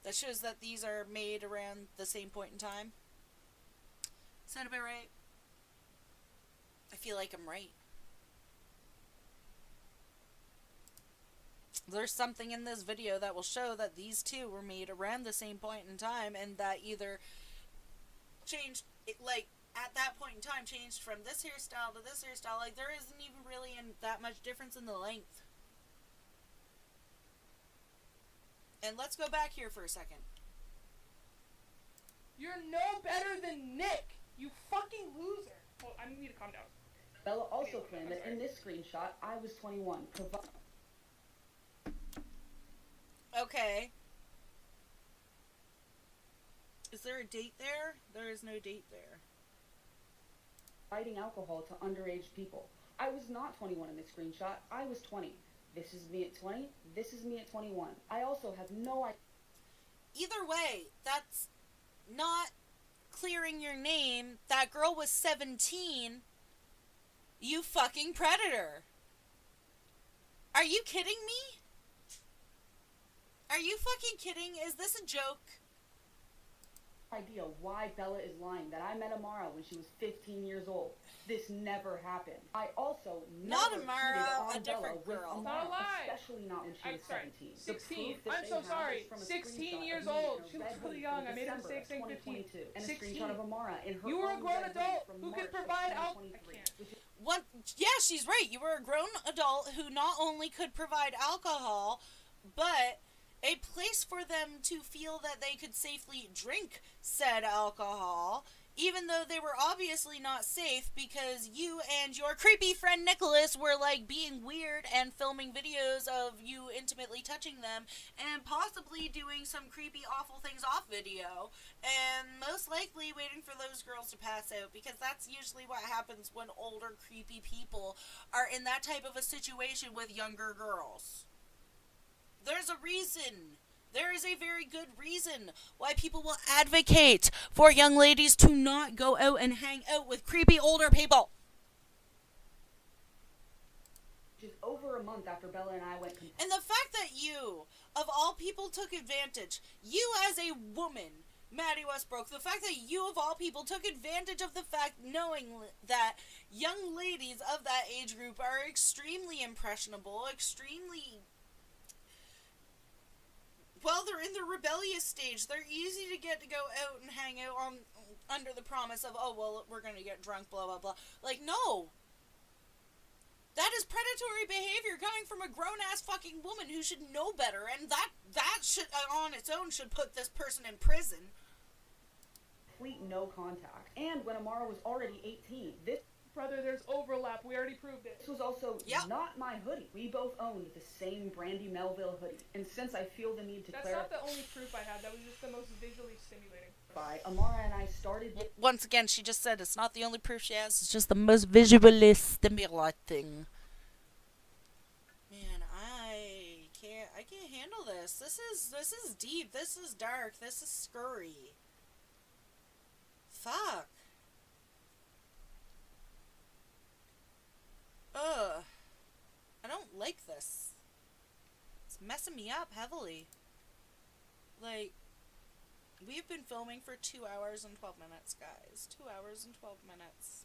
That shows that these are made around the same point in time. Sound about right? I feel like I'm right. There's something in this video that will show that these two were made around the same point in time and that either changed, like, at that point in time changed from this hairstyle to this hairstyle. Like, there isn't even really that much difference in the length. And let's go back here for a second. You're no better than Nick, you fucking loser. Well, I need to calm down. Bella also claimed that in this screenshot, I was 21. Okay. Is there a date there? There is no date there. Providing alcohol to underage people. I was not 21 in this screenshot. I was 20. This is me at 20. This is me at 21. I also have no idea. Either way, that's not clearing your name. That girl was 17. You fucking predator. Are you kidding me? Are you fucking kidding? Is this a joke? idea why Bella is lying that I met Amara when she was 15 years old. This never happened. I also Not never Amara, cheated on a different Bella girl. with Not a Amara, lie. especially not when she I'm was sorry, 17. The 16. proof that I'm they so have sorry. is from a 16 screenshot years of me old. in a She red was really hoodie young. from I made a December mistake of saying 15. 2022, and a 16. screenshot of Amara in her You were a own grown red adult hoodie from who March could of provide 2023, can't. which is One, yeah, she's right. You were a grown adult who not only could provide alcohol, but a place for them to feel that they could safely drink said alcohol, even though they were obviously not safe because you and your creepy friend Nicholas were like being weird and filming videos of you intimately touching them and possibly doing some creepy awful things off video, and most likely waiting for those girls to pass out, because that's usually what happens when older creepy people are in that type of a situation with younger girls. There's a reason. There is a very good reason why people will advocate for young ladies to not go out and hang out with creepy older people. over a month after Bella and I went. And the fact that you, of all people, took advantage, you as a woman, Mattie Westbrook, the fact that you, of all people, took advantage of the fact knowing that young ladies of that age group are extremely impressionable, extremely... Well, they're in the rebellious stage. They're easy to get to go out and hang out on under the promise of, oh, well, we're going to get drunk, blah, blah, blah. Like, no. That is predatory behavior coming from a grown-ass fucking woman who should know better, and that should, on its own, should put this person in prison. Complete no contact. And when Amara was already 18, this... Brother, there's overlap. We already proved it. This was also not my hoodie. We both owned the same Brandy Melville hoodie. And since I feel the need to That's not the only proof I have. That was just the most visually stimulating. Amara and I started... Once again, she just said it's not the only proof she has. It's just the most visually stimulating. Man, I can't handle this. This is deep. This is dark. This is scurry. Fuck. Ugh. I don't like this. It's messing me up heavily. Like, we've been filming for 2 hours and 12 minutes, guys. 2 hours and 12 minutes.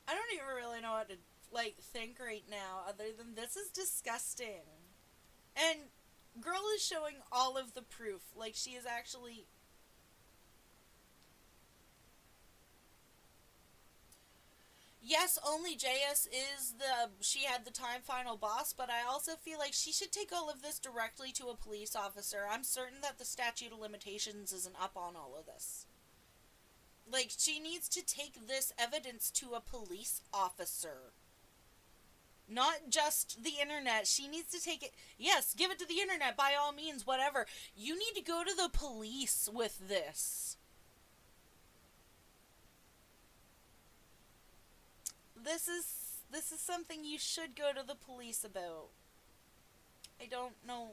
I don't even really know what to think right now, other than this is disgusting. And girl is showing all of the proof. Like, she is actually... Yes, Onlyjayus she had the time final boss, but I also feel like she should take all of this directly to a police officer. I'm certain that the statute of limitations isn't up on all of this. Like, she needs to take this evidence to a police officer. Not just the internet. She needs to take it... Yes, give it to the internet, by all means, whatever. You need to go to the police with this. This is something you should go to the police about. I don't know...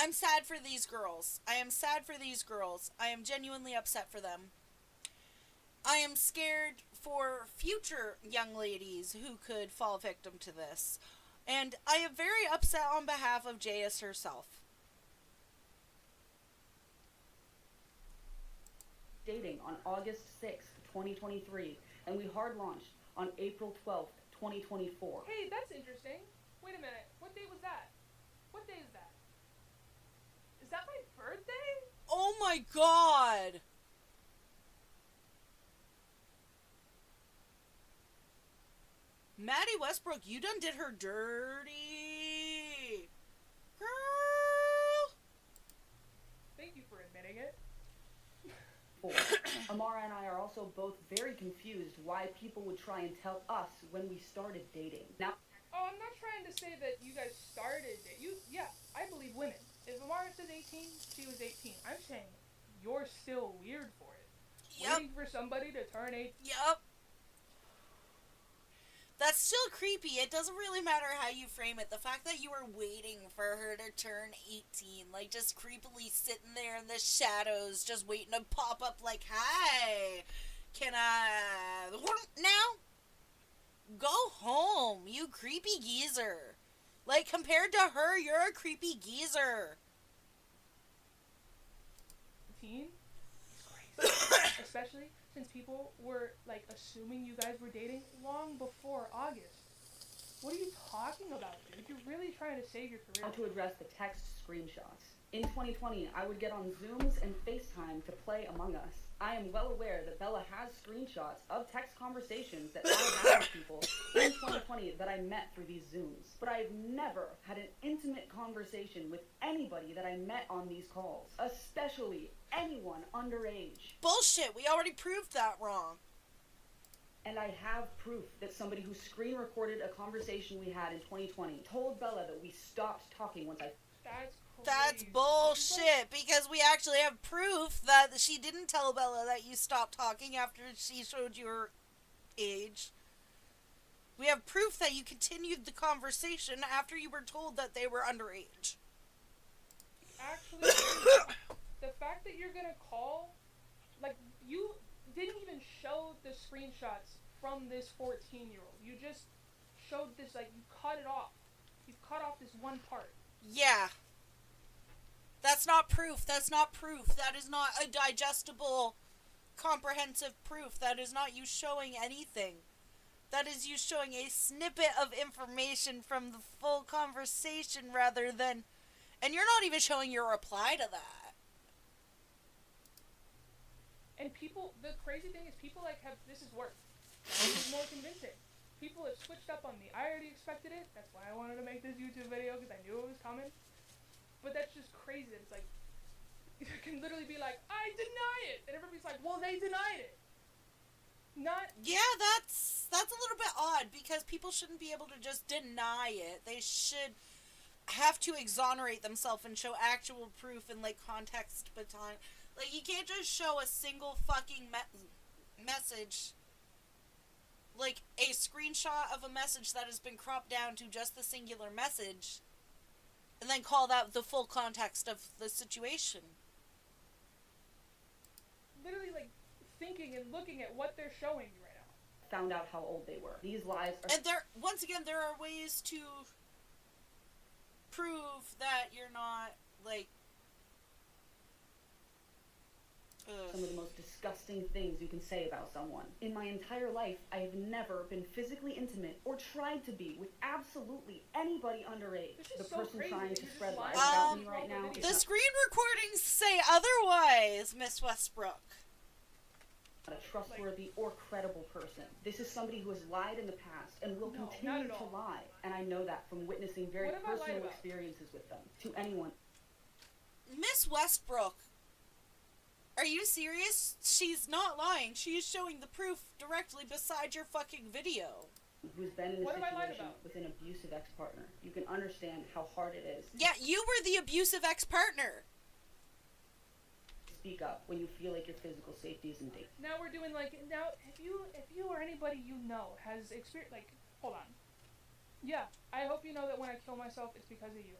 I'm sad for these girls. I am sad for these girls. I am genuinely upset for them. I am scared for future young ladies who could fall victim to this. And I am very upset on behalf of Jayus herself. Dating on August 6th, 2023, and we hard launched on April 12th, 2024. Hey, that's interesting. Wait a minute. What date was that? What day is that? Is that my birthday? Oh my god! Mattie Westbrook, you done did her dirty. Girl! Thank you for admitting it. Amara and I are also both very confused why people would try and tell us when we started dating. Now, oh, I'm not trying to say that you guys started it. Yeah, I believe women. If Amara says 18, she was 18. I'm saying you're still weird for it. Yep. Waiting for somebody to turn 18. Yep. The That's still creepy. It doesn't really matter how you frame it. The fact that you were waiting for her to turn 18, like just creepily sitting there in the shadows, just waiting to pop up like, hi, can I now? Go home, you creepy geezer. Like, compared to her, you're a creepy geezer. Teen? It's crazy. Especially since people were, like, assuming you guys were dating long before August. What are you talking about, dude? You're really trying to save your career. How to address the text screenshots. In 2020, I would get on Zooms and FaceTime to play Among Us. I am well aware that Bella has screenshots of text conversations that I had with people in 2020 that I met through these Zooms. But I've never had an intimate conversation with anybody that I met on these calls, especially anyone underage. Bullshit, we already proved that wrong. And I have proof that somebody who screen recorded a conversation we had in 2020 told Bella that we stopped talking once I... That's bullshit, because we actually have proof that she didn't tell Bella that you stopped talking after she showed you her age. We have proof that you continued the conversation after you were told that they were underage. Actually, the fact that you're gonna call, like, you didn't even show the screenshots from this 14-year-old. You just showed this, like, you cut it off. You cut off this one part. Yeah. That's not proof. That's not proof. That is not a digestible, comprehensive proof. That is not you showing anything. That is you showing a snippet of information from the full conversation rather than... And you're not even showing your reply to that. And people, the crazy thing is people, like, have, this is worse. This is more convincing. People have switched up on me. I already expected it. That's why I wanted to make this YouTube video, because I knew it was coming. But that's just crazy. It's like, you can literally be like, I deny it. And everybody's like, well, they denied it. Not... Yeah, that's a little bit odd, because people shouldn't be able to just deny it. They should have to exonerate themselves and show actual proof and, like, context behind. Like, you can't just show a single fucking message, like, a screenshot of a message that has been cropped down to just the singular message, and then call that the full context of the situation. Literally, like, thinking and looking at what they're showing you right now. Found out how old they were. These lies are... And once again, there are ways to prove that you're not, like... Some of the most disgusting things you can say about someone. In my entire life, I have never been physically intimate or tried to be with absolutely anybody underage. The so person crazy trying that to you're spread just lies lying about about me right now is The not screen recordings say otherwise, Miss Westbrook. a trustworthy or credible person. This is somebody who has lied in the past and will No, not continue at to all. lie. And I know that from witnessing very What have I lied personal about? experiences with them. To anyone Miss Westbrook, are you serious? She's not lying. She is showing the proof directly beside your fucking video. who's been in a What have I lied situation about? with an abusive ex-partner, you can understand how hard it is Yeah, you were the abusive ex-partner. to speak up when you feel like your physical safety is in danger. Now we're doing, like, now, if you or anybody you know has experience, like, hold on. Yeah, I hope you know that when I kill myself, it's because of you.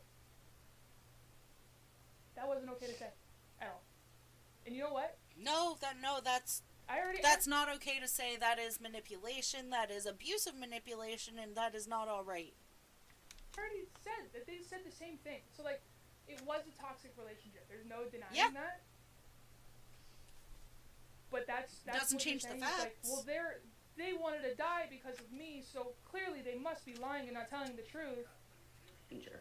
That wasn't okay to say. At all. And you know what? That's not okay to say. That is manipulation. That is abusive manipulation, and that is not all right. I already said that they said the same thing. So, like, it was a toxic relationship. There's no denying Yeah. that. But that's Doesn't what you're change the saying. It's like, facts. well, they wanted to die because of me, so clearly they must be lying and not telling the truth.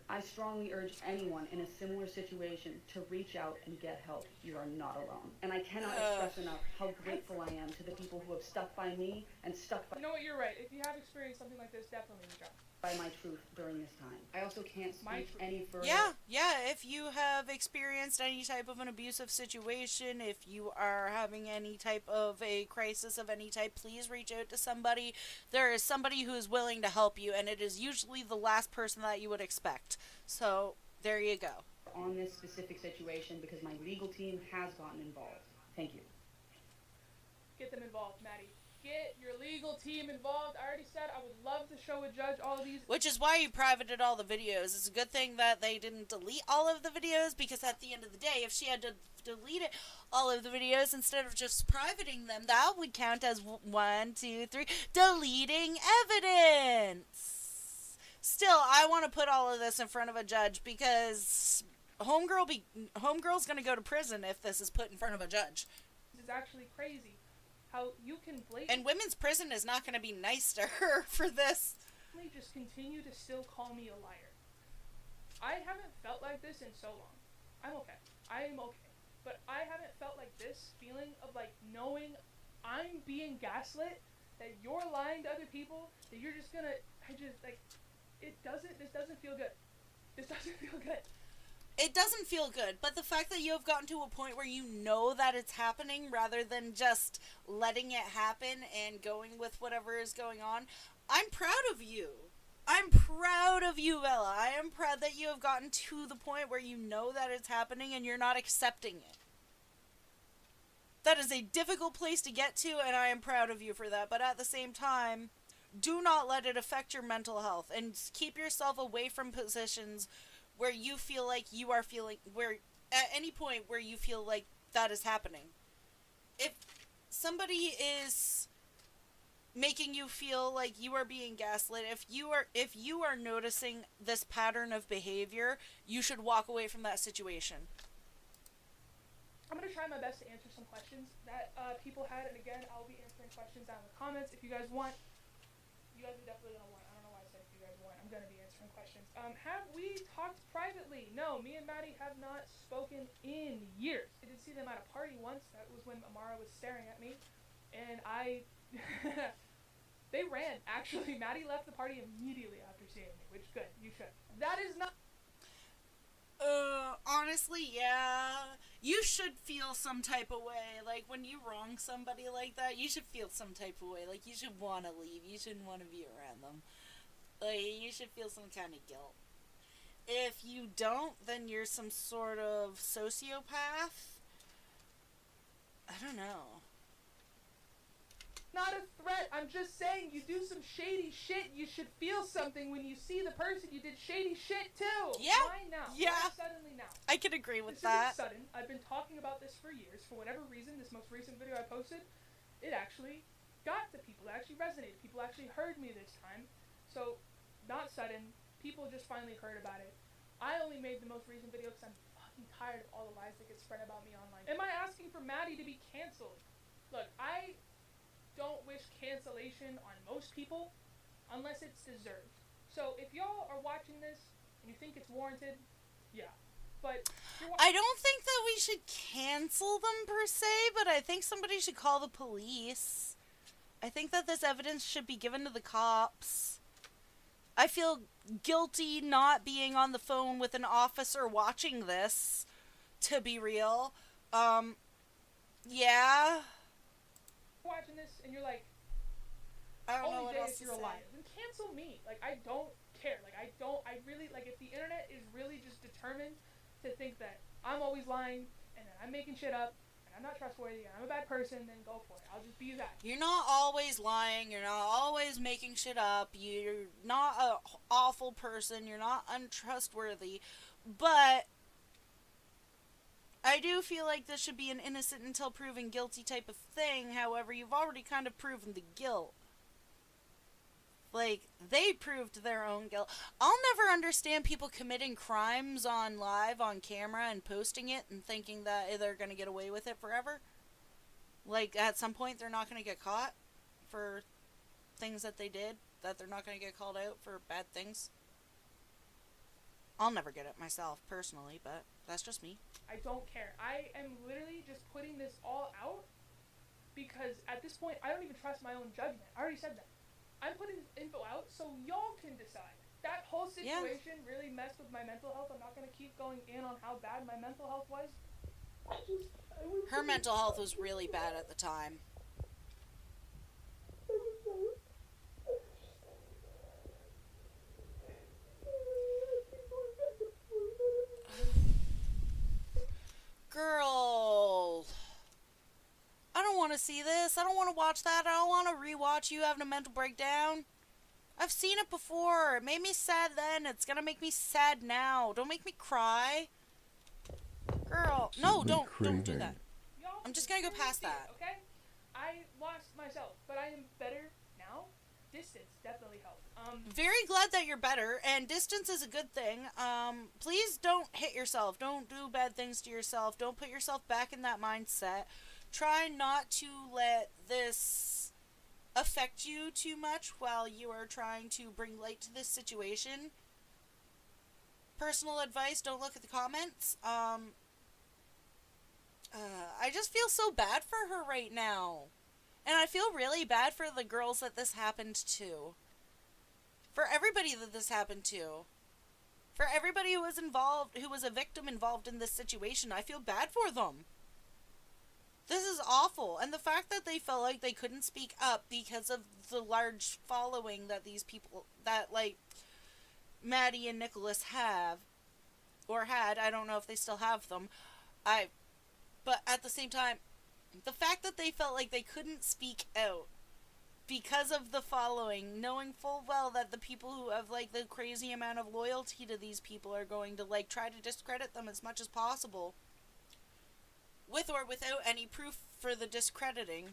I strongly urge anyone in a similar situation to reach out and get help. You are not alone. And I cannot express enough how grateful I am to the people who have stuck by me and stuck You know what? You're right. If you have experienced something like this, definitely reach out. by my truth during this time. I also can't My speak truth. any further. Yeah, if you have experienced any type of an abusive situation, if you are having any type of a crisis of any type, please reach out to somebody. There is somebody who is willing to help you, and it is usually the last person that you would expect. So, there you go. On this specific situation because my legal team has gotten involved. Thank you. Get them involved, Maddie. get your legal team involved. I already said I would love to show a judge all of these. Which is why you privated all the videos. It's a good thing that they didn't delete all of the videos, because at the end of the day, if she had to delete all of the videos instead of just privating them, that would count as 1, 2, 3, deleting evidence. Still, I want to put all of this in front of a judge, because Homegirl's going to go to prison if this is put in front of a judge. It's actually crazy how you can blatantly And women's prison is not going to be nice to her for this. just continue to still call me a liar. I haven't felt like this in so long. I'm okay. I am okay. But I haven't felt like this feeling of like knowing I'm being gaslit, that you're lying to other people, that you're just gonna, this doesn't feel good. This doesn't feel good. It doesn't feel good, but the fact that you have gotten to a point where you know that it's happening rather than just letting it happen and going with whatever is going on, I'm proud of you. I'm proud of you, Bella. I am proud that you have gotten to the point where you know that it's happening and you're not accepting it. That is a difficult place to get to, and I am proud of you for that, but at the same time, do not let it affect your mental health, and keep yourself away from positions where you feel like you are feeling, where at any point where you feel like that is happening. If somebody is making you feel like you are being gaslit, if you are noticing this pattern of behavior, you should walk away from that situation. I'm going to try my best to answer some questions that people had, and again, I'll be answering questions down in the comments. If you guys want, you guys are definitely going to want. I don't know why I said if you guys want. I'm going to be answering questions. Have we talked privately? No, me and Mattie have not spoken in years. I did see them at a party once. That was when Amara was staring at me, and they ran, actually. Mattie left the party immediately after seeing me, which good, you should. That is not... Honestly, yeah. You should feel some type of way. Like, when you wrong somebody like that, you should feel some type of way. Like, you should want to leave. You shouldn't want to be around them. Like, you should feel some kind of guilt. If you don't, then you're some sort of sociopath. I don't know. Not a threat. I'm just saying, you do some shady shit, you should feel something when you see the person you did shady shit to. Yeah. Why now? Yeah. Why suddenly now? I can agree with This that. isn't sudden. I've been talking about this for years. For whatever reason, this most recent video I posted, it actually got to people. It actually resonated. People actually heard me this time. So, not sudden. People just finally heard about it. I only made the most recent video because I'm fucking tired of all the lies that get spread about me online. Am I asking for Mattie to be canceled? Look, I don't wish cancellation on most people unless it's deserved. So if y'all are watching this and you think it's warranted, yeah. But I don't think that we should cancel them per se, but I think somebody should call the police. I think that this evidence should be given to the cops. I feel guilty not being on the phone with an officer watching this, to be real. Yeah. Watching this and you're like, I don't know what else Onlyjayus, to you're a say. liar. Then cancel me. Like, I don't care. Like, I really, like, if the internet is really just determined to think that I'm always lying and that I'm making shit up and I'm not trustworthy and I'm a bad person, then go for it. I'll just be that. You're not always lying. You're not always making shit up. You're not an awful person. You're not untrustworthy. But I do feel like this should be an innocent until proven guilty type of thing. However, you've already kind of proven the guilt. Like, they proved their own guilt. I'll never understand people committing crimes on live, on camera, and posting it and thinking that they're going to get away with it forever. Like, at some point, they're not going to get caught for things that they did, that they're not going to get called out for bad things. I'll never get it myself, personally, but that's just me. I don't care. I am literally just putting this all out because at this point, I don't even trust my own judgment. I already said that. I'm putting info out so y'all can decide. That whole situation really messed with my mental health. I'm not going to keep going in on how bad my mental health was. Her mental health was really bad at the time. Girl, I don't want to see this. I don't want to watch that. I don't want to rewatch you having a mental breakdown. I've seen it before. It made me sad then. It's gonna make me sad now. Don't make me cry. Girl, no, don't do that. Y'all I'm just gonna go past see it, that. Okay? I lost myself, but I am better now. Distance definitely helped. Very glad that you're better, and distance is a good thing. Please don't hit yourself. Don't do bad things to yourself. Don't put yourself back in that mindset. Try not to let this affect you too much while you are trying to bring light to this situation. Personal advice, don't look at the comments. I just feel so bad for her right now. And I feel really bad for the girls that this happened to. For everybody that this happened to. For everybody who was involved, who was a victim involved in this situation, I feel bad for them. This is awful. And the fact that they felt like they couldn't speak up because of the large following that these people, that, like, Mattie and Nicholas have, or had, I don't know if they still have them, but at the same time, the fact that they felt like they couldn't speak out because of the following, knowing full well that the people who have, like, the crazy amount of loyalty to these people are going to, like, try to discredit them as much as possible, with or without any proof for the discrediting.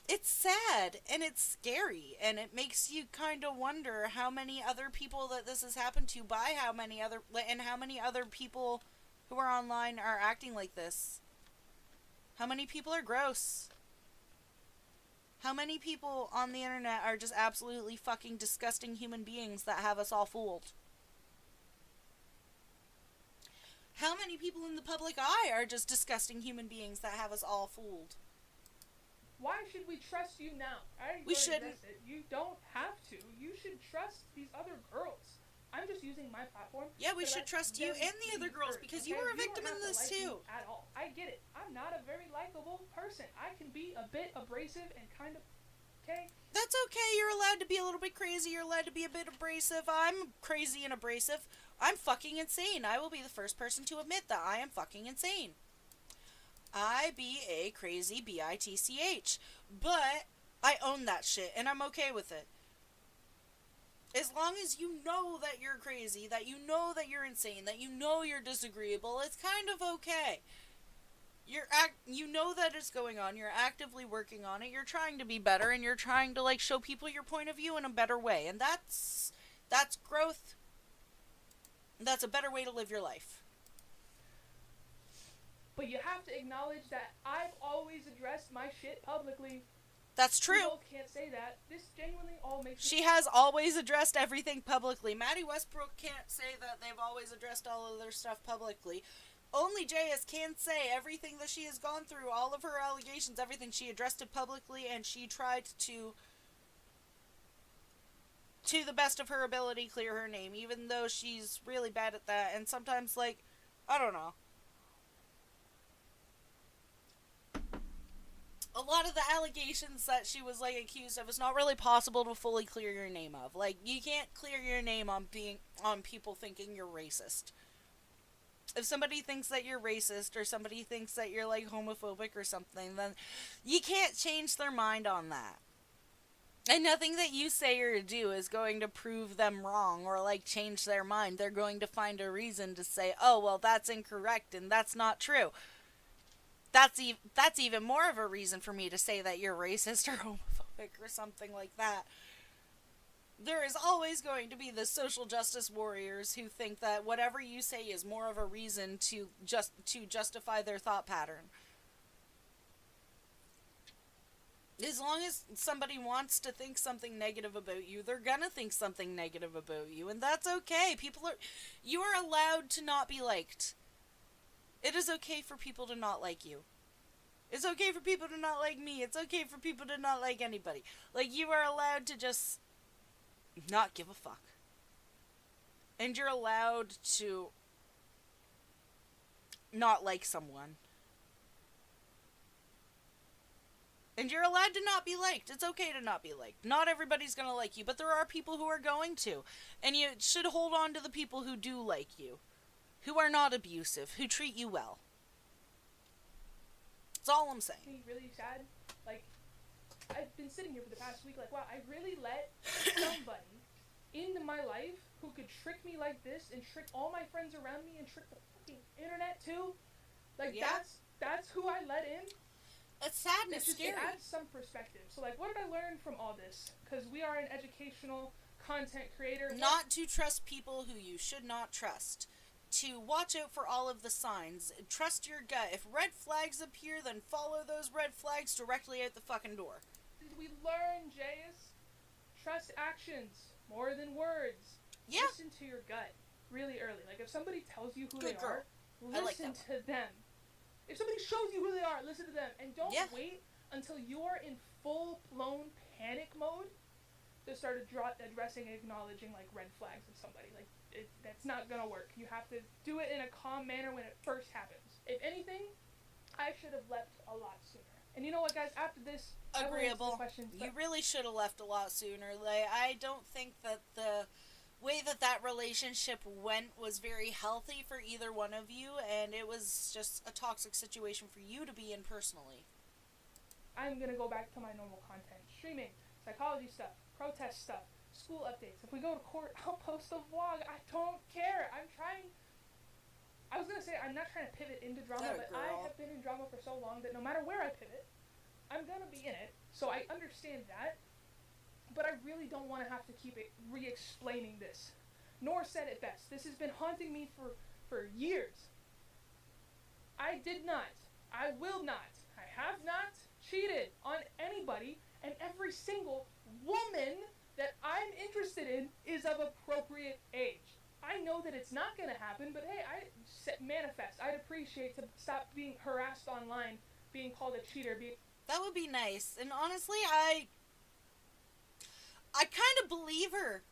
It's sad, and it's scary, and it makes you kind of wonder how many other people that this has happened to, by how many other people who are online are acting like this. How many people are gross? How many people on the internet are just absolutely fucking disgusting human beings that have us all fooled? How many people in the public eye are just disgusting human beings that have us all fooled? Why should we trust you now? We shouldn't. You don't have to. You should trust these other girls. I'm just using my platform. Yeah, we should trust you and the other girls because you were a victim in this too. At all. I get it. I'm not a very likable person. I can be a bit abrasive and kind of, okay? That's okay. You're allowed to be a little bit crazy. You're allowed to be a bit abrasive. I'm crazy and abrasive. I'm fucking insane. I will be the first person to admit that I am fucking insane. I be a crazy bitch. But I own that shit and I'm okay with it. As long as you know that you're crazy, that you know that you're insane, that you know you're disagreeable, it's kind of okay. You know that it's going on, you're actively working on it, you're trying to be better, and you're trying to, like, show people your point of view in a better way, and that's growth. That's a better way to live your life. But you have to acknowledge that I've always addressed my shit publicly. That's true. You both can't say that. This genuinely all makes She has always addressed everything publicly. Mattie Westbrook can't say that they've always addressed all of their stuff publicly. Onlyjayus can say everything that she has gone through, all of her allegations, everything. She addressed it publicly, and she tried to the best of her ability, clear her name, even though she's really bad at that. And sometimes, like, I don't know. A lot of the allegations that she was, like, accused of is not really possible to fully clear your name of. Like, you can't clear your name on people thinking you're racist. If somebody thinks that you're racist, or somebody thinks that you're, like, homophobic or something, then you can't change their mind on that. And nothing that you say or do is going to prove them wrong or, like, change their mind. They're going to find a reason to say, oh, well, that's incorrect and that's not true. That's even more of a reason for me to say that you're racist or homophobic or something like that. There is always going to be the social justice warriors who think that whatever you say is more of a reason to justify their thought pattern. As long as somebody wants to think something negative about you, they're gonna think something negative about you, and that's okay. You are allowed to not be liked. It is okay for people to not like you. It's okay for people to not like me. It's okay for people to not like anybody. Like, you are allowed to just not give a fuck. And you're allowed to not like someone. And you're allowed to not be liked. It's okay to not be liked. Not everybody's gonna like you, but there are people who are going to. And you should hold on to the people who do like you. Who are not abusive, who treat you well. That's all I'm saying. Me really sad. Like, I've been sitting here for the past week, like, wow, I really let somebody into my life who could trick me like this and trick all my friends around me and trick the fucking internet too. Like, Yeah. that's who I let in. It's sad and It's it's just, it scary. adds some perspective. So, like, what did I learn from all this? Because we are an educational content creator. Not to trust people who you should not trust. To watch out for all of the signs. Trust your gut. If red flags appear, then follow those red flags directly out the fucking door. Did we learn, Jayus? Trust actions more than words. Yeah. Listen to your gut really early. Like, if somebody tells you who Good they girl. are, I like listen that to them. If somebody shows you who they are, listen to them. And don't Yeah. wait until you are in full-blown panic mode to start addressing and acknowledging, like, red flags of somebody. Like, that's not gonna work. You have to do it in a calm manner when it first happens. If anything, I should have left a lot sooner. And you know what, guys? After this, I will answer the Agreeable. questions, You but really should have left a lot sooner. Like, I don't think that the way that relationship went was very healthy for either one of you, and it was just a toxic situation for you to be in personally. I'm gonna go back to my normal content. Streaming, psychology stuff, protest stuff, school updates. If we go to court, I'll post a vlog. I don't care. I was gonna say I'm not trying to pivot into drama, Atta but girl. I have been in drama for so long that no matter where I pivot, I'm gonna be in it. So I understand that, but I really don't want to have to keep re-explaining this. Nor said it best. This has been haunting me for years. I did not. I will not. I have not cheated on anybody, and every single woman that I'm interested in is of appropriate age. I know that it's not going to happen, but hey, manifest. I'd appreciate to stop being harassed online, being called a cheater. That would be nice. And honestly, I kind of believe her.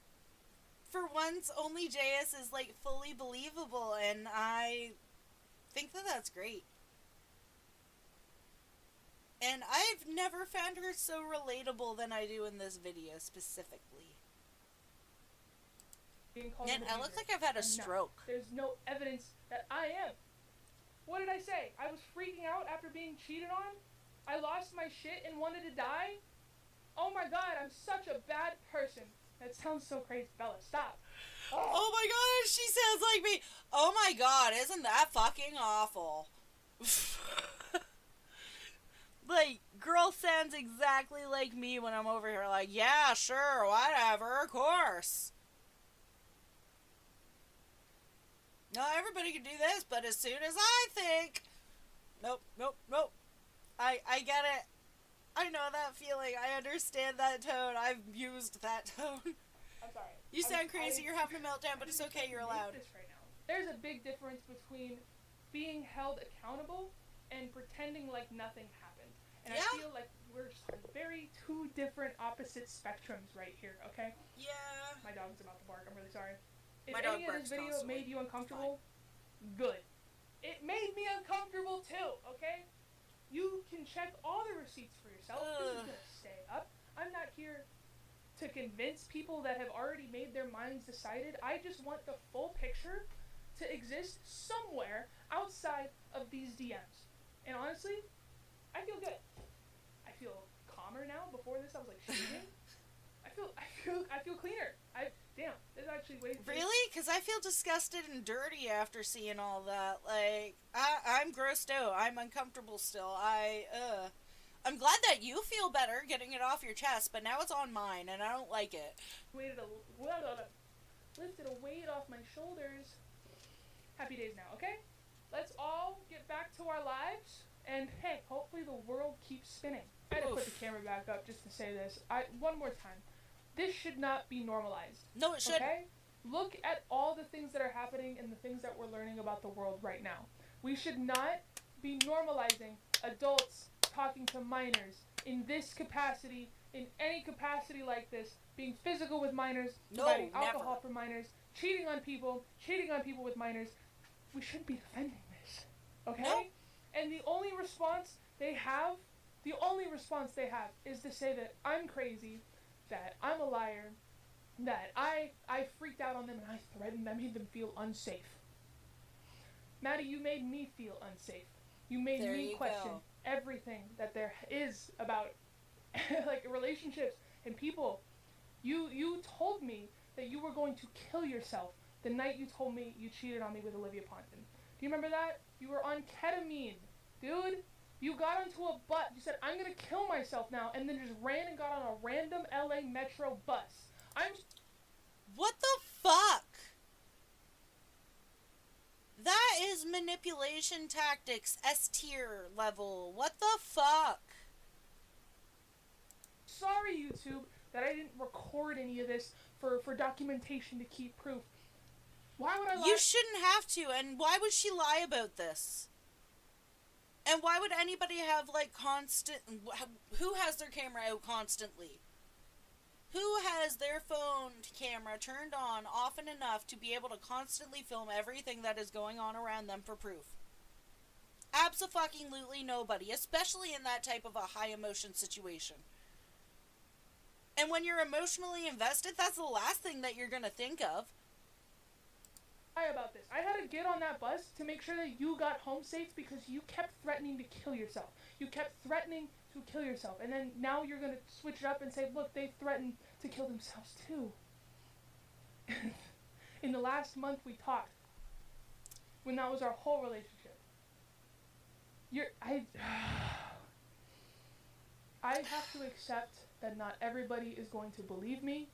For once, Onlyjayus is, like, fully believable, and I think that that's great. And I've never found her so relatable than I do in this video, specifically. Being called Man, an I look abuser. like I've had a I'm not. stroke. There's no evidence that I am. What did I say? I was freaking out after being cheated on? I lost my shit and wanted to die? Oh my god, I'm such a bad person. That sounds so crazy. Bella, stop. Oh my god, she sounds like me. Oh my god, isn't that fucking awful? Like, girl sounds exactly like me when I'm over here, like, yeah, sure, whatever, of course. No, everybody can do this, but as soon as I think, nope. I get it. I know that feeling. I understand that tone. I've used that tone. I'm sorry. You sound crazy. You're having a meltdown, but it's okay. You're allowed. This right now. There's a big difference between being held accountable and pretending like nothing happened. And Yeah. I feel like we're just on very two different opposite spectrums right here, okay? Yeah. My dog's about to bark. I'm really sorry. If My dog any of barks this video constantly. made you uncomfortable, good. It made me uncomfortable too, okay? You can check all the receipts for yourself. This is Ugh. gonna stay up. I'm not here to convince people that have already made their minds decided. I just want the full picture to exist somewhere outside of these DMs. And honestly, I feel good. I feel calmer now. Before this, I was like shaking. I feel cleaner. Damn, this actually way. Really? Because I feel disgusted and dirty after seeing all that. Like, I'm grossed out. I'm uncomfortable still. I'm glad that you feel better getting it off your chest, but now it's on mine, and I don't like it. Lifted a weight off my shoulders. Happy days now, okay? Let's all get back to our lives, and hey, hopefully the world keeps spinning. I had to put the camera back up just to say this. One more time. This should not be normalized. No, it should. Okay? Look at all the things that are happening and the things that we're learning about the world right now. We should not be normalizing adults talking to minors in this capacity, in any capacity like this, being physical with minors, No, providing alcohol never. for minors, cheating on people with minors. We shouldn't be defending this. Okay? No. And the only response they have is to say that I'm crazy, that I'm a liar, that I freaked out on them and I threatened them, made them feel unsafe. Mattie, you made me feel unsafe. You made There me you question go. everything that there is about like relationships and people. You told me that you were going to kill yourself the night you told me you cheated on me with Olivia Ponton. Do you remember that? You were on ketamine, dude. You got onto a bus. You said, I'm gonna kill myself now, and then just ran and got on a random LA Metro bus. What the fuck? That is manipulation tactics, S tier level. What the fuck? Sorry, YouTube, that I didn't record any of this for documentation to keep proof. Why would I lie? You shouldn't have to, and why would she lie about this? And why would anybody have, like, constant... Who has their camera out constantly? Who has their phone camera turned on often enough to be able to constantly film everything that is going on around them for proof? Abso-fucking-lutely nobody, especially in that type of a high-emotion situation. And when you're emotionally invested, that's the last thing that you're gonna think of. About this. I had to get on that bus to make sure that you got home safe because you kept threatening to kill yourself. You kept threatening to kill yourself. And then now you're going to switch it up and say, look, they threatened to kill themselves too. In the last month we talked, when that was our whole relationship. I have to accept that not everybody is going to believe me.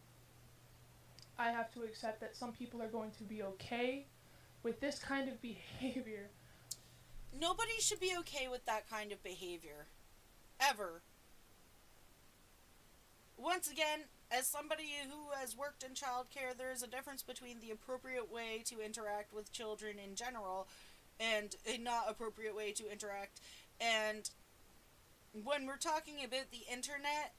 I have to accept that some people are going to be okay with this kind of behavior. Nobody should be okay with that kind of behavior. Ever. Once again, as somebody who has worked in childcare, there is a difference between the appropriate way to interact with children in general and a not appropriate way to interact. And when we're talking about the internet,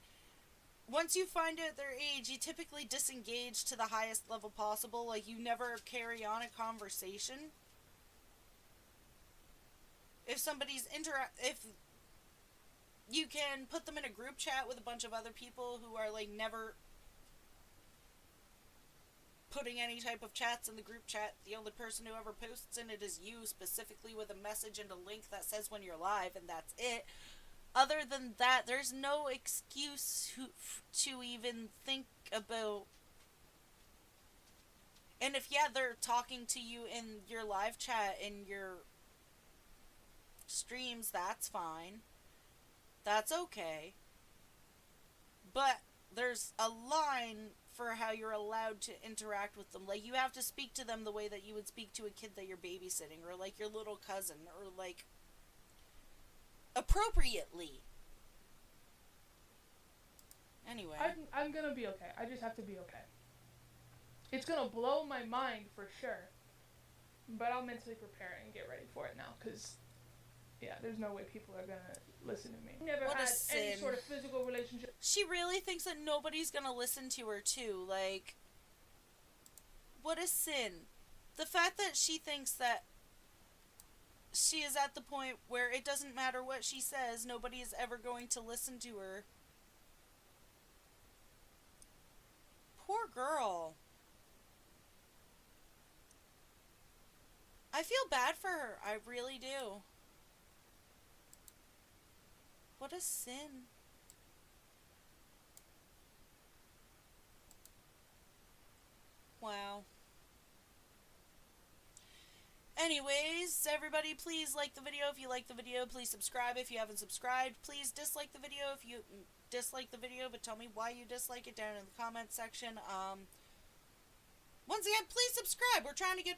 once you find out their age, you typically disengage to the highest level possible. Like, you never carry on a conversation. If somebody's if you can put them in a group chat with a bunch of other people who are, like, never putting any type of chats in the group chat, the only person who ever posts in it is you, specifically with a message and a link that says when you're live, and that's it. Other than that, there's no excuse to even think about. And if, yeah, they're talking to you in your live chat, in your streams, that's fine. That's okay. But there's a line for how you're allowed to interact with them. Like, you have to speak to them the way that you would speak to a kid that you're babysitting, or, like, your little cousin, or, like, appropriately. Anyway. I'm gonna be okay. I just have to be okay. It's gonna blow my mind for sure. But I'll mentally prepare and get ready for it now, because, yeah, there's no way people are gonna listen to me. Never What a had any sin. sort of physical relationship. She really thinks that nobody's gonna listen to her, too. Like, what a sin. The fact that she thinks that she is at the point where it doesn't matter what she says, nobody is ever going to listen to her. Poor girl. I feel bad for her. I really do. What a sin. Wow. Anyways, everybody, please like the video if you like the video. Please subscribe if you haven't subscribed. Please dislike the video if you dislike the video, but tell me why you dislike it down in the comment section. Once again, please subscribe. We're trying to get to